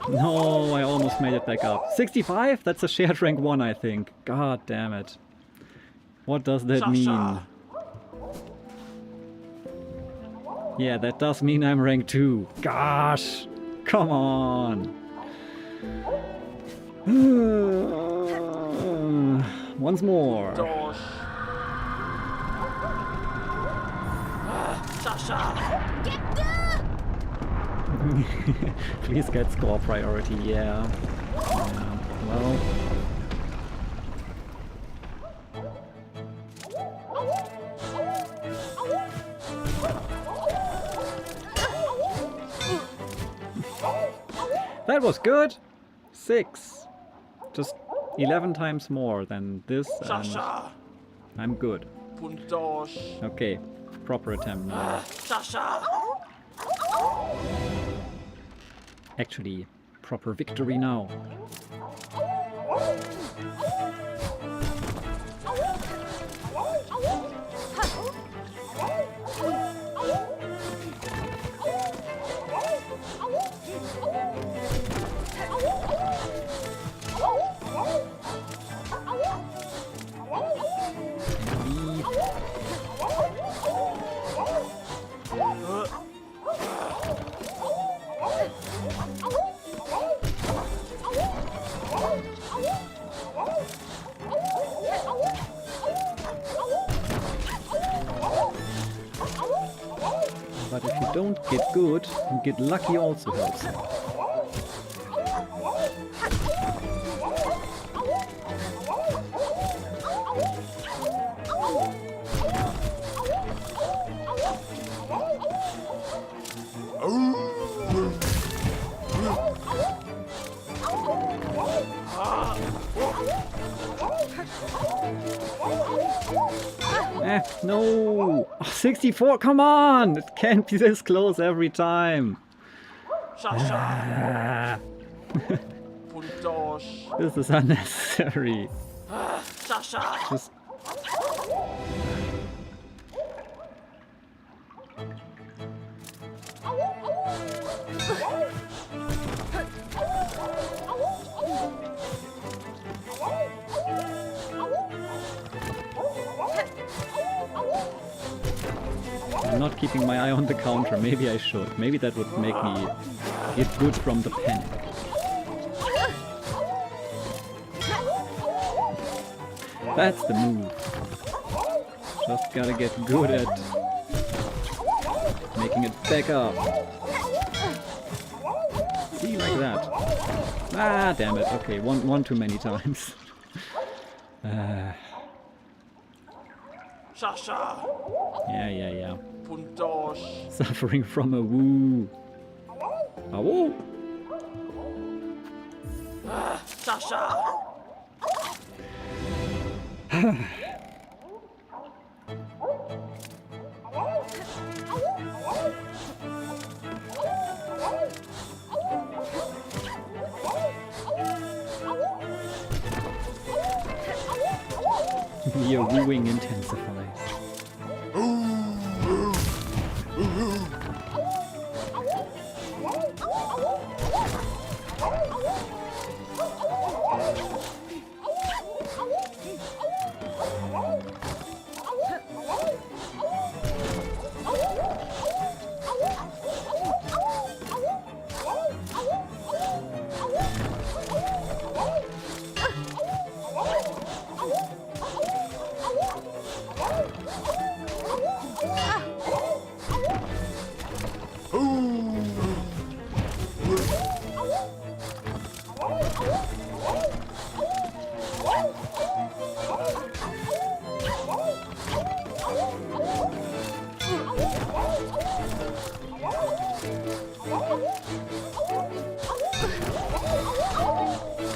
Speaker 1: No, I almost made it back up. 65? That's a shared rank 1, I think. God damn it. What does that mean? Yeah, that does mean I'm rank 2. Gosh! Come on! Once more.
Speaker 3: Dosh. Sasha.
Speaker 1: Please get score priority, yeah. Well. That was good! 6. Just 11 times more than this, and
Speaker 3: Sasha.
Speaker 1: I'm good.
Speaker 3: Puntosh.
Speaker 1: Okay, proper attempt now.
Speaker 3: Sasha.
Speaker 1: Actually, proper victory now. But if you don't get good, you get lucky also helps. No! Oh, 64, come on! It can't be this close every time.
Speaker 3: Sasha. Puntosh.
Speaker 1: This is unnecessary.
Speaker 3: Sasha.
Speaker 1: Just... I'm not keeping my eye on the counter. Maybe I should. Maybe that would make me get good from the panic. That's the move. Just gotta get good at making it back up. See, like that. Ah, damn it. Okay, one too many times.
Speaker 3: Sasha.
Speaker 1: Yeah.
Speaker 3: Puntosh.
Speaker 1: Suffering from a woo. A woo.
Speaker 3: Sasha.
Speaker 1: Your wooing intensifies.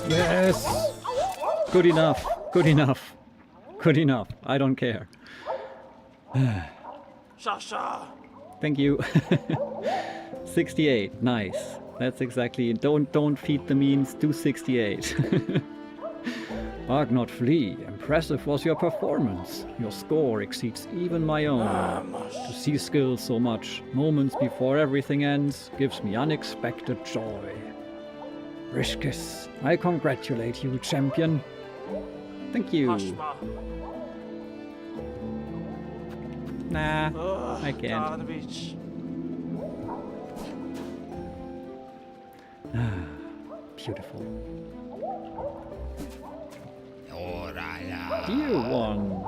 Speaker 1: Yes! Good enough. Good enough. Good enough. I don't care.
Speaker 3: Sasha.
Speaker 1: Thank you. 68. Nice. That's exactly. Don't feed the memes. Do 68. Bark not flee. Impressive was your performance. Your score exceeds even my own. To see skill so much moments before everything ends gives me unexpected joy. Rishkis, I congratulate you, champion. Thank you.
Speaker 3: Hashma.
Speaker 1: Nah, I can't.
Speaker 3: Darnovich.
Speaker 1: Beautiful. Dear one.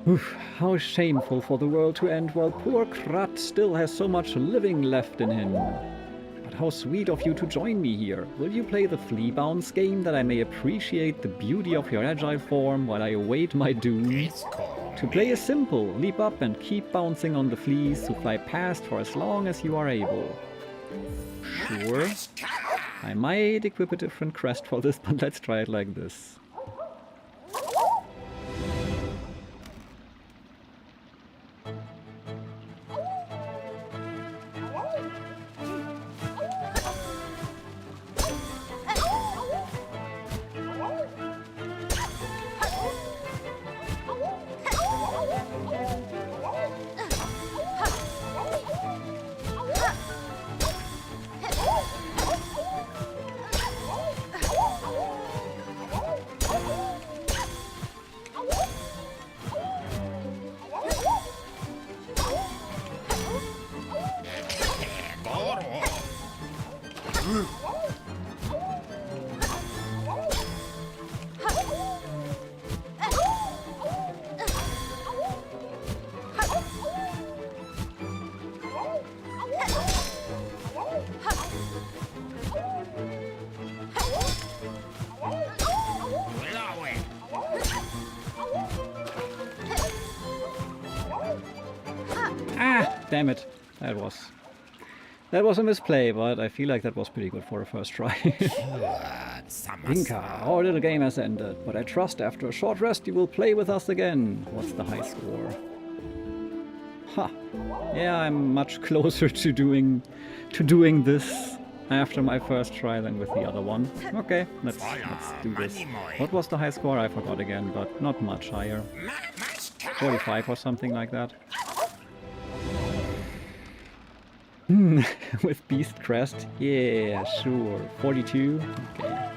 Speaker 1: Oof, how shameful for the world to end while poor Krat still has so much living left in him. But how sweet of you to join me here. Will you play the flea bounce game that I may appreciate the beauty of your agile form while I await my doom? To play is simple. Leap up and keep bouncing on the fleas to fly past for as long as you are able. Sure. I might equip a different crest for this, but let's try it like this. Damn it. That was a misplay, but I feel like that was pretty good for a first try. Inka, our little game has ended, but I trust after a short rest you will play with us again. What's the high score? Ha! Yeah, I'm much closer to doing this after my first try than with the other one. Okay, let's do this. What was the high score? I forgot again, but not much higher. 45 or something like that. With Beast Crest? Yeah, sure. 42? Okay.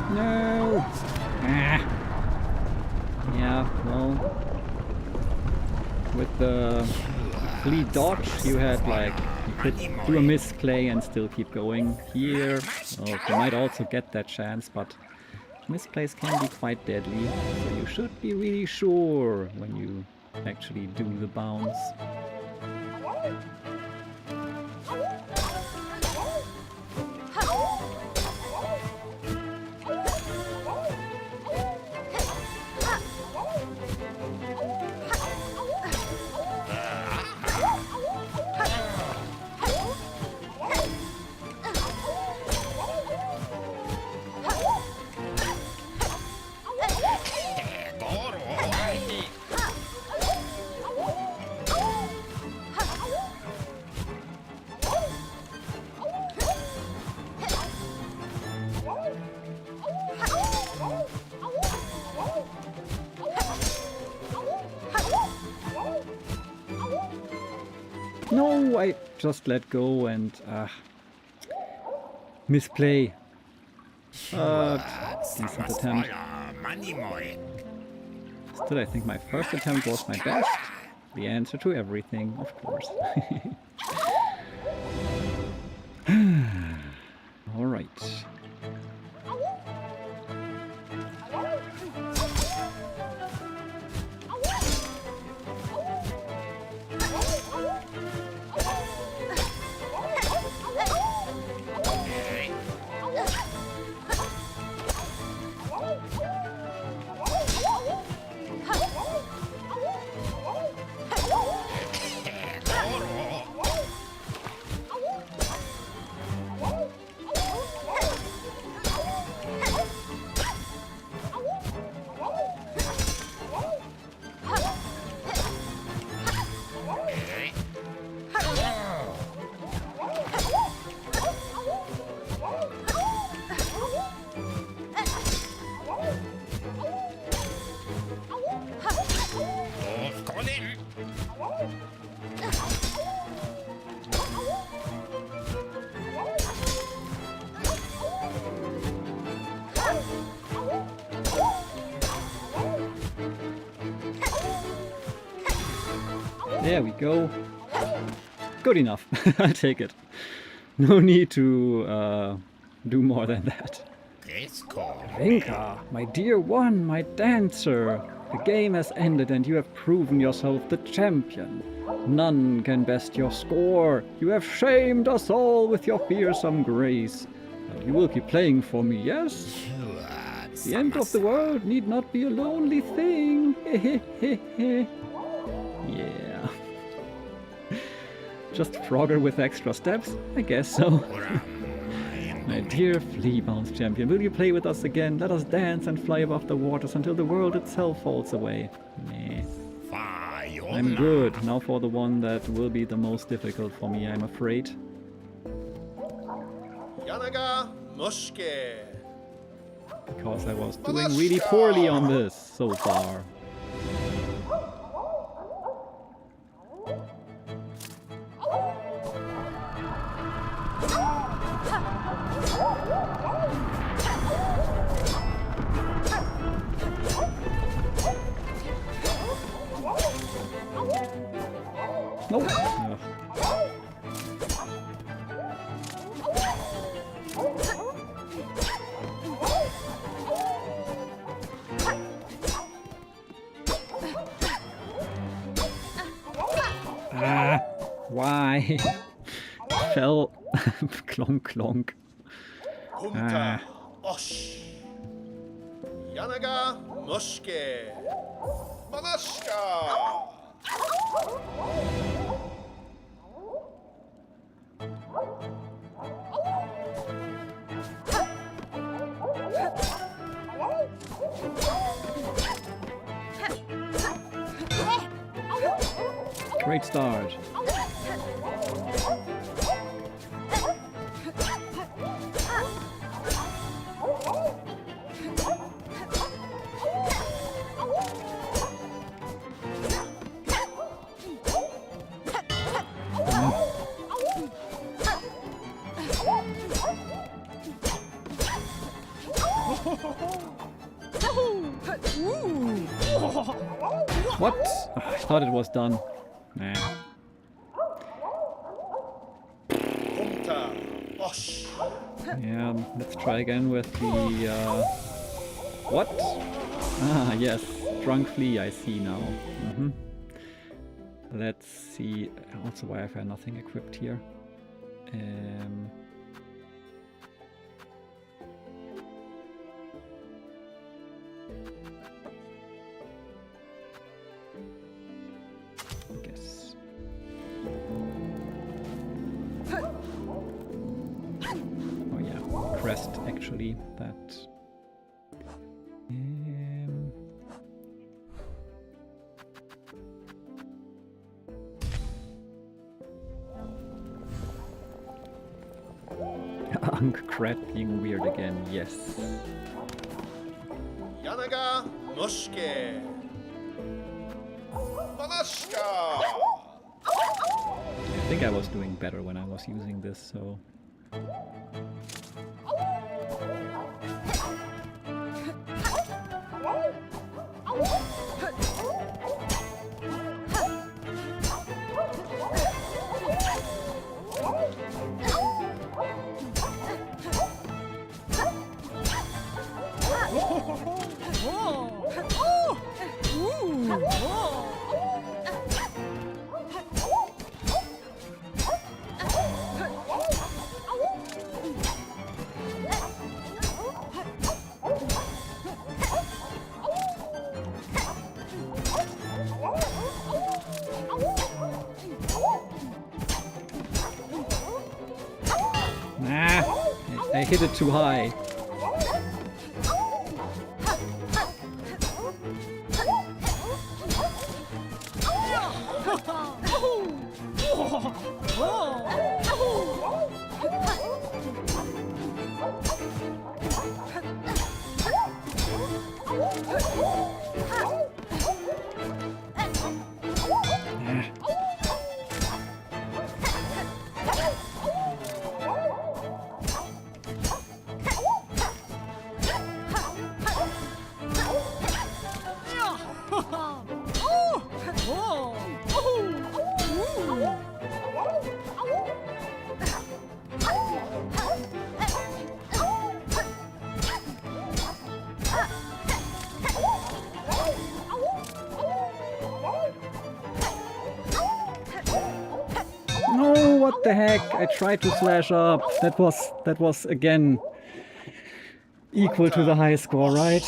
Speaker 1: No! Ah. Yeah, well... With the lead dodge, you had like... You could do a misplay and still keep going. Here, well, you might also get that chance, but misplays can be quite deadly. So you should be really sure when you actually do the bounce. No, I just let go and misplay. Decent attempt. Still, I think my first attempt was my best. The answer to everything, of course. All right. There we go. Good enough. I'll take it. No need to do more than that. Rinka, my dear one, my dancer. The game has ended and you have proven yourself the champion. None can best your score. You have shamed us all with your fearsome grace. But you will keep playing for me, yes? The end of the world need not be a lonely thing. Yeah. Just Frogger with extra steps? I guess so. My dear flea-bounce champion, will you play with us again? Let us dance and fly above the waters until the world itself falls away. Nah. I'm good. Now for the one that will be the most difficult for me, I'm afraid.
Speaker 4: Yanaga Mushke.
Speaker 1: Because I was doing really poorly on this so far. Nope. Ugh. Ah, why? Fell. Clonk clonk.
Speaker 4: Humta Osh. Yanaga Mushke. Manashka.
Speaker 1: Great start. What? Oh, I thought it was done. Nah.
Speaker 4: Humta Osh.
Speaker 1: Yeah, let's try again with the... What? Ah, yes. Drunk flea, I see now. Let's see. Also, why have I nothing equipped here? I guess. Oh yeah, crest actually. That. Ankh being weird again, yes.
Speaker 4: Yanaga Mushke. Manashka.
Speaker 1: I think I was doing better when I was using this, so... Nah, I hit it too high. What the heck? I tried to slash up. That was again equal to the high score, right?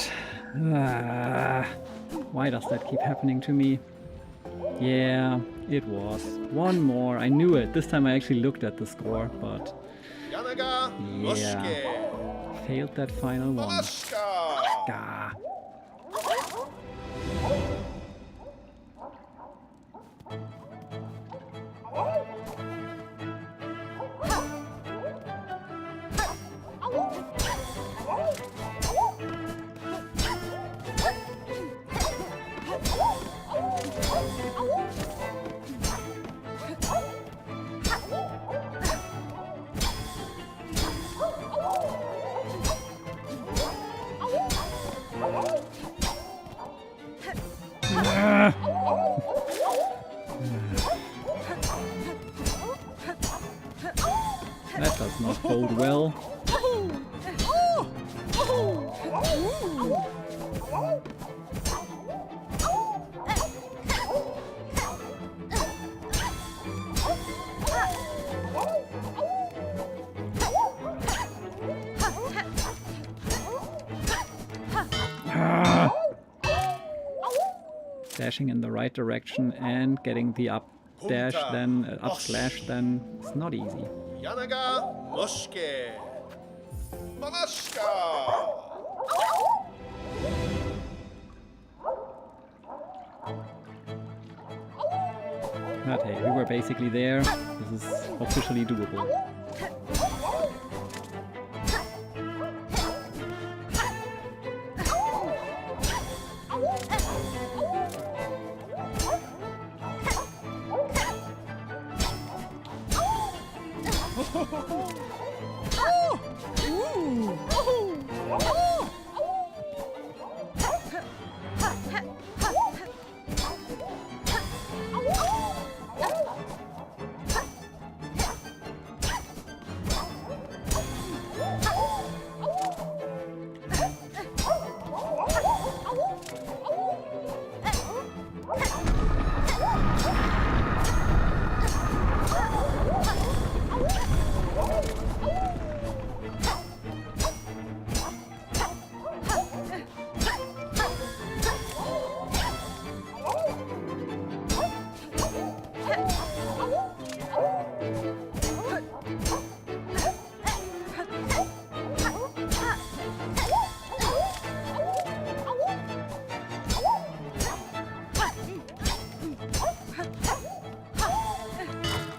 Speaker 1: Why does that keep happening to me? Yeah, it was. One more. I knew it. This time I actually looked at the score, but
Speaker 4: Yanaga,
Speaker 1: yeah,
Speaker 4: Muske,
Speaker 1: failed that final one.
Speaker 4: Alaska.
Speaker 1: Gah. That does not bode well. Dashing in the right direction and getting the up dash, then up slash, then it's not easy.
Speaker 4: Yanaga, Muske, Alaska.
Speaker 1: But hey, we were basically there. This is officially doable.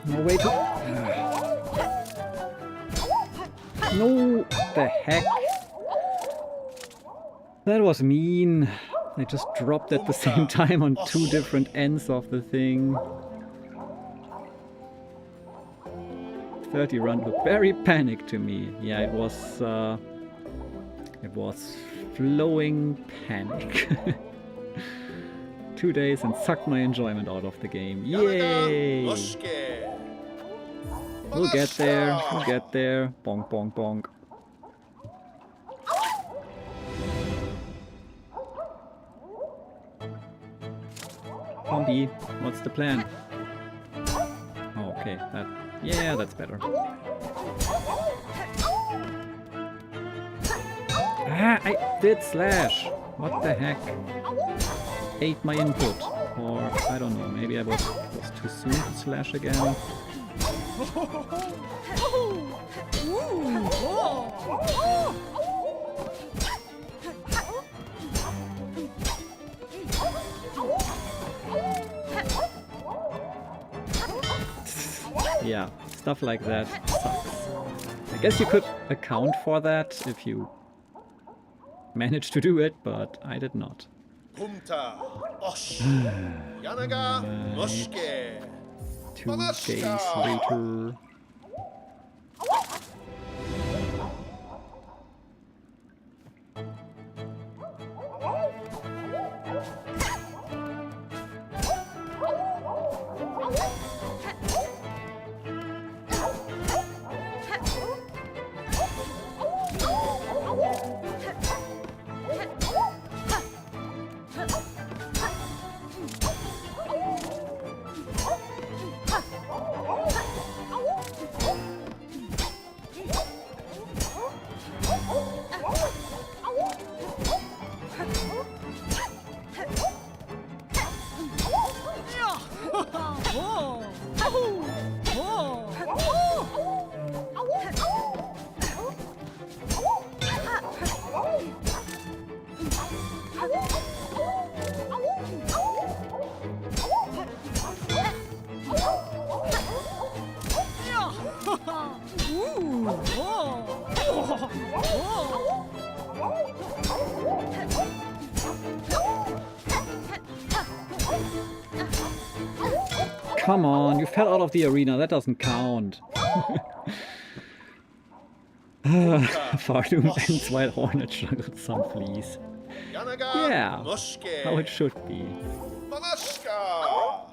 Speaker 1: No way to... No! The heck? That was mean. I just dropped at the same time on two different ends of the thing. 30 run looked very panicked to me. Yeah, it was flowing panic. 2 days and sucked my enjoyment out of the game. Yay! We'll get there, we'll get there. Bonk, bonk, bonk. Zombie, what's the plan? Oh, okay, yeah, that's better. Ah, I did slash! What the heck? Ate my input. Or, I don't know, maybe I was too soon to slash again. Yeah, stuff like that sucks. I guess you could account for that if you managed to do it, but I did not.
Speaker 4: Punta, Osh, Yanaga, Muske.
Speaker 1: 2 days later. Come on, you fell out of the arena, that doesn't count. Fardoom ends while Hornet juggles some fleas.
Speaker 4: Yanaga
Speaker 1: Yeah,
Speaker 4: Muske.
Speaker 1: how it should be.
Speaker 4: Manashka.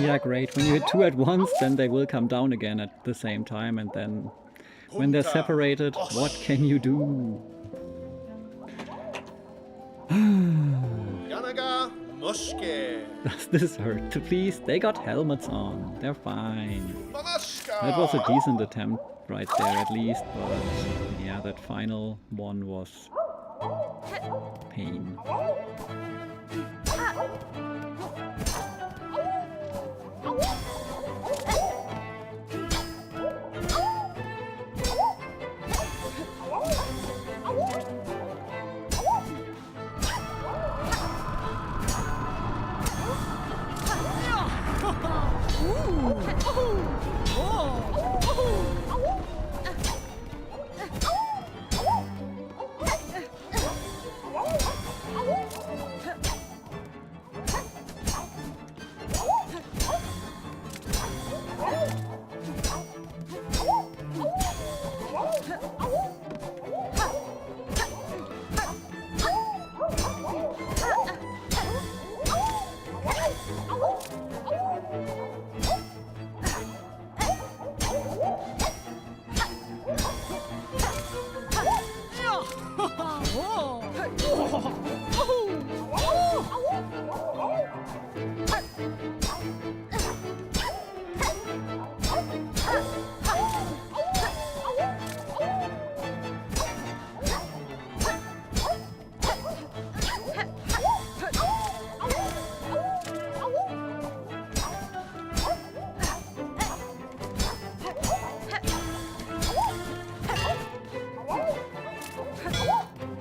Speaker 1: Yeah, great. When you hit two at once, then they will come down again at the same time, and then when they're separated, what can you do?
Speaker 4: Yanaga Muske.
Speaker 1: Does this hurt? Please, they got helmets on. They're fine.
Speaker 4: Manashka.
Speaker 1: That was a decent attempt right there at least, but yeah, that final one was pain.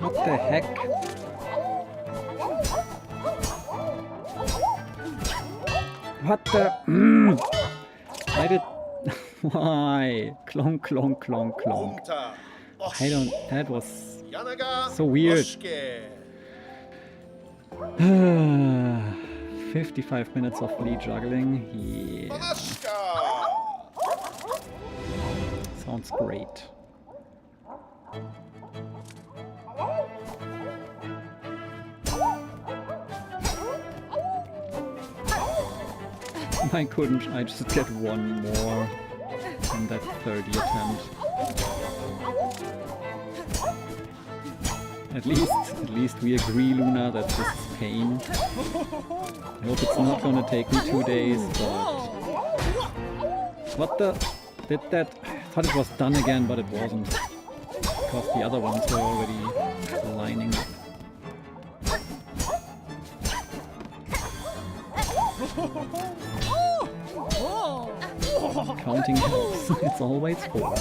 Speaker 1: What the heck? What the? I did. Why? Clonk, clonk, clonk, clonk.
Speaker 4: Humta.
Speaker 1: I don't. That was
Speaker 4: Yanaga
Speaker 1: so weird.
Speaker 4: Muske.
Speaker 1: 55 minutes of flea juggling. Yeah.
Speaker 4: Manashka.
Speaker 1: Sounds great. Why couldn't I just get one more in that 30 attempt? At least we agree, Luna, that this is pain. I hope it's not gonna take me 2 days, but... What the... Did that... I thought it was done again, but it wasn't. Because the other ones were already lining up. Counting helps. It's always 4.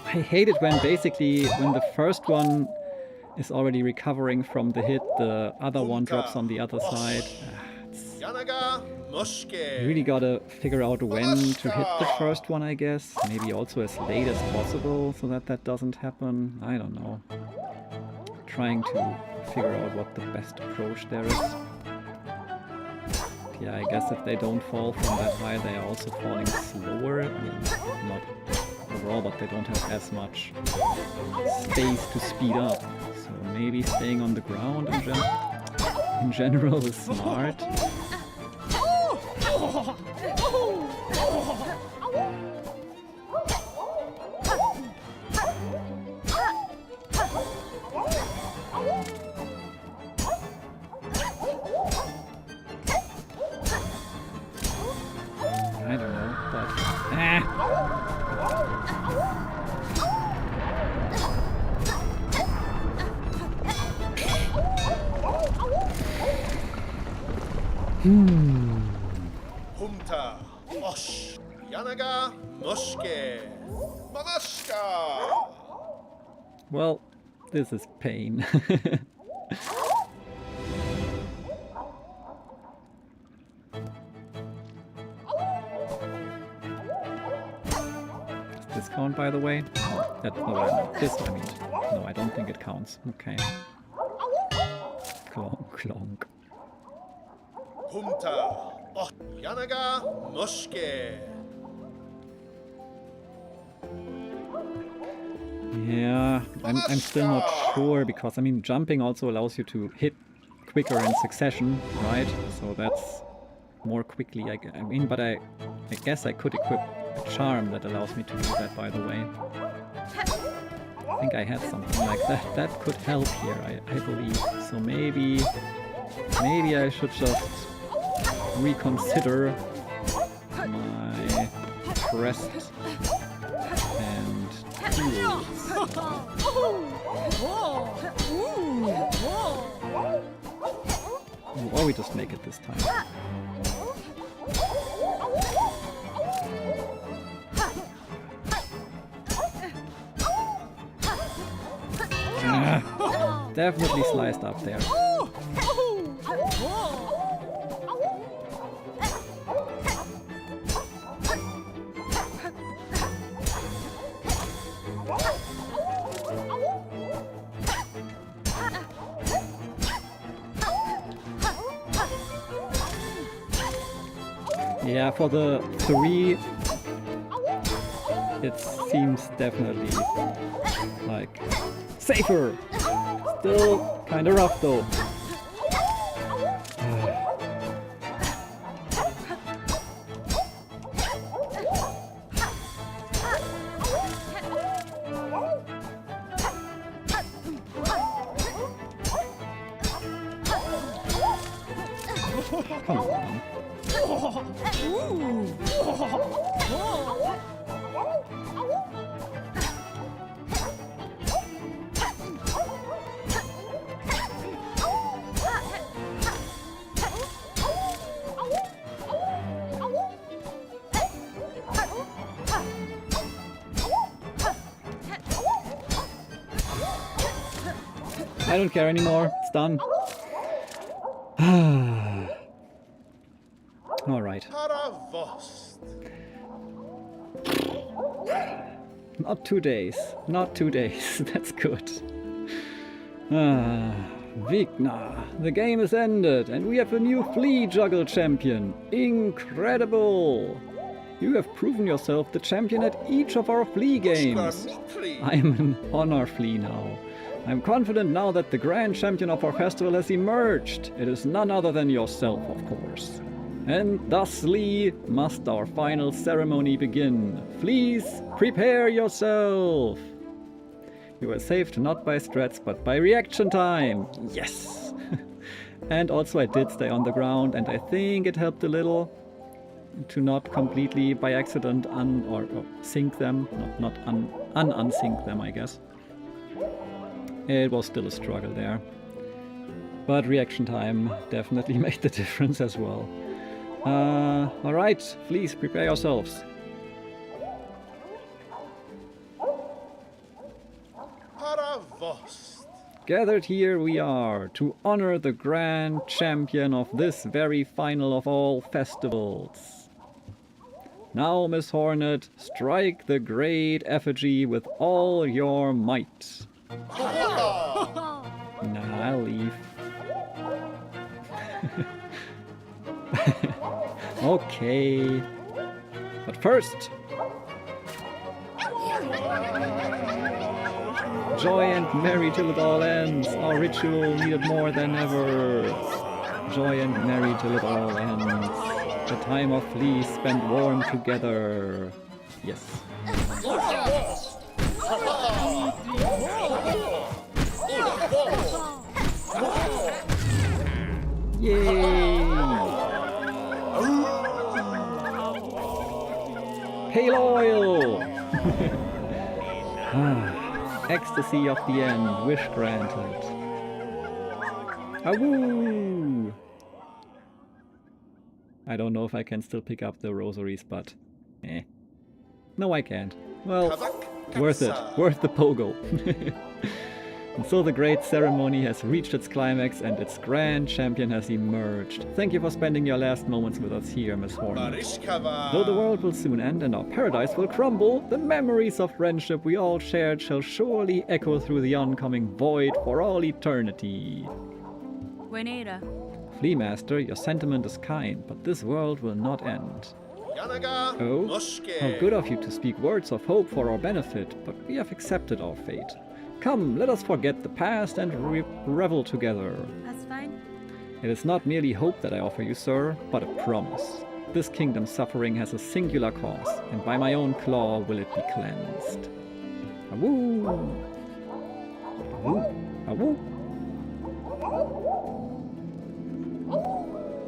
Speaker 1: I hate it when the first one is already recovering from the hit, the other one drops on the other side.
Speaker 4: Yanaga Muske.
Speaker 1: You really gotta figure out when to hit the first one, I guess. Maybe also as late as possible so that that doesn't happen. I don't know. Trying to figure out what the best approach there is. Yeah, I guess if they don't fall from that high, they are also falling slower. I mean, not overall, but they don't have as much space to speed up. So maybe staying on the ground in general is smart. I don't know, but
Speaker 4: Humta. Osh. Yanaga Muske. Manashka.
Speaker 1: well, this is pain. Does this count, by the way? This I mean. No, I don't think it counts. Okay. Clonk, clonk.
Speaker 4: Humta. Oh. Yanaga Muske.
Speaker 1: Yeah, I'm still not sure because I mean jumping also allows you to hit quicker in succession, right? So that's more quickly. I mean, but I guess I could equip a charm that allows me to do that. By the way, I think I had something like that. That could help here, I believe. So maybe I should just reconsider my crest and tools. Or we just make it this time. Definitely sliced up there. Yeah, for the 3, it seems definitely like safer. Still kind of rough though. Come on. I don't care anymore. It's done. All right.
Speaker 4: Paravost.
Speaker 1: Not 2 days. Not 2 days. That's good. Vigna. The game is ended and we have a new flea juggle champion. Incredible! You have proven yourself the champion at each of our flea games. I am an honor flea now. I'm confident now that the grand champion of our festival has emerged. It is none other than yourself, of course. And thusly must our final ceremony begin. Please prepare yourself. You were saved not by strats, but by reaction time. Yes! And also I did stay on the ground, and I think it helped a little to not completely by accident sink them. Not unsink them, I guess. It was still a struggle there. But reaction time definitely made the difference as well. Alright, please prepare yourselves.
Speaker 4: Paravost.
Speaker 1: Gathered here we are to honor the grand champion of this very final of all festivals. Now, Miss Hornet, strike the great effigy with all your might. Nah, I'll leave. Okay. But first, joy and merry till it all ends. Our ritual needed more than ever. Joy and merry till it all ends. The time of fleas spent warm together. Yes. Yay! Pale oil! Ecstasy of the end, wish granted. Awoo! I don't know if I can still pick up the rosaries, but no, I can't. Well, worth it. Worth the pogo. And so the great ceremony has reached its climax and its grand champion has emerged. Thank you for spending your last moments with us here, Miss Hornet. Though the world will soon end and our paradise will crumble, the memories of friendship we all shared shall surely echo through the oncoming void for all eternity.
Speaker 2: Buenera.
Speaker 1: Flea Master, your sentiment is kind, but this world will not end. Oh, how good of you to speak words of hope for our benefit, but we have accepted our fate. Come, let us forget the past and revel together.
Speaker 2: That's fine.
Speaker 1: It is not merely hope that I offer you, sir, but a promise. This kingdom's suffering has a singular cause, and by my own claw will it be cleansed. Awoo! Awoo! Awoo!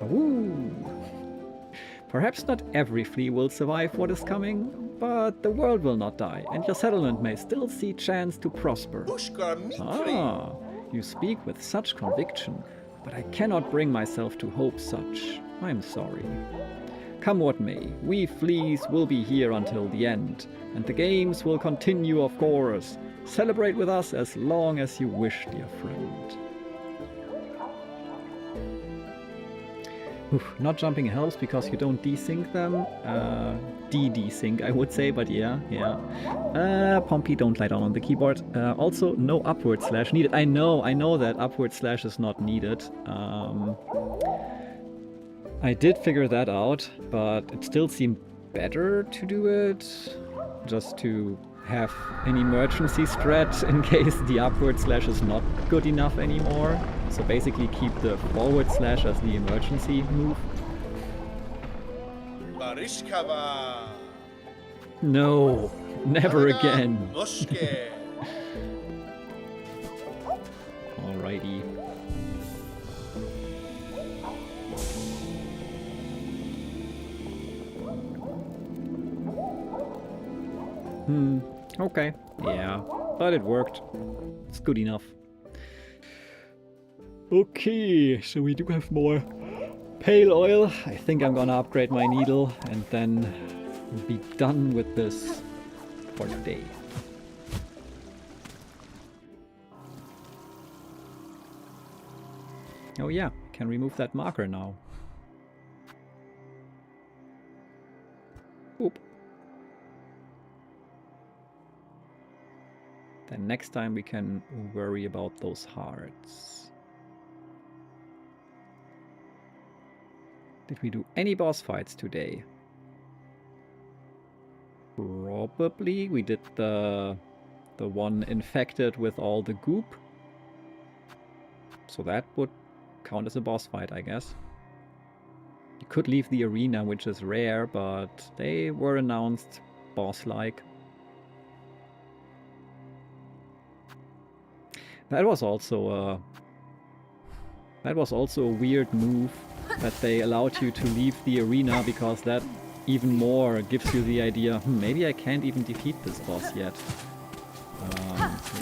Speaker 1: Awoo! Perhaps not every flea will survive what is coming, but the world will not die, and your settlement may still see chance to prosper. Ah, you speak with such conviction, but I cannot bring myself to hope such. I'm sorry. Come what may, we fleas will be here until the end, and the games will continue, of course. Celebrate with us as long as you wish, dear friend. Oof, not jumping helps because you don't desync them. De-desync, I would say, but yeah. Pompey, don't lie down on the keyboard. Also, no upward slash needed. I know that upward slash is not needed. I did figure that out, but it still seemed better to do it. Just to have an emergency strat in case the upward slash is not good enough anymore. So basically keep the forward slash as the emergency move. No, never again. Alrighty. Okay. Yeah, but it worked. It's good enough. Okay, so we do have more pale oil. I think I'm gonna upgrade my needle and then be done with this for the day. Oh yeah, can remove that marker now. Oop. Then next time we can worry about those hearts. Did we do any boss fights today? Probably. We did the one infected with all the goop. So that would count as a boss fight, I guess. You could leave the arena, which is rare, but they were announced boss-like. That was also a weird move that they allowed you to leave the arena, because that even more gives you the idea, maybe I can't even defeat this boss yet.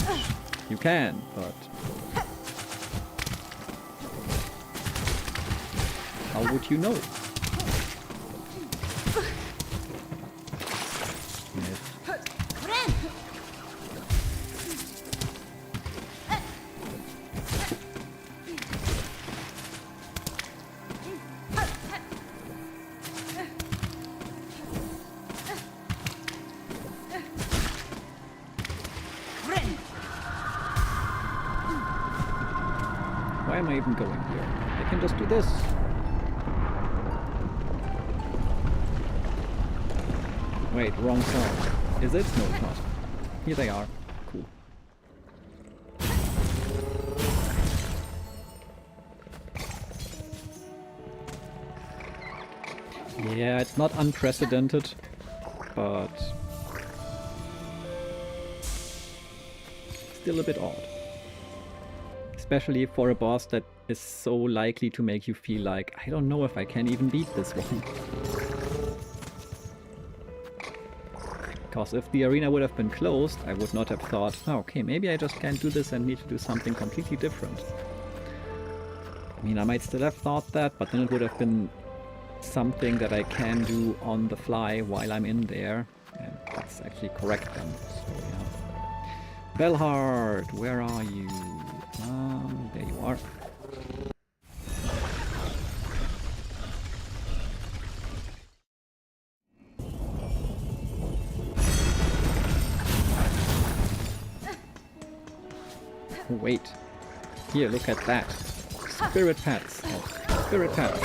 Speaker 1: Which you can, but how would you know? Yes. Why am I even going here? I can just do this. Wait, wrong song. Is it? No, it's not. Here they are. Cool. Yeah, it's not unprecedented, but still a bit odd. Especially for a boss that is so likely to make you feel like, I don't know if I can even beat this one. Because if the arena would have been closed, I would not have thought, oh, okay, maybe I just can't do this and need to do something completely different. I mean, I might still have thought that, but then it would have been something that I can do on the fly while I'm in there. And that's actually correct then. So, yeah. Belhard, where are you? There you are. Oh, wait. Here, look at that. Spirit pets. Oh, spirit pets.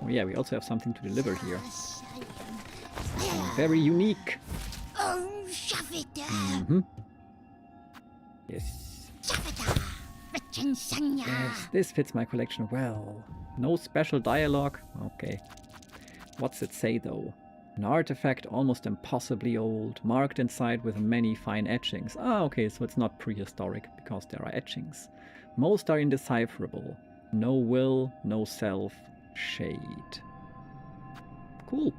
Speaker 1: Yeah, we also have something to deliver here. Very unique. Mm-hmm. Yes. Yes, this fits my collection well. No special dialogue? Okay. What's it say though? An artifact almost impossibly old, marked inside with many fine etchings. Ah, okay, so it's not prehistoric, because there are etchings. Most are indecipherable. No will, no self, shade. Cool.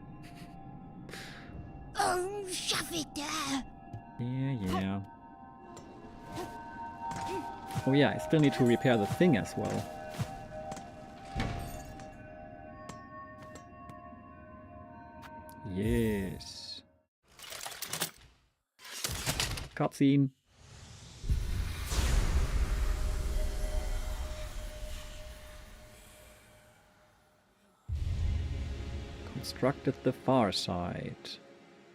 Speaker 1: Yeah. Oh yeah, I still need to repair the thing as well. Yes. Cutscene. Constructed the far side.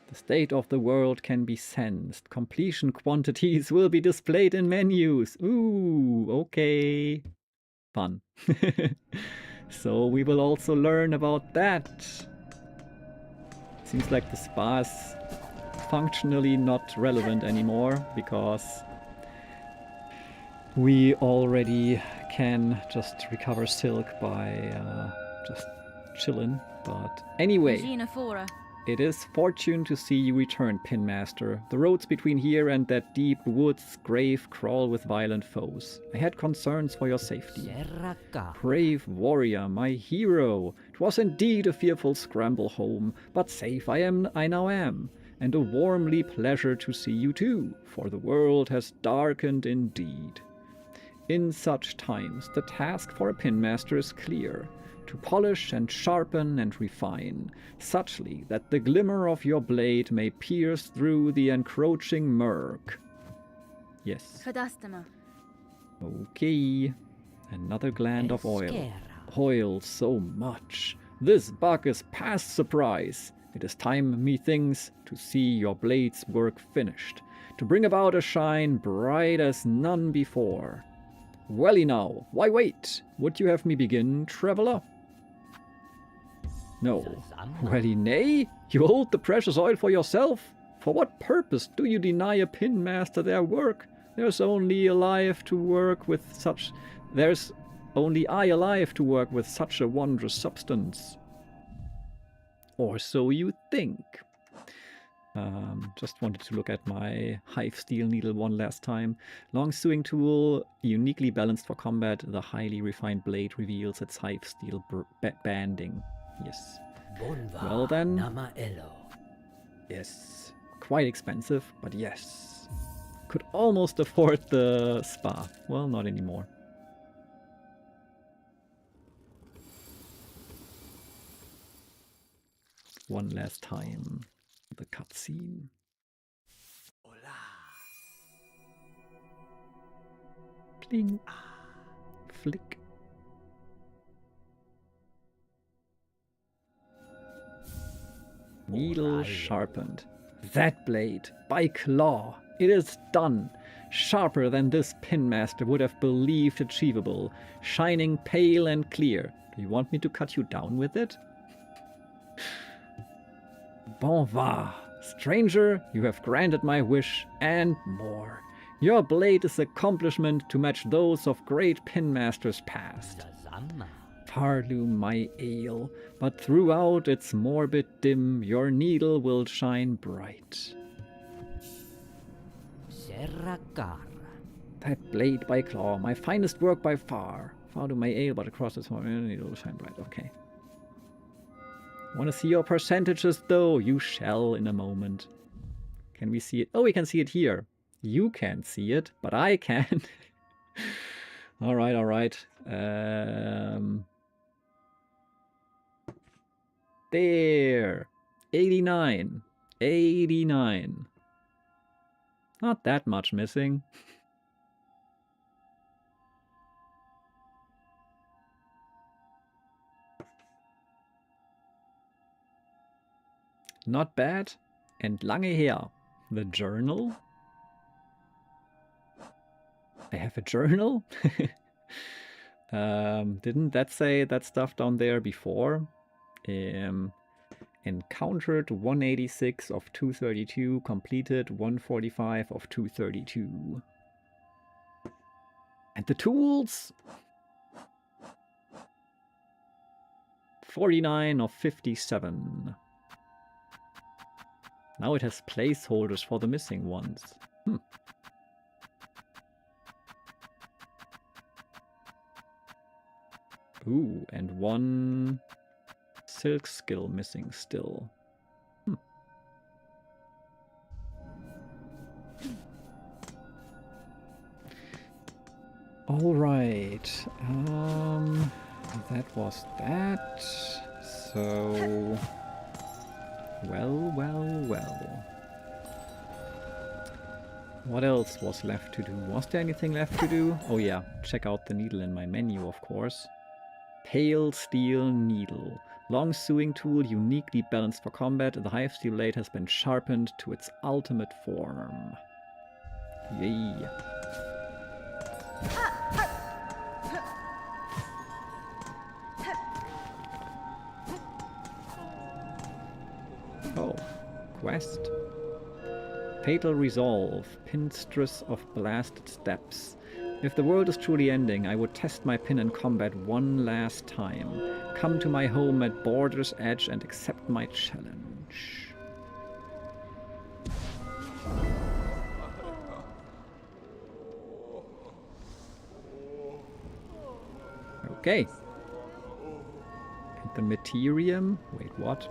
Speaker 1: The state of the world can be sensed. Completion quantities will be displayed in menus. Ooh, okay. Fun. So we will also learn about that. Seems like the spa is functionally not relevant anymore, because we already can just recover silk by just chillin'. But anyway.
Speaker 2: Xenophora.
Speaker 1: It is fortune to see you return, Pinmaster. The roads between here and that deep woods grave crawl with violent foes. I had concerns for your safety. Brave warrior, my hero. It was indeed a fearful scramble home, but safe I now am. And a warmly pleasure to see you too, for the world has darkened indeed. In such times, the task for a Pinmaster is clear. To polish and sharpen and refine, suchly that the glimmer of your blade may pierce through the encroaching murk. Yes.
Speaker 2: Kadastama.
Speaker 1: Okay. Another gland of oil. Oil so much. This bug is past surprise. It is time, methinks, to see your blade's work finished. to bring about a shine bright as none before. Welly now, why wait? Would you have me begin, traveller? No. Welly, nay? You hold the precious oil for yourself? For what purpose do you deny a pin master their work? There's only I alive to work with such a wondrous substance. Or so you think. Just wanted to look at my hive steel needle one last time. Long sewing tool, uniquely balanced for combat. The highly refined blade reveals its hive steel banding. Yes. Well then. Yes. Quite expensive, but yes. Could almost afford the spa. Well, not anymore. One last time. The cutscene. Pling. Flick. Needle sharpened. That blade, by claw, it is done. Sharper than this pinmaster would have believed achievable. Shining pale and clear. Do you want me to cut you down with it? Bon va. Stranger, you have granted my wish and more. Your blade is accomplishment to match those of great pinmasters past. Parlu my ale, but throughout its morbid dim, your needle will shine bright. That blade by claw, my finest work by far. Far do my ale, but across its needle will shine bright. Okay. Want to see your percentages though? You shall in a moment. Can we see it? Oh, we can see it here. You can't see it, but I can. All right, all right. There. 89. 89. Not that much missing. Not bad. And lange her. The journal? I have a journal? Didn't that say that stuff down there before? Encountered 186 of 232, completed 145 of 232. And the tools? 49 of 57. Now it has placeholders for the missing ones. Ooh, and one silk skill missing still. All right. That was that. So, well. What else was left to do? Was there anything left to do? Oh yeah, check out the needle in my menu, of course. Pale steel needle. Long sewing tool, uniquely balanced for combat. The hive steel blade has been sharpened to its ultimate form. Yay. Oh, quest. Fatal resolve, pinstress of blasted steps. If the world is truly ending, I would test my pin in combat one last time. Come to my home at Border's Edge and accept my challenge. Okay. And the Materium? Wait, what?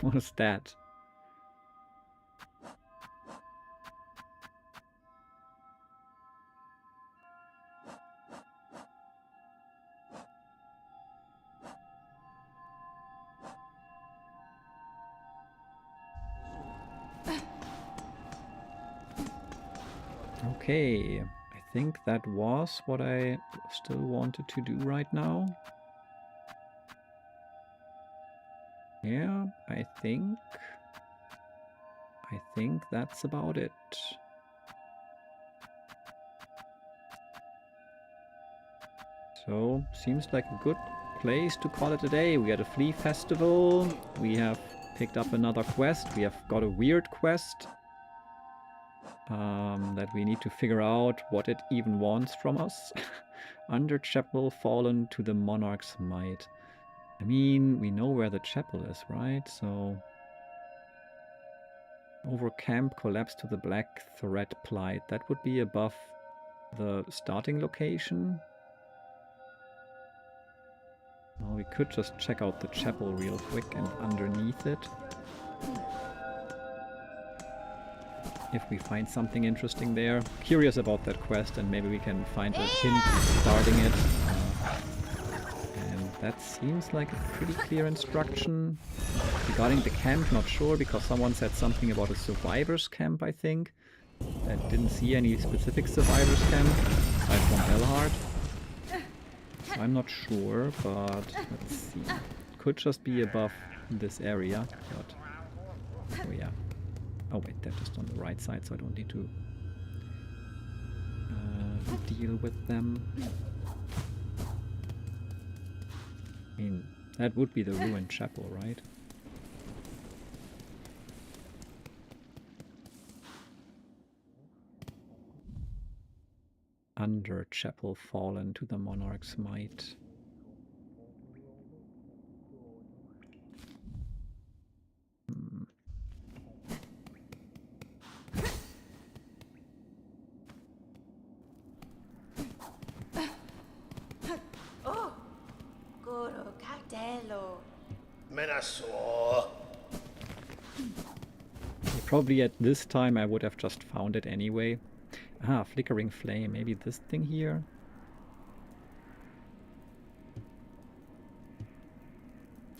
Speaker 1: What is that? Okay, I think that was what I still wanted to do right now. Yeah, I think I think that's about it. So, seems like a good place to call it a day. We had a flea festival. We have picked up another quest. We have got a weird quest. That we need to figure out what it even wants from us. Under chapel fallen to the monarch's might. I mean, we know where the chapel is, right? So... Over camp collapsed to the black thread plight. That would be above the starting location. Well, we could just check out the chapel real quick and underneath it. If we find something interesting there. Curious about that quest, and maybe we can find a hint starting it. And that seems like a pretty clear instruction. Regarding the camp, not sure, because someone said something about a survivors camp, I think. I didn't see any specific survivors camp, aside from Elhard. So I'm not sure, but let's see. Could just be above this area, but... Oh yeah. Oh wait, they're just on the right side, so I don't need to deal with them. I mean, that would be the ruined chapel, right? Under chapel fallen to the monarch's might.
Speaker 3: Oh, Goro Cardello.
Speaker 4: Menasaur.
Speaker 1: Probably at this time I would have just found it anyway. Ah, flickering flame. Maybe this thing here?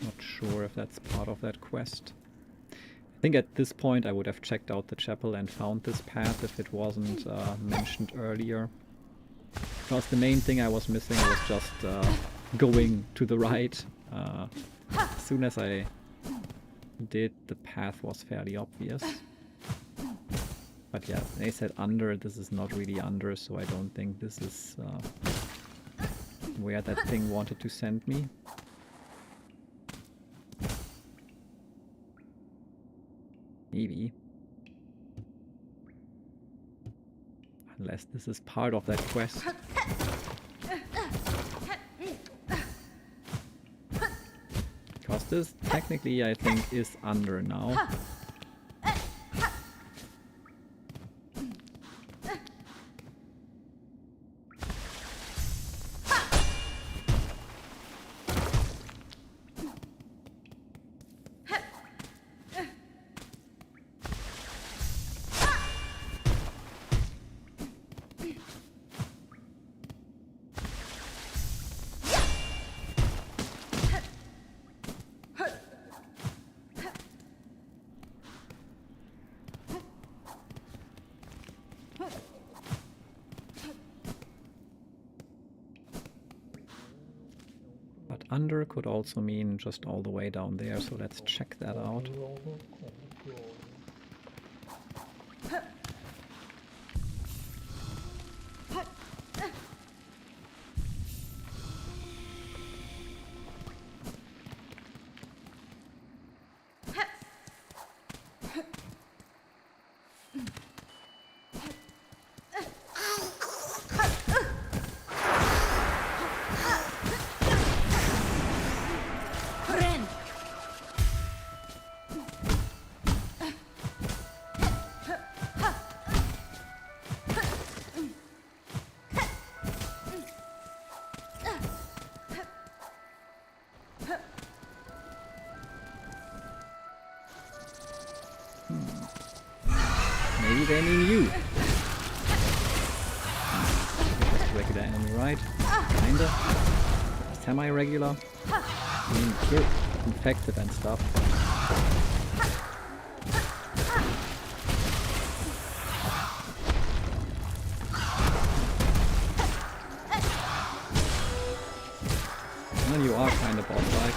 Speaker 1: Not sure if that's part of that quest. I think at this point I would have checked out the chapel and found this path if it wasn't mentioned earlier. Because the main thing I was missing was just going to the right. As soon as I did, the path was fairly obvious. But yeah, they said under, this is not really under, so I don't think this is where that thing wanted to send me. Maybe. Unless this is part of that quest. Because this technically I think is under now. Under could also mean just all the way down there, so let's check that out. Maybe they mean you. Just a regular enemy, right? Kinda. Semi-regular. I mean, you're infected and stuff. Well, you are kind of boss-like.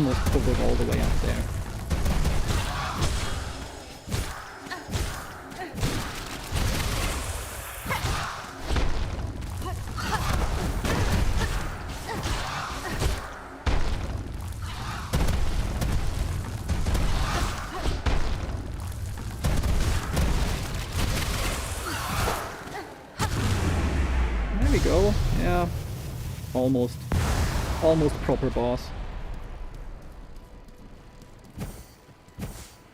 Speaker 1: almost covered all the way up there. There we go. Yeah. Almost proper boss.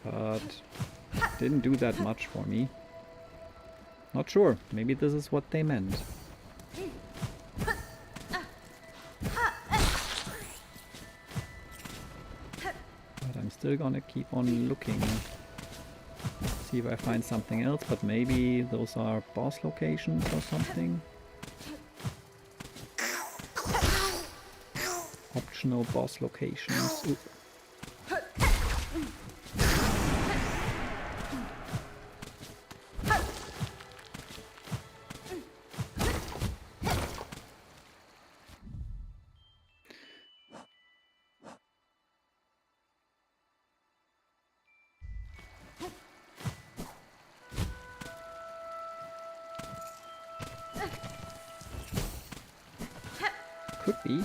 Speaker 1: But didn't do that much for me. Not sure. Maybe this is what they meant. But I'm still gonna keep on looking. See if I find something else, but maybe those are boss locations or something. Optional boss locations. Ooh. Could be.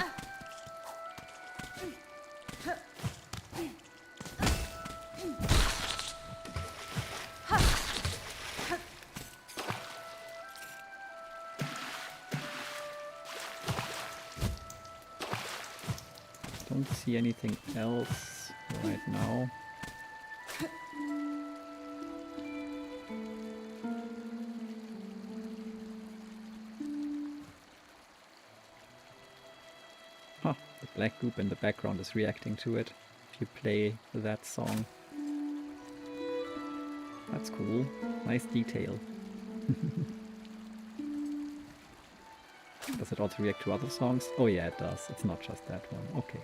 Speaker 1: Don't see anything else right now. Huh, the black goop in the background is reacting to it if you play that song. That's cool. Nice detail. Does it also react to other songs? Oh yeah, it does. It's not just that one. Okay.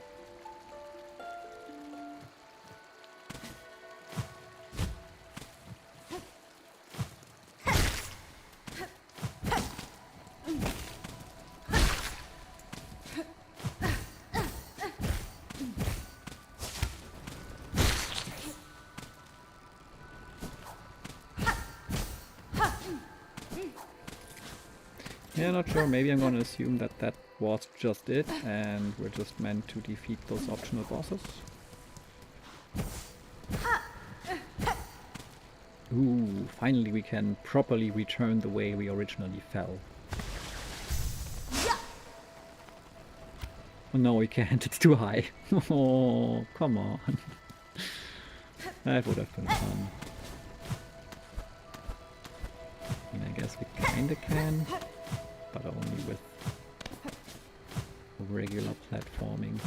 Speaker 1: Yeah, not sure. Maybe I'm gonna assume that that was just it, and we're just meant to defeat those optional bosses. Ooh, finally we can properly return the way we originally fell. Oh, no, we can't. It's too high. Oh, come on. That would have been fun. I mean, I guess we kinda can. But only with regular platforming.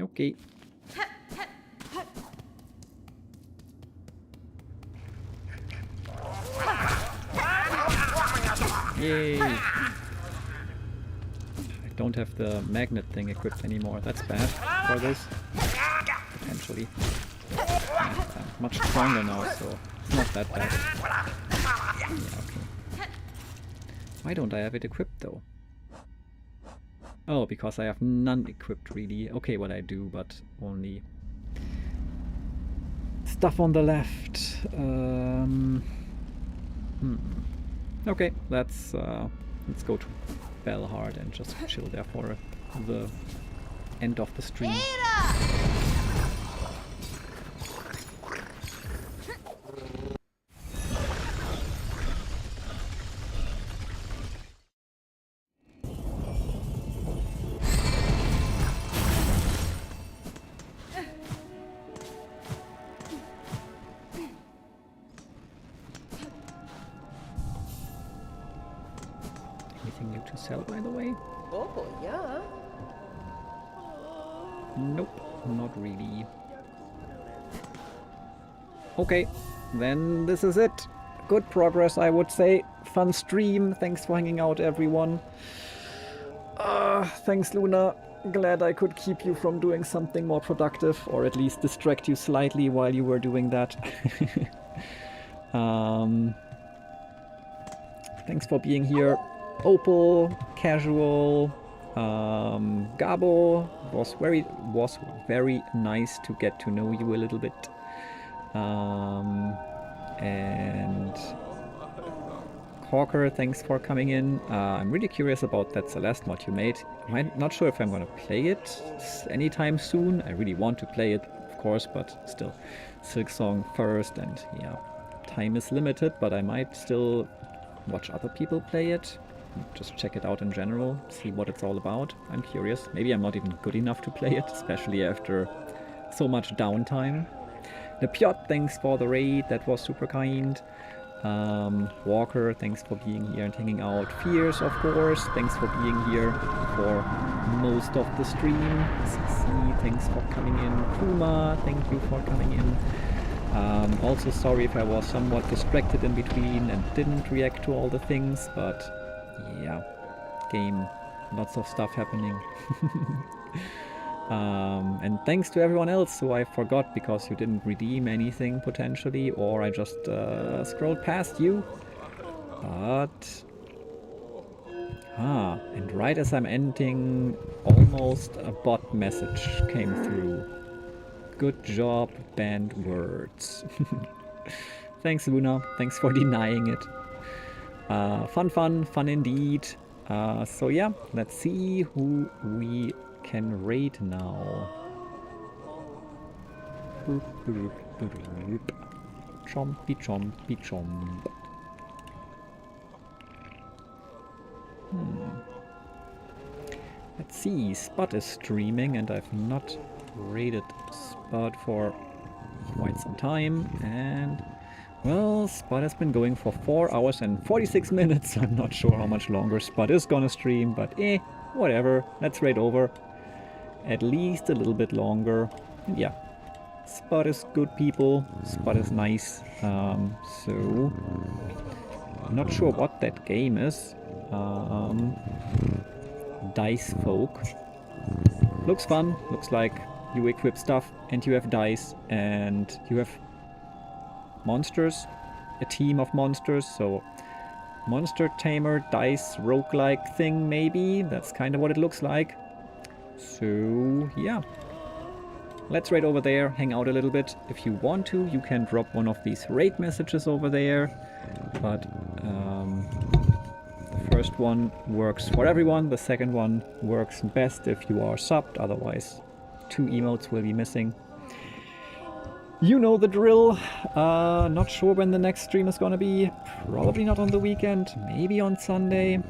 Speaker 1: Okay. Yay! Don't have the magnet thing equipped anymore. That's bad for this. Potentially. Yeah, I'm much stronger now, so it's not that bad. Yeah, okay. Why don't I have it equipped though? Oh, because I have none equipped really. Okay, well I do, but only stuff on the left. Okay, let's go to Bellhard and just chill there for the end of the stream. Anything new to sell, by the way?
Speaker 3: Oh, yeah.
Speaker 1: Nope, not really. Okay, then this is it. Good progress, I would say. Fun stream. Thanks for hanging out, everyone. Thanks, Luna. Glad I could keep you from doing something more productive, or at least distract you slightly while you were doing that. Thanks for being here. Opal, Casual, Gabo, was very nice to get to know you a little bit. And Hawker, thanks for coming in. I'm really curious about that Celeste mod you made. I'm not sure if I'm gonna play it anytime soon. I really want to play it, of course, but still. Silksong first, and yeah, time is limited, but I might still watch other people play it. Just check it out in general, see what it's all about. I'm curious. Maybe I'm not even good enough to play it, especially after so much downtime. The Piot, thanks for the raid, that was super kind. Walker, thanks for being here and hanging out. Fierce, of course, thanks for being here for most of the stream. CC, thanks for coming in. Puma, thank you for coming in. Also sorry if I was somewhat distracted in between and didn't react to all the things, but yeah, game, lots of stuff happening. And thanks to everyone else who I forgot because you didn't redeem anything potentially, or I just scrolled past you. But and right as I'm ending, almost a bot message came through. Good job, banned words. Thanks, Luna. Thanks for denying it. Fun indeed. So yeah, let's see who we can raid now. Chompy chompy chomp. Let's see, Spot is streaming and I've not raided Spot for quite some time, and well, Spot has been going for 4 hours and 46 minutes. I'm not sure how much longer Spot is gonna stream, but whatever, let's raid over. At least a little bit longer. And yeah, Spot is good people, Spot is nice. So, not sure what that game is. Dice Folk. Looks fun, looks like you equip stuff and you have dice and you have monsters, a team of monsters, so monster tamer, dice, roguelike thing maybe, that's kind of what it looks like. So yeah, let's raid over there, hang out a little bit. If you want to, you can drop one of these raid messages over there, but the first one works for everyone, the second one works best if you are subbed, otherwise 2 emotes will be missing. You know the drill. Not sure when the next stream is gonna be. Probably not on the weekend, maybe on Sunday.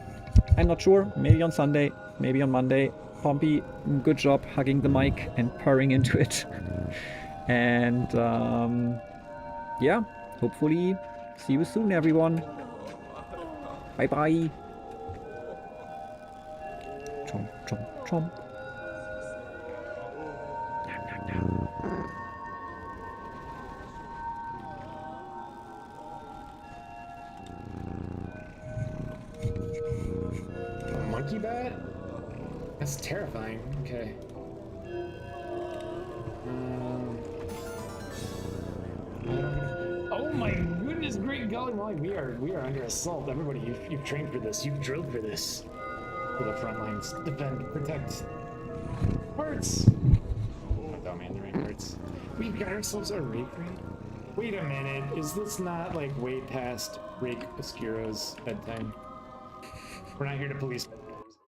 Speaker 1: I'm not sure, maybe on Sunday, maybe on Monday. Pompey, good job hugging the mic and purring into it. And yeah, hopefully see you soon, everyone. Bye bye. Chomp, chomp, chomp.
Speaker 5: A monkey bat? That's terrifying. Okay. Oh my goodness, great golly molly! We are under assault. Everybody, you've trained for this. You've drilled for this. For the front lines, defend, protect. Hurts. Oh man, the rain hurts. We got ourselves a rake raid. Wait a minute, is this not like way past Rake Oscuro's bedtime? We're not here to police.